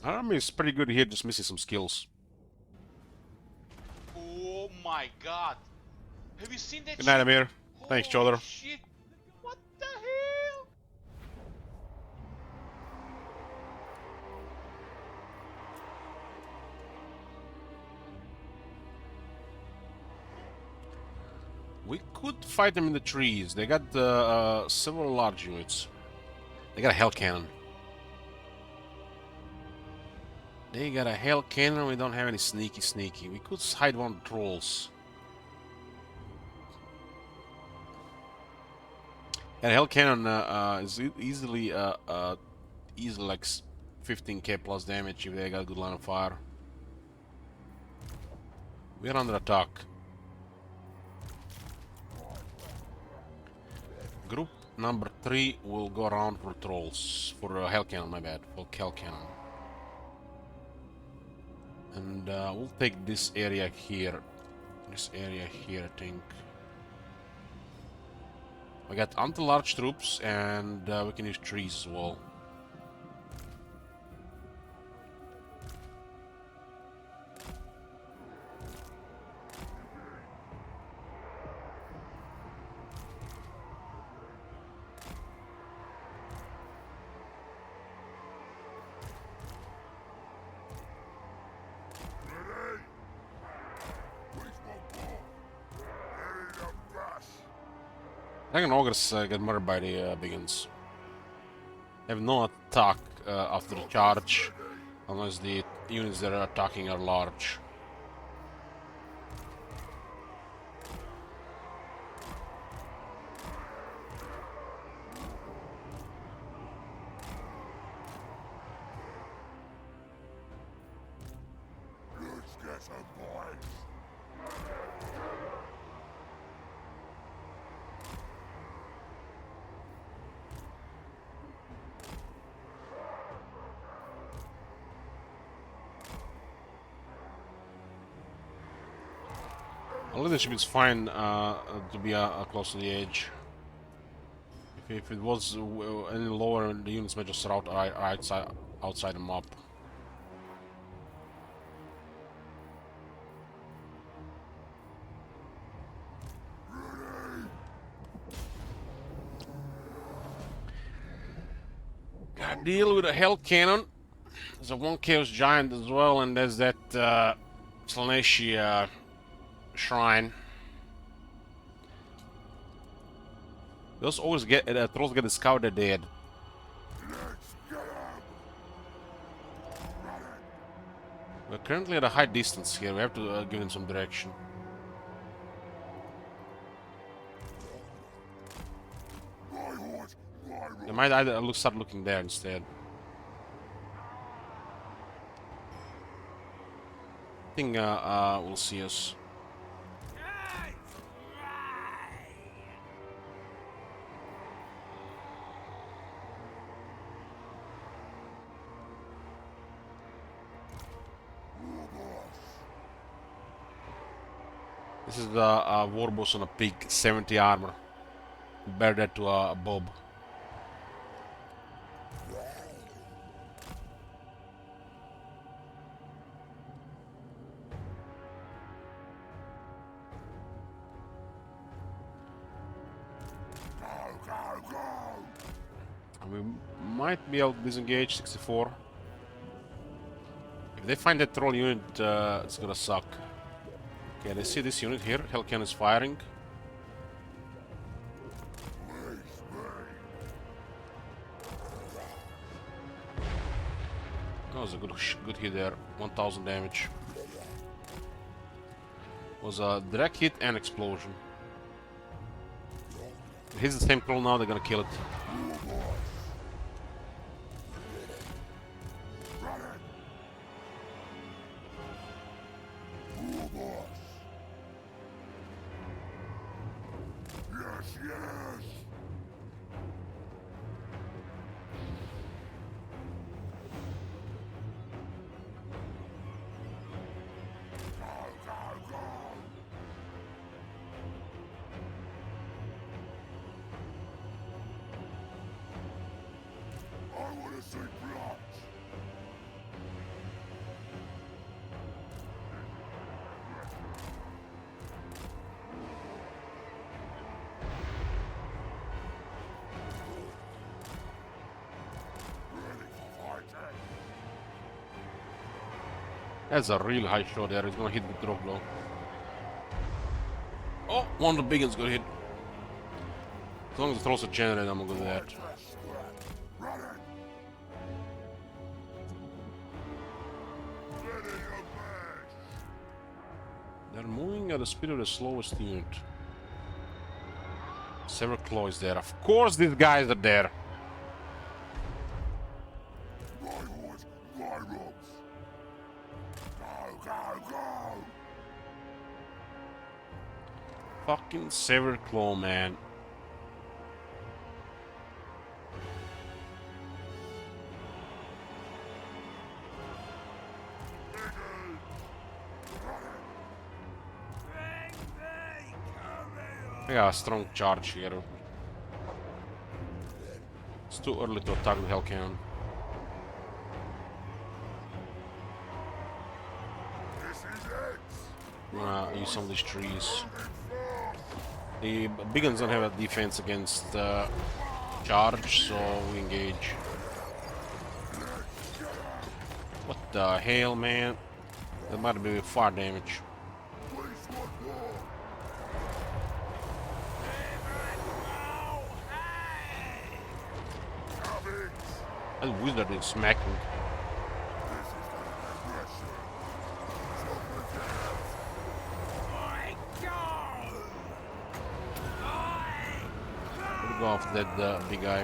Our army is pretty good here, just missing some skills. Oh my god. Have you seen that Good night, shit? Amir. Thanks, Holy Chodor. shit. What the hell? We could fight them in the trees. They got several large units. They got a hell cannon. They got a hell cannon. We don't have any sneaky. We could hide one of the trolls. And hell cannon is easily like 15k plus damage if they got a good line of fire. We're under attack. Group number 3 will go around for trolls. For hell cannon, my bad. For hell cannon. And we'll take this area here. This area here, I think. We got anti-large troops, and we can use trees as well. Dragon Ogres get murdered by the Biggins. They have no attack after the charge, unless the units that are attacking are large. Let's get some boys. Our leadership is fine to be close to the edge. If it was any lower, the units may just route outside the map. Gotta deal with a hell cannon. There's a 1 Chaos Giant as well, and there's that Slaaneshi shrine. Those always get trolls get discovered, they're dead. We're currently at a high distance here. We have to give them some direction. They might either start looking there instead. I think we'll see us. This is the war boss on a pig, 70 armor. Bear that to a Bob. We might be able to disengage 64. If they find that troll unit, it's gonna suck. Okay, they see this unit here. Hellcan is firing. That was a good hit there. 1000 damage. Was a direct hit and explosion. If it hits the same troll now, they're gonna kill it. That's a real high shot there. He's gonna hit the drop blow. Oh, one of the big ones got hit. As long as it throws a generator, I'm gonna go with that. They're moving at the speed of the slowest unit. Several claws there. Of course these guys are there. Fucking severed claw, man. I got a strong charge here. It's too early to attack the Hell Cannon. I'm gonna use some of these trees. The big guns don't have a defense against charge, so we engage. What the hell, man? That might be fire damage. That wizard is smacking. We'll go off that big guy.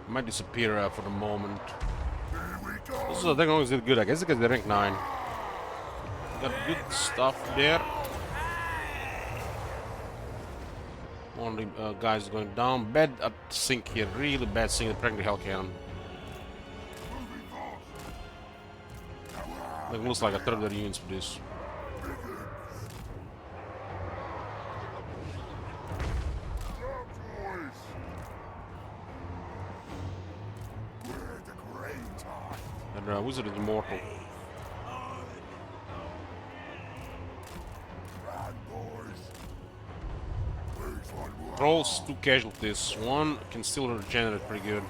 Might disappear for the moment. This is the thing always did good. I guess because they're rank 9. Got good stuff there. One of the guys going down. Bad at sync here. Really bad sync. The pregnant Hell Cannon. It looks like a third of the units for this. And wizard is immortal. Trolls, 2 casualties. One can still regenerate pretty good.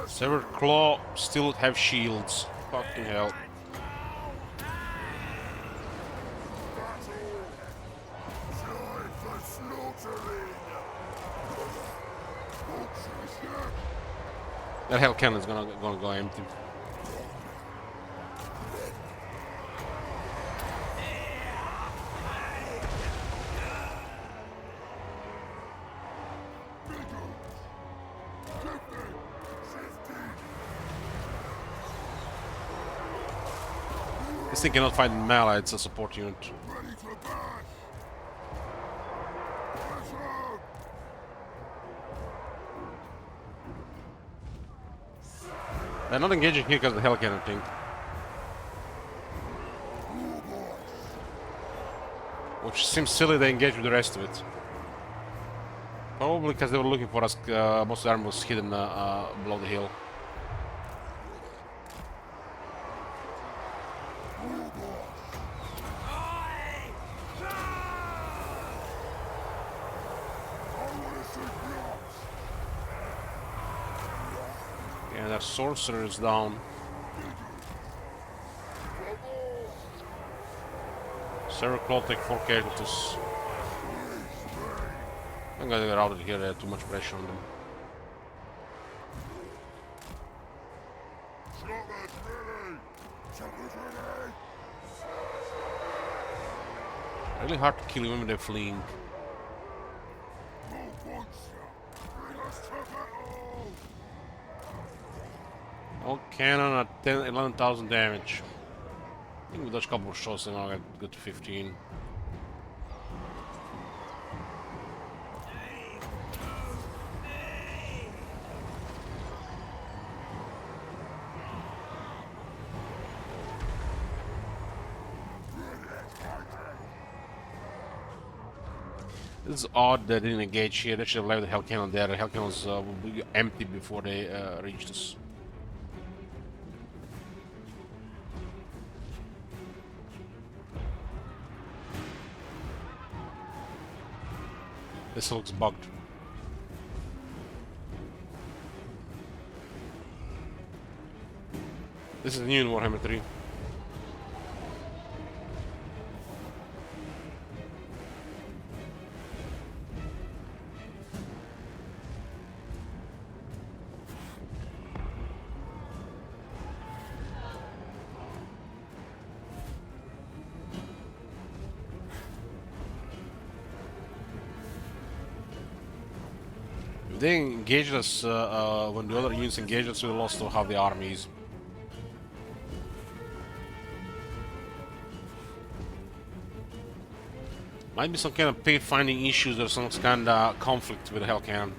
Severed Claw still have shields. Fucking hell. That Hell Cannon is gonna go empty. This thing cannot fight in melee, it's a support unit. They're not engaging here because of the Hell Cannon thing. Which seems silly they engage with the rest of it. Probably because they were looking for us, most of the armor was hidden below the hill. And that sorcerer is down. Sarah Claw take 4 casualties. I'm gonna get out of here, they have too much pressure on them. Really hard to kill even when they're fleeing. Oh, cannon at 11,000 damage. I think we dodge a couple of shots and I'll get good to 15. This is odd they didn't engage here. They should have left the Hell Cannon there. The Hell Cannons will be empty before they reached us. This looks bugged. This is new in Warhammer 3. If they engaged us when the other units engaged us, we lost half the armies. Might be some kind of paid finding issues or some kind of conflict with the Hellcan.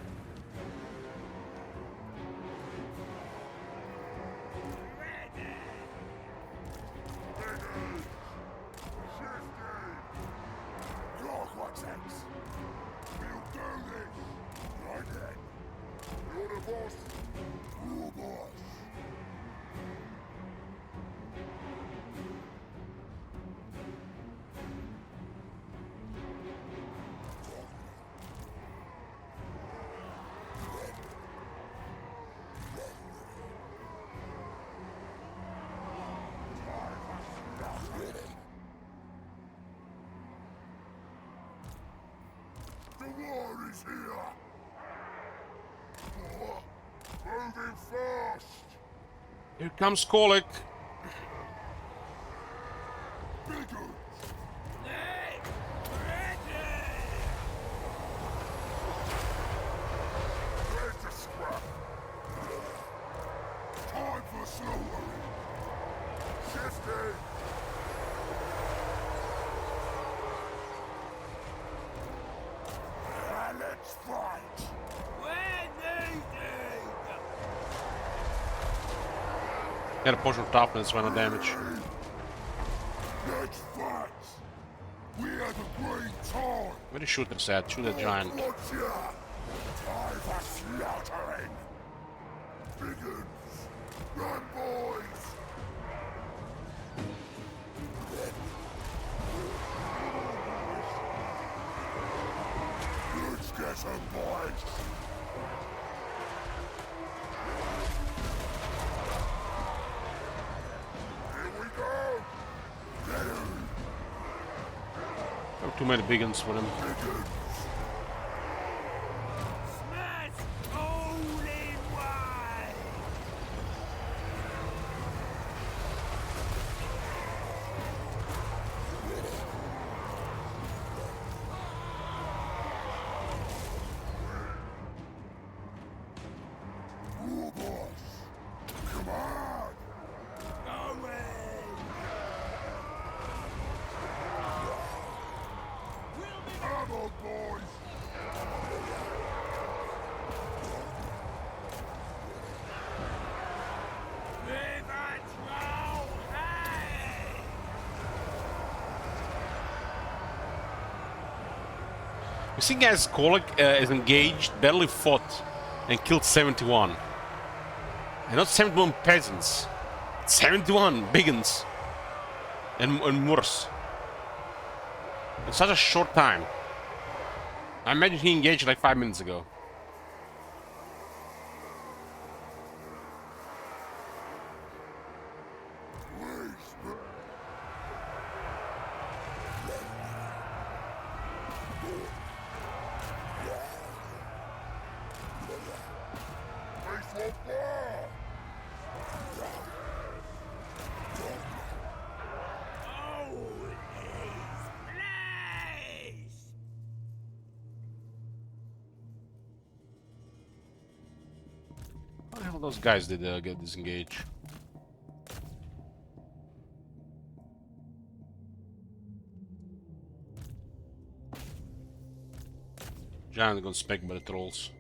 The war is here! Moving fast! Here comes Kolik. Bigger! Where's the scrap? Time for slaughtering! Shifting! Let's fight! Get a push on toughness, run no damage. Let's fight! We had a great time! Where the shooter's at? Shoot that giant. What's ya? Time for slaughtering! Begins! Run, boys! Let's get some boys! Here we go! Get him! There are too many big ones for him. Begins! Come on! Come on, boys! You see, guys, Kolik is engaged, barely fought, and killed 71. And not 71 peasants. 71 biggins. And worse. In such a short time. I imagine he engaged like 5 minutes ago. How the hell those guys did get disengaged? Giant got specked by the trolls.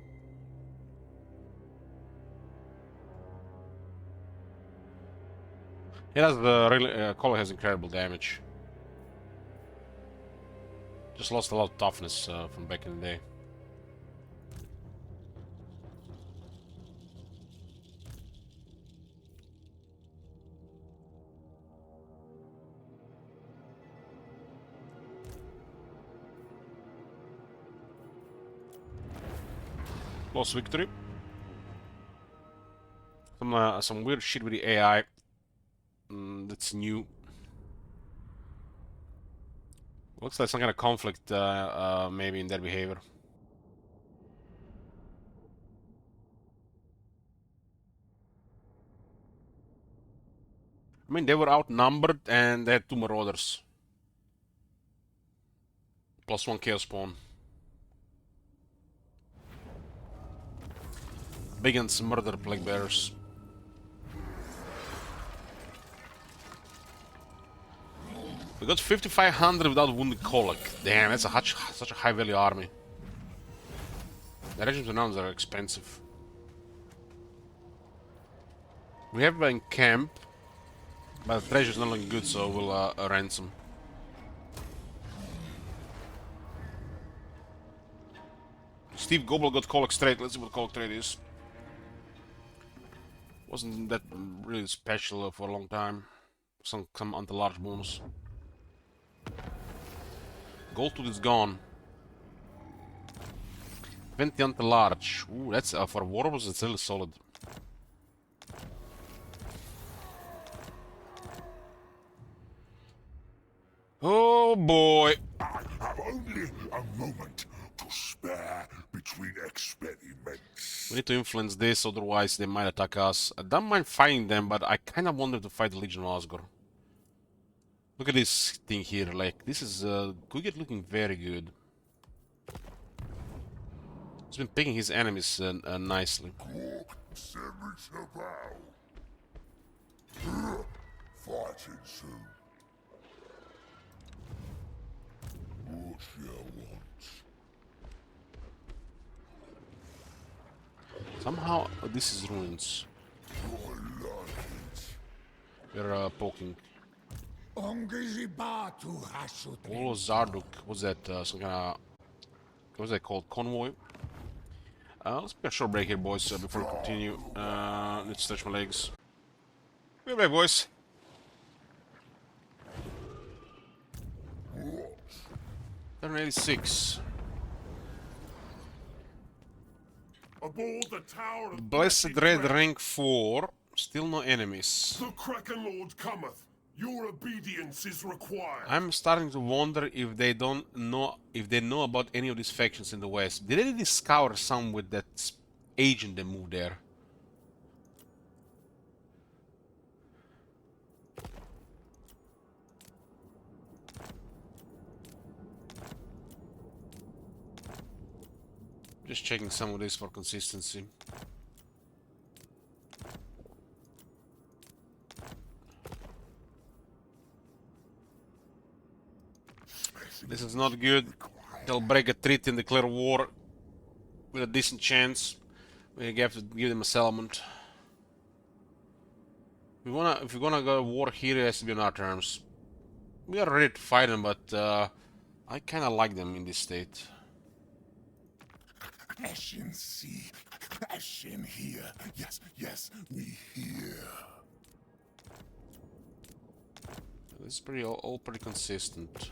He has really Kolik has incredible damage. Just lost a lot of toughness from back in the day. Close victory. Some weird shit with the AI. That's new. Looks like some kind of conflict, maybe in their behavior. I mean, they were outnumbered and they had 2 marauders. Plus 1 chaos spawn. Biggins murder plague bearers. We got 5,500 without wounded Kolak. Damn, that's such a high value army. The regiments announced are expensive. We have been camp, but the treasure's not looking good, so we'll ransom. Steve Gobble got Kolak straight. Let's see what Kolak trade is. Wasn't that really special for a long time. Some anti-large bonus. Gold tooth is gone. 20 anti-large. Ooh, that's for warbles. It's really solid. Oh boy! I have only a moment to spare between experiments. We need to influence this, otherwise they might attack us. I don't mind fighting them, but I kind of want them to fight the Legion of Asgore. Look at this thing here, like, this is, Guget looking very good. He's been picking his enemies nicely. Fighting soon. What you want? Somehow, this is ruins. I like it. We're poking. Ongizibatu Hashut. Oh, Zarduk. What's that? Some kind of... What's that called? Convoy? Let's take a short break here, boys, before we continue. Let's stretch my legs. We're back, boys. Turn 86. Aboard the Tower of Blessed Red rank 4. Still no enemies. The Kraken Lord cometh. Your obedience is required. I'm starting to wonder if they know about any of these factions in the West. Did they discover some with that agent that moved there? Just checking some of this for consistency. This is not good. They'll break a treaty and declare war with a decent chance. We have to give them a settlement. If we're gonna go to war here, it has to be on our terms. We are ready to fight them, but I kind of like them in this state. Ashen sea, Ashen here. Yes, yes, we hear. This is pretty all pretty consistent.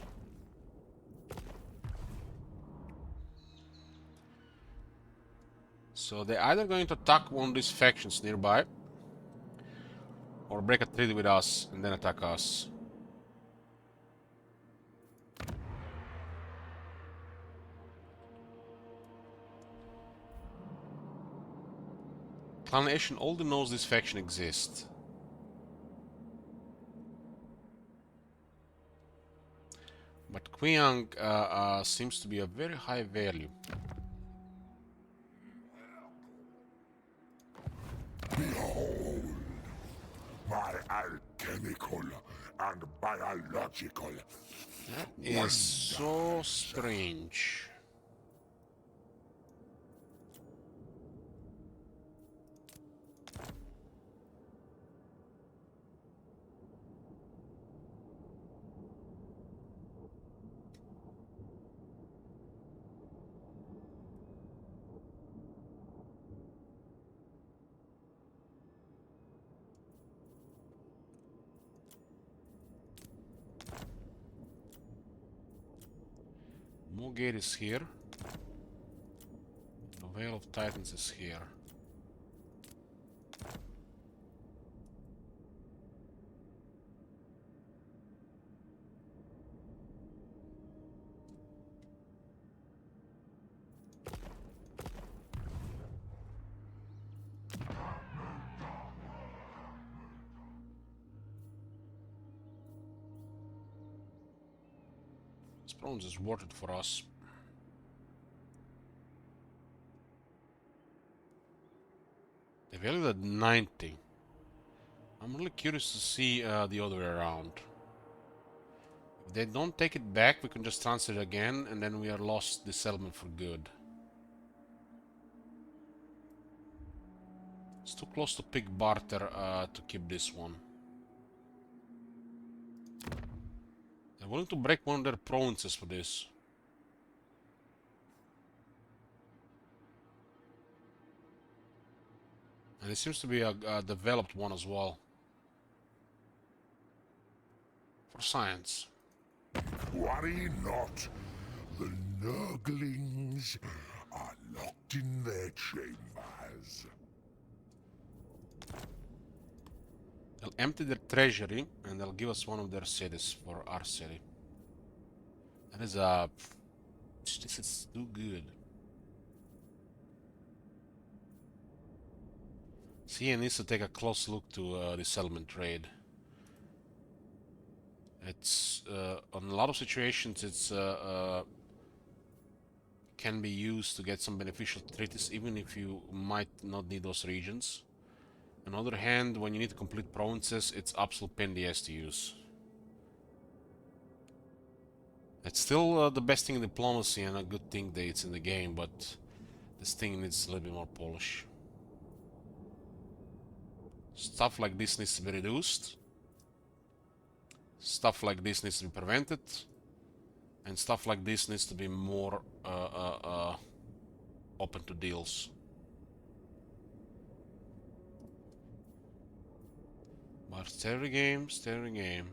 So they're either going to attack one of these factions nearby, or break a treaty with us and then attack us. Clan Nation only knows this faction exists. But Qiang seems to be a very high value. Behold, my alchemical and biological. That is so strange. Gate is here. The Veil of Titans is here. This bronze is worth it for us. They valued at 90. I'm really curious to see the other way around. If they don't take it back, we can just transfer it again, and then we are lost the settlement for good. It's too close to pick barter to keep this one. They're willing to break one of their provinces for this. And it seems to be a developed one as well. For science. Worry not. The Nurglings are locked in their chambers. They'll empty their treasury and they'll give us one of their cities for our city. That is this is too good. CN needs to take a close look to the settlement trade. It's on a lot of situations it's can be used to get some beneficial treaties even if you might not need those regions. On the other hand, when you need to complete provinces, it's absolute pain in the ass to use. It's still the best thing in diplomacy and a good thing that it's in the game, but this thing needs a little bit more polish. Stuff like this needs to be reduced. Stuff like this needs to be prevented. And stuff like this needs to be more open to deals. But steady game, steady game.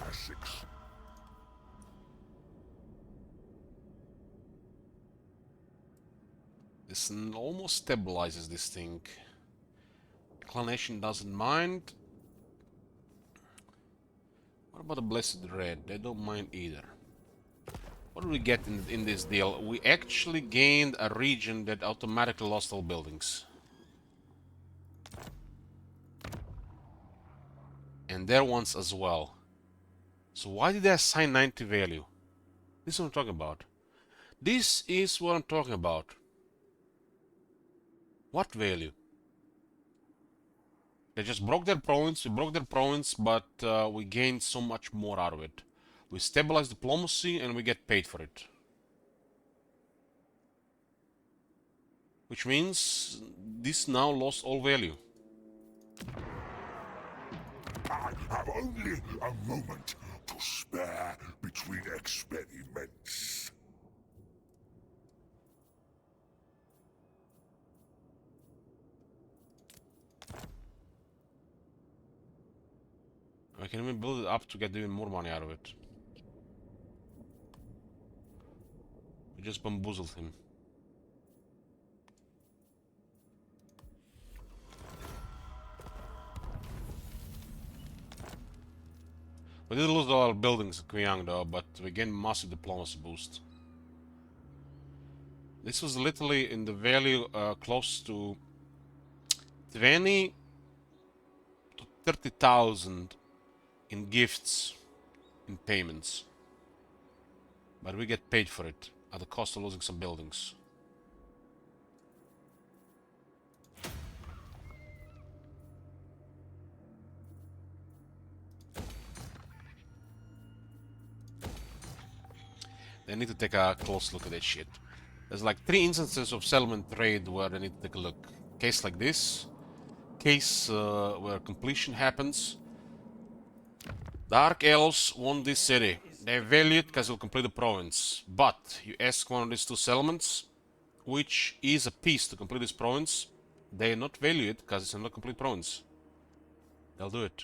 Essex. This almost stabilizes this thing. Clan Nation doesn't mind. What about the Blessed Red? They don't mind either. What do we get in this deal? We actually gained a region that automatically lost all buildings. And their ones as well. So why did they assign 90 value? This is what I'm talking about. This is what I'm talking about. What value? They just broke their province, we broke their province, but we gained so much more out of it. We stabilize diplomacy and we get paid for it. Which means this now lost all value. I have only a moment to spare between experiments. I can even build it up to get even more money out of it. We just bamboozled him. We did lose a lot of buildings at Quyang though, but we gained massive diplomacy boost. This was literally in the value close to 20 to 30,000 in gifts, in payments. But we get paid for it at the cost of losing some buildings. They need to take a close look at that shit. There's like 3 instances of settlement trade where they need to take a look. Case like this. Case where completion happens. Dark Elves want this city. They value it because it'll complete the province. But you ask one of these 2 settlements, which is a piece to complete this province, they not value it because it's not a complete province. They'll do it.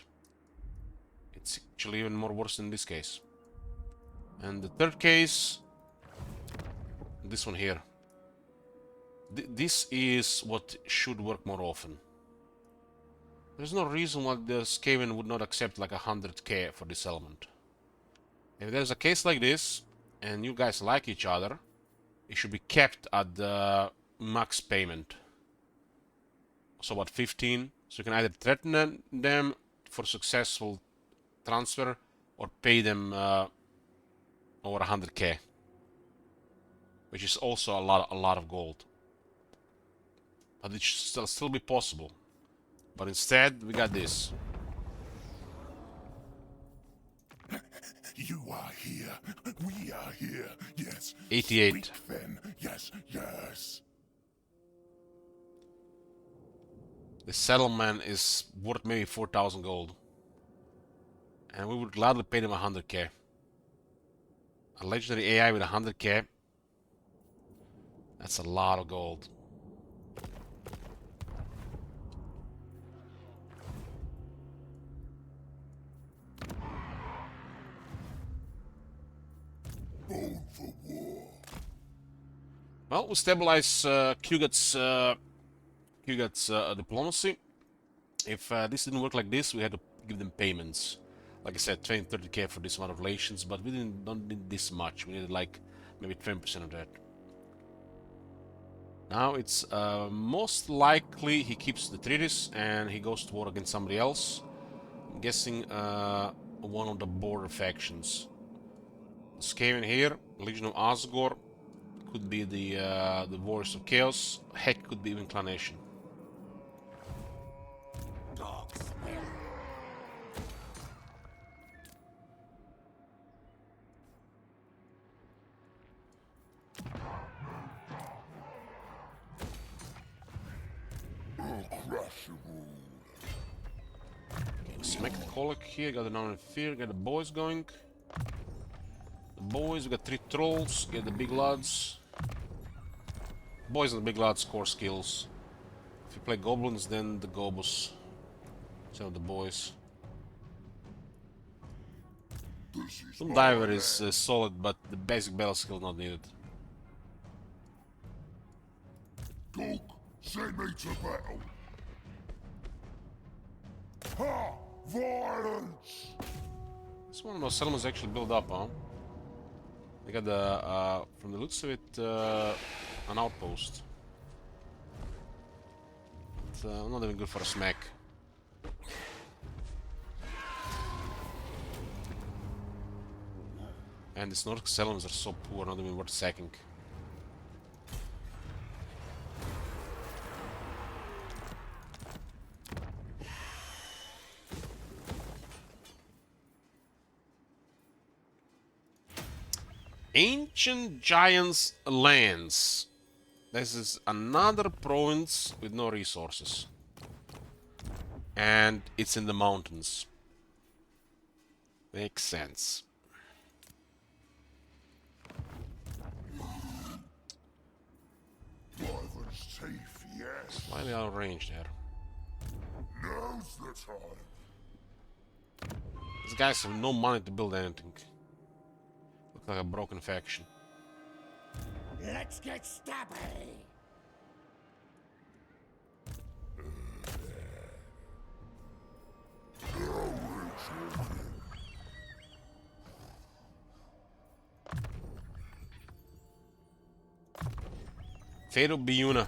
It's actually even more worse in this case. And the third case, this one here. This is what should work more often. There's no reason why the Skaven would not accept like 100k for this element. If there's a case like this, and you guys like each other, it should be kept at the max payment. So what, 15? So you can either threaten them for successful transfer, or pay them over 100k. Which is also a lot of gold. But it should still be possible. But instead, we got this. You are here. We are here. Yes. 88. Speak then. Yes, yes. The settlement is worth maybe 4,000 gold. And we would gladly pay them 100k. A legendary AI with 100k. That's a lot of gold. Born for war. Well, we stabilize Kugat's diplomacy. If this didn't work like this, we had to give them payments. Like I said, 20-30k for this amount of relations, but we don't need this much. We needed like maybe 20% of that. Now it's most likely he keeps the treaties and he goes to war against somebody else. I'm guessing one of the border factions. Skaven here, Legion of Asgore, could be the Warriors of Chaos. Heck, could be even Clanation. Dog smell. Uncrushable. Smack the Colic here, got the non fear, get the boys going. The boys, we got 3 trolls, get the big lads. Boys and the big lads score skills. If you play goblins, then the gobos. Instead of the boys. This is Some diver is solid, but the basic battle skill not needed. Dog, send me to battle. Ha! Violence! This one of those settlements actually built up, huh? They got the, from the looks of it, an outpost. It's not even good for a smack. And these Nordic settlements are so poor, not even worth sacking. Ancient Giants Lands. This is another province with no resources. And it's in the mountains. Makes sense. Wyvern's teeth, yes. Slightly out of range there. Now's the time. These guys have no money to build anything. Look like a broken faction. Let's get stabby. Fate of Biuna.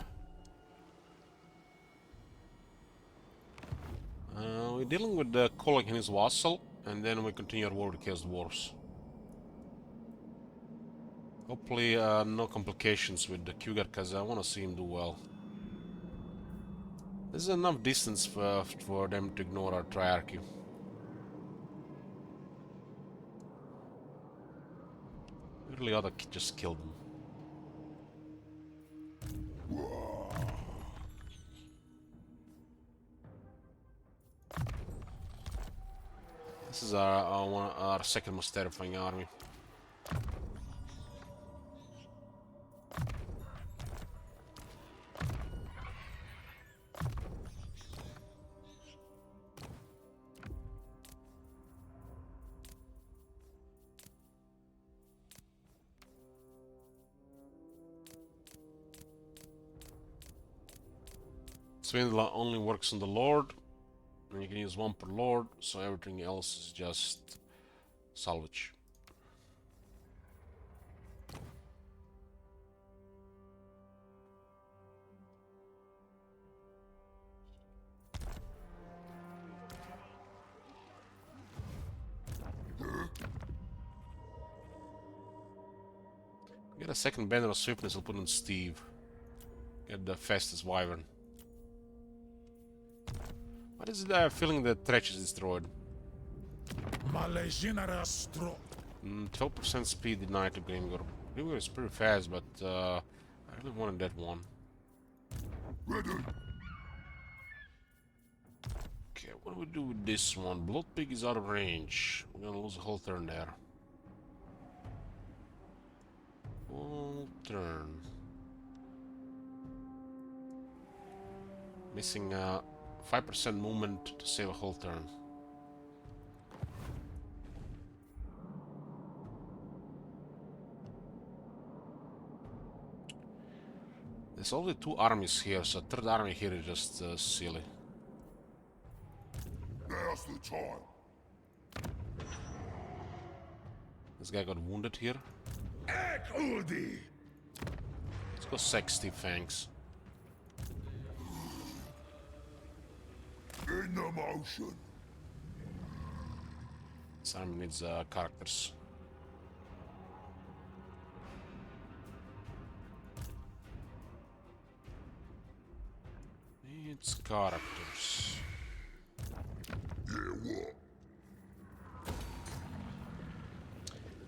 We're dealing with the Kolak and his vassal, and then we continue our war with Chaos Dwarves. Hopefully no complications with the Kugar, because I want to see him do well. There's enough distance for them to ignore our triarchy. We really ought to just kill them. This is our second most terrifying army. Swindler only works on the Lord, and you can use 1 per Lord, so everything else is just salvage. Get a second banner of swiftness, I'll put on Steve. Get the fastest wyvern. What is it I have feeling that Tretch is destroyed? Maleginara stro. 12% speed denied to Grimgor. Grimgor is pretty fast, but I really wanted that one. Ready. Okay, what do we do with this one? Blood Pig is out of range. We're gonna lose a whole turn there. Whole turn. Missing 5% movement to save a whole turn. There's only 2 armies here, so third army here is just silly. Now's the time. This guy got wounded here. Udi. Let's go Sexty Fangs. In the motion. This army needs characters. Needs characters. Yeah, what?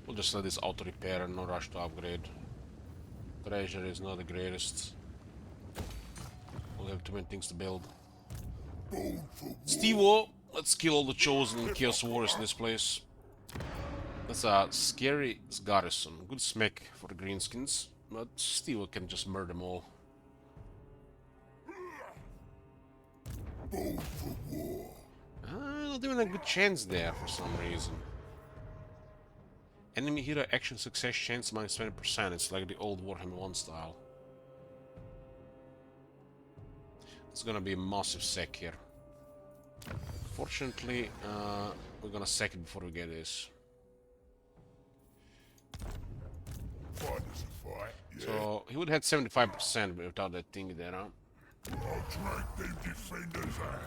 We'll just let this auto repair and no rush to upgrade. Treasure is not the greatest. We'll have too many things to build. Bone for war. Steve-O, let's kill all the chosen and chaos warriors in this place. That's a scary garrison. Good smack for the greenskins, but Steve-O can just murder them all. Bone for war. Not even a good chance there for some reason. Enemy hero action success chance minus 20%. It's like the old Warhammer 1 style. It's gonna be a massive sack here. Fortunately, we're gonna sack it before we get this. Fight is a fight, yeah. So he would have had 75% without that thing there, huh? I'll drag them defenders out.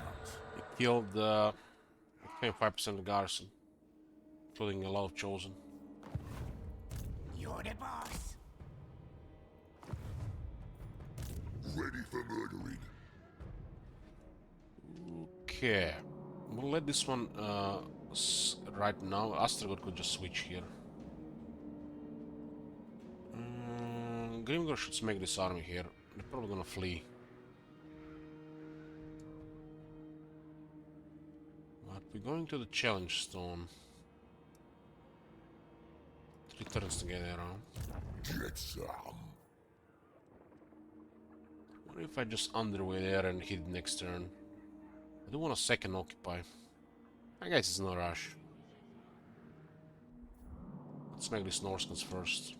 He killed 25% of the garrison, including a lot of chosen. You're the boss. Ready for murdering. Okay, we'll let this one right now. Astragot could just switch here. Grimgor should smack this army here. They're probably gonna flee. But we're going to the challenge stone. 3 turns to get there, huh? Get some. What if I just underway there and hit next turn? I do want a second occupy. I guess it's no rush. Let's make these Norskins first.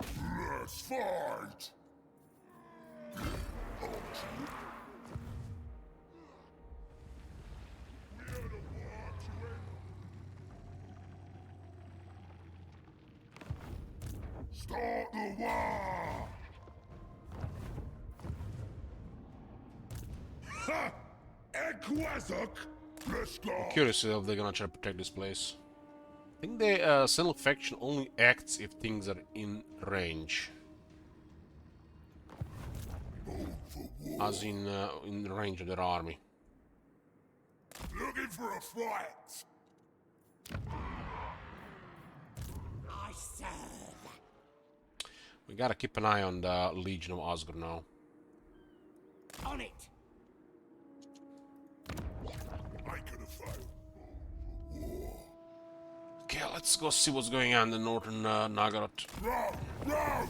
Let's fight. Start the war! Ha! Ekwazok! Let's go! Curious if they're gonna try to protect this place. I think the Sentinel faction only acts if things are in range. As in range of their army. Looking for a fight! I serve. We gotta keep an eye on the Legion of Asgard now. On it. I could have failed. Okay, let's go see what's going on in the northern Nagaroth. Row! Row!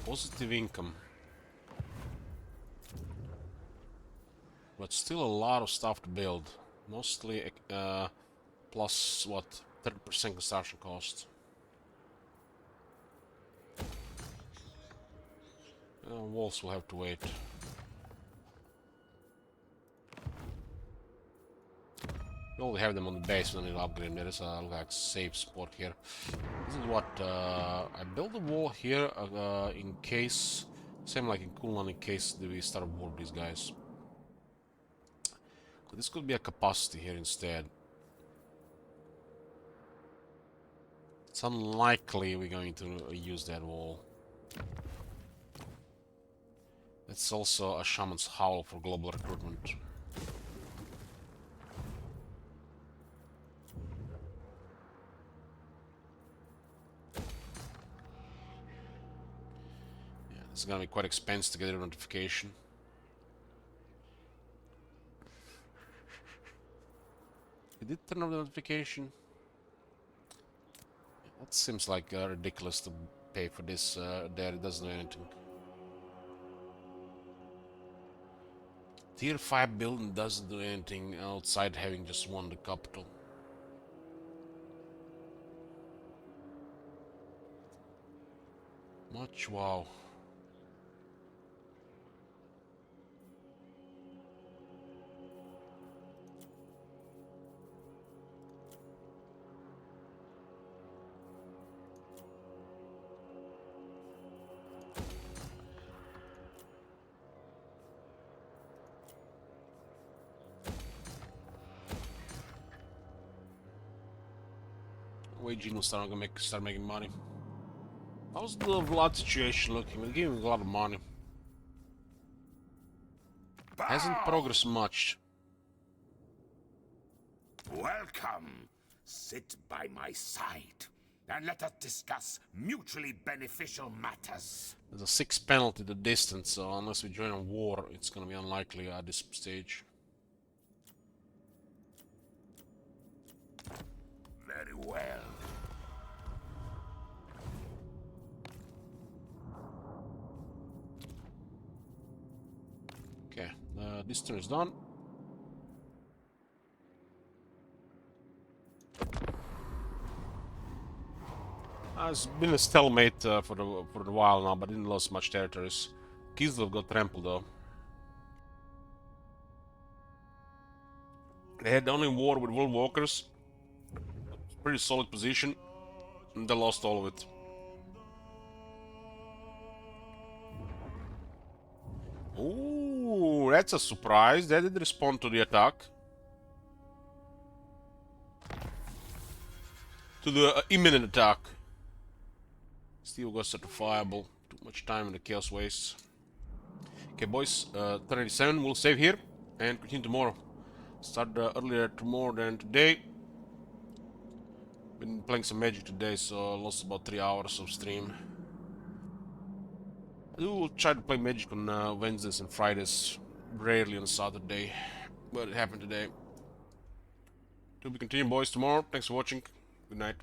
Positive income. But still a lot of stuff to build. Mostly plus what? 30% construction cost. Walls will have to wait. We only have them on the base, we don't need to upgrade them. There is a like safe spot here. This is what I built a wall here in case, same like in Kulon, in case we start a war with these guys. So this could be a capacity here instead. It's unlikely we're going to use that wall. It's also a Shaman's Howl for global recruitment. It's gonna be quite expensive to get a notification. Did it turn off the notification? That seems like ridiculous to pay for this. There, it doesn't do anything. Tier 5 building doesn't do anything outside having just won the capital. Much wow. Waging will start making money. How's the Vlad situation looking? We're giving a lot of money. Hasn't progressed much. Welcome. Sit by my side, and let us discuss mutually beneficial matters. There's a 6 penalty to distance, so unless we join a war, it's gonna be unlikely at this stage. Very well. Okay, this turn is done. It's been a stalemate for a while now, but didn't lose much territories. Kislev got trampled though. They had only war with World Walkers. Pretty solid position. And they lost all of it. Ooh, that's a surprise. They did respond to the attack. To the imminent attack. Still got certifiable. Too much time in the chaos wastes. Okay, boys. Turn 87. We'll save here and continue tomorrow. Start earlier tomorrow than today. Been playing some Magic today, so I lost about 3 hours of stream. I do try to play Magic on Wednesdays and Fridays, rarely on Saturday, but it happened today. To be continued, boys, tomorrow. Thanks for watching. Good night.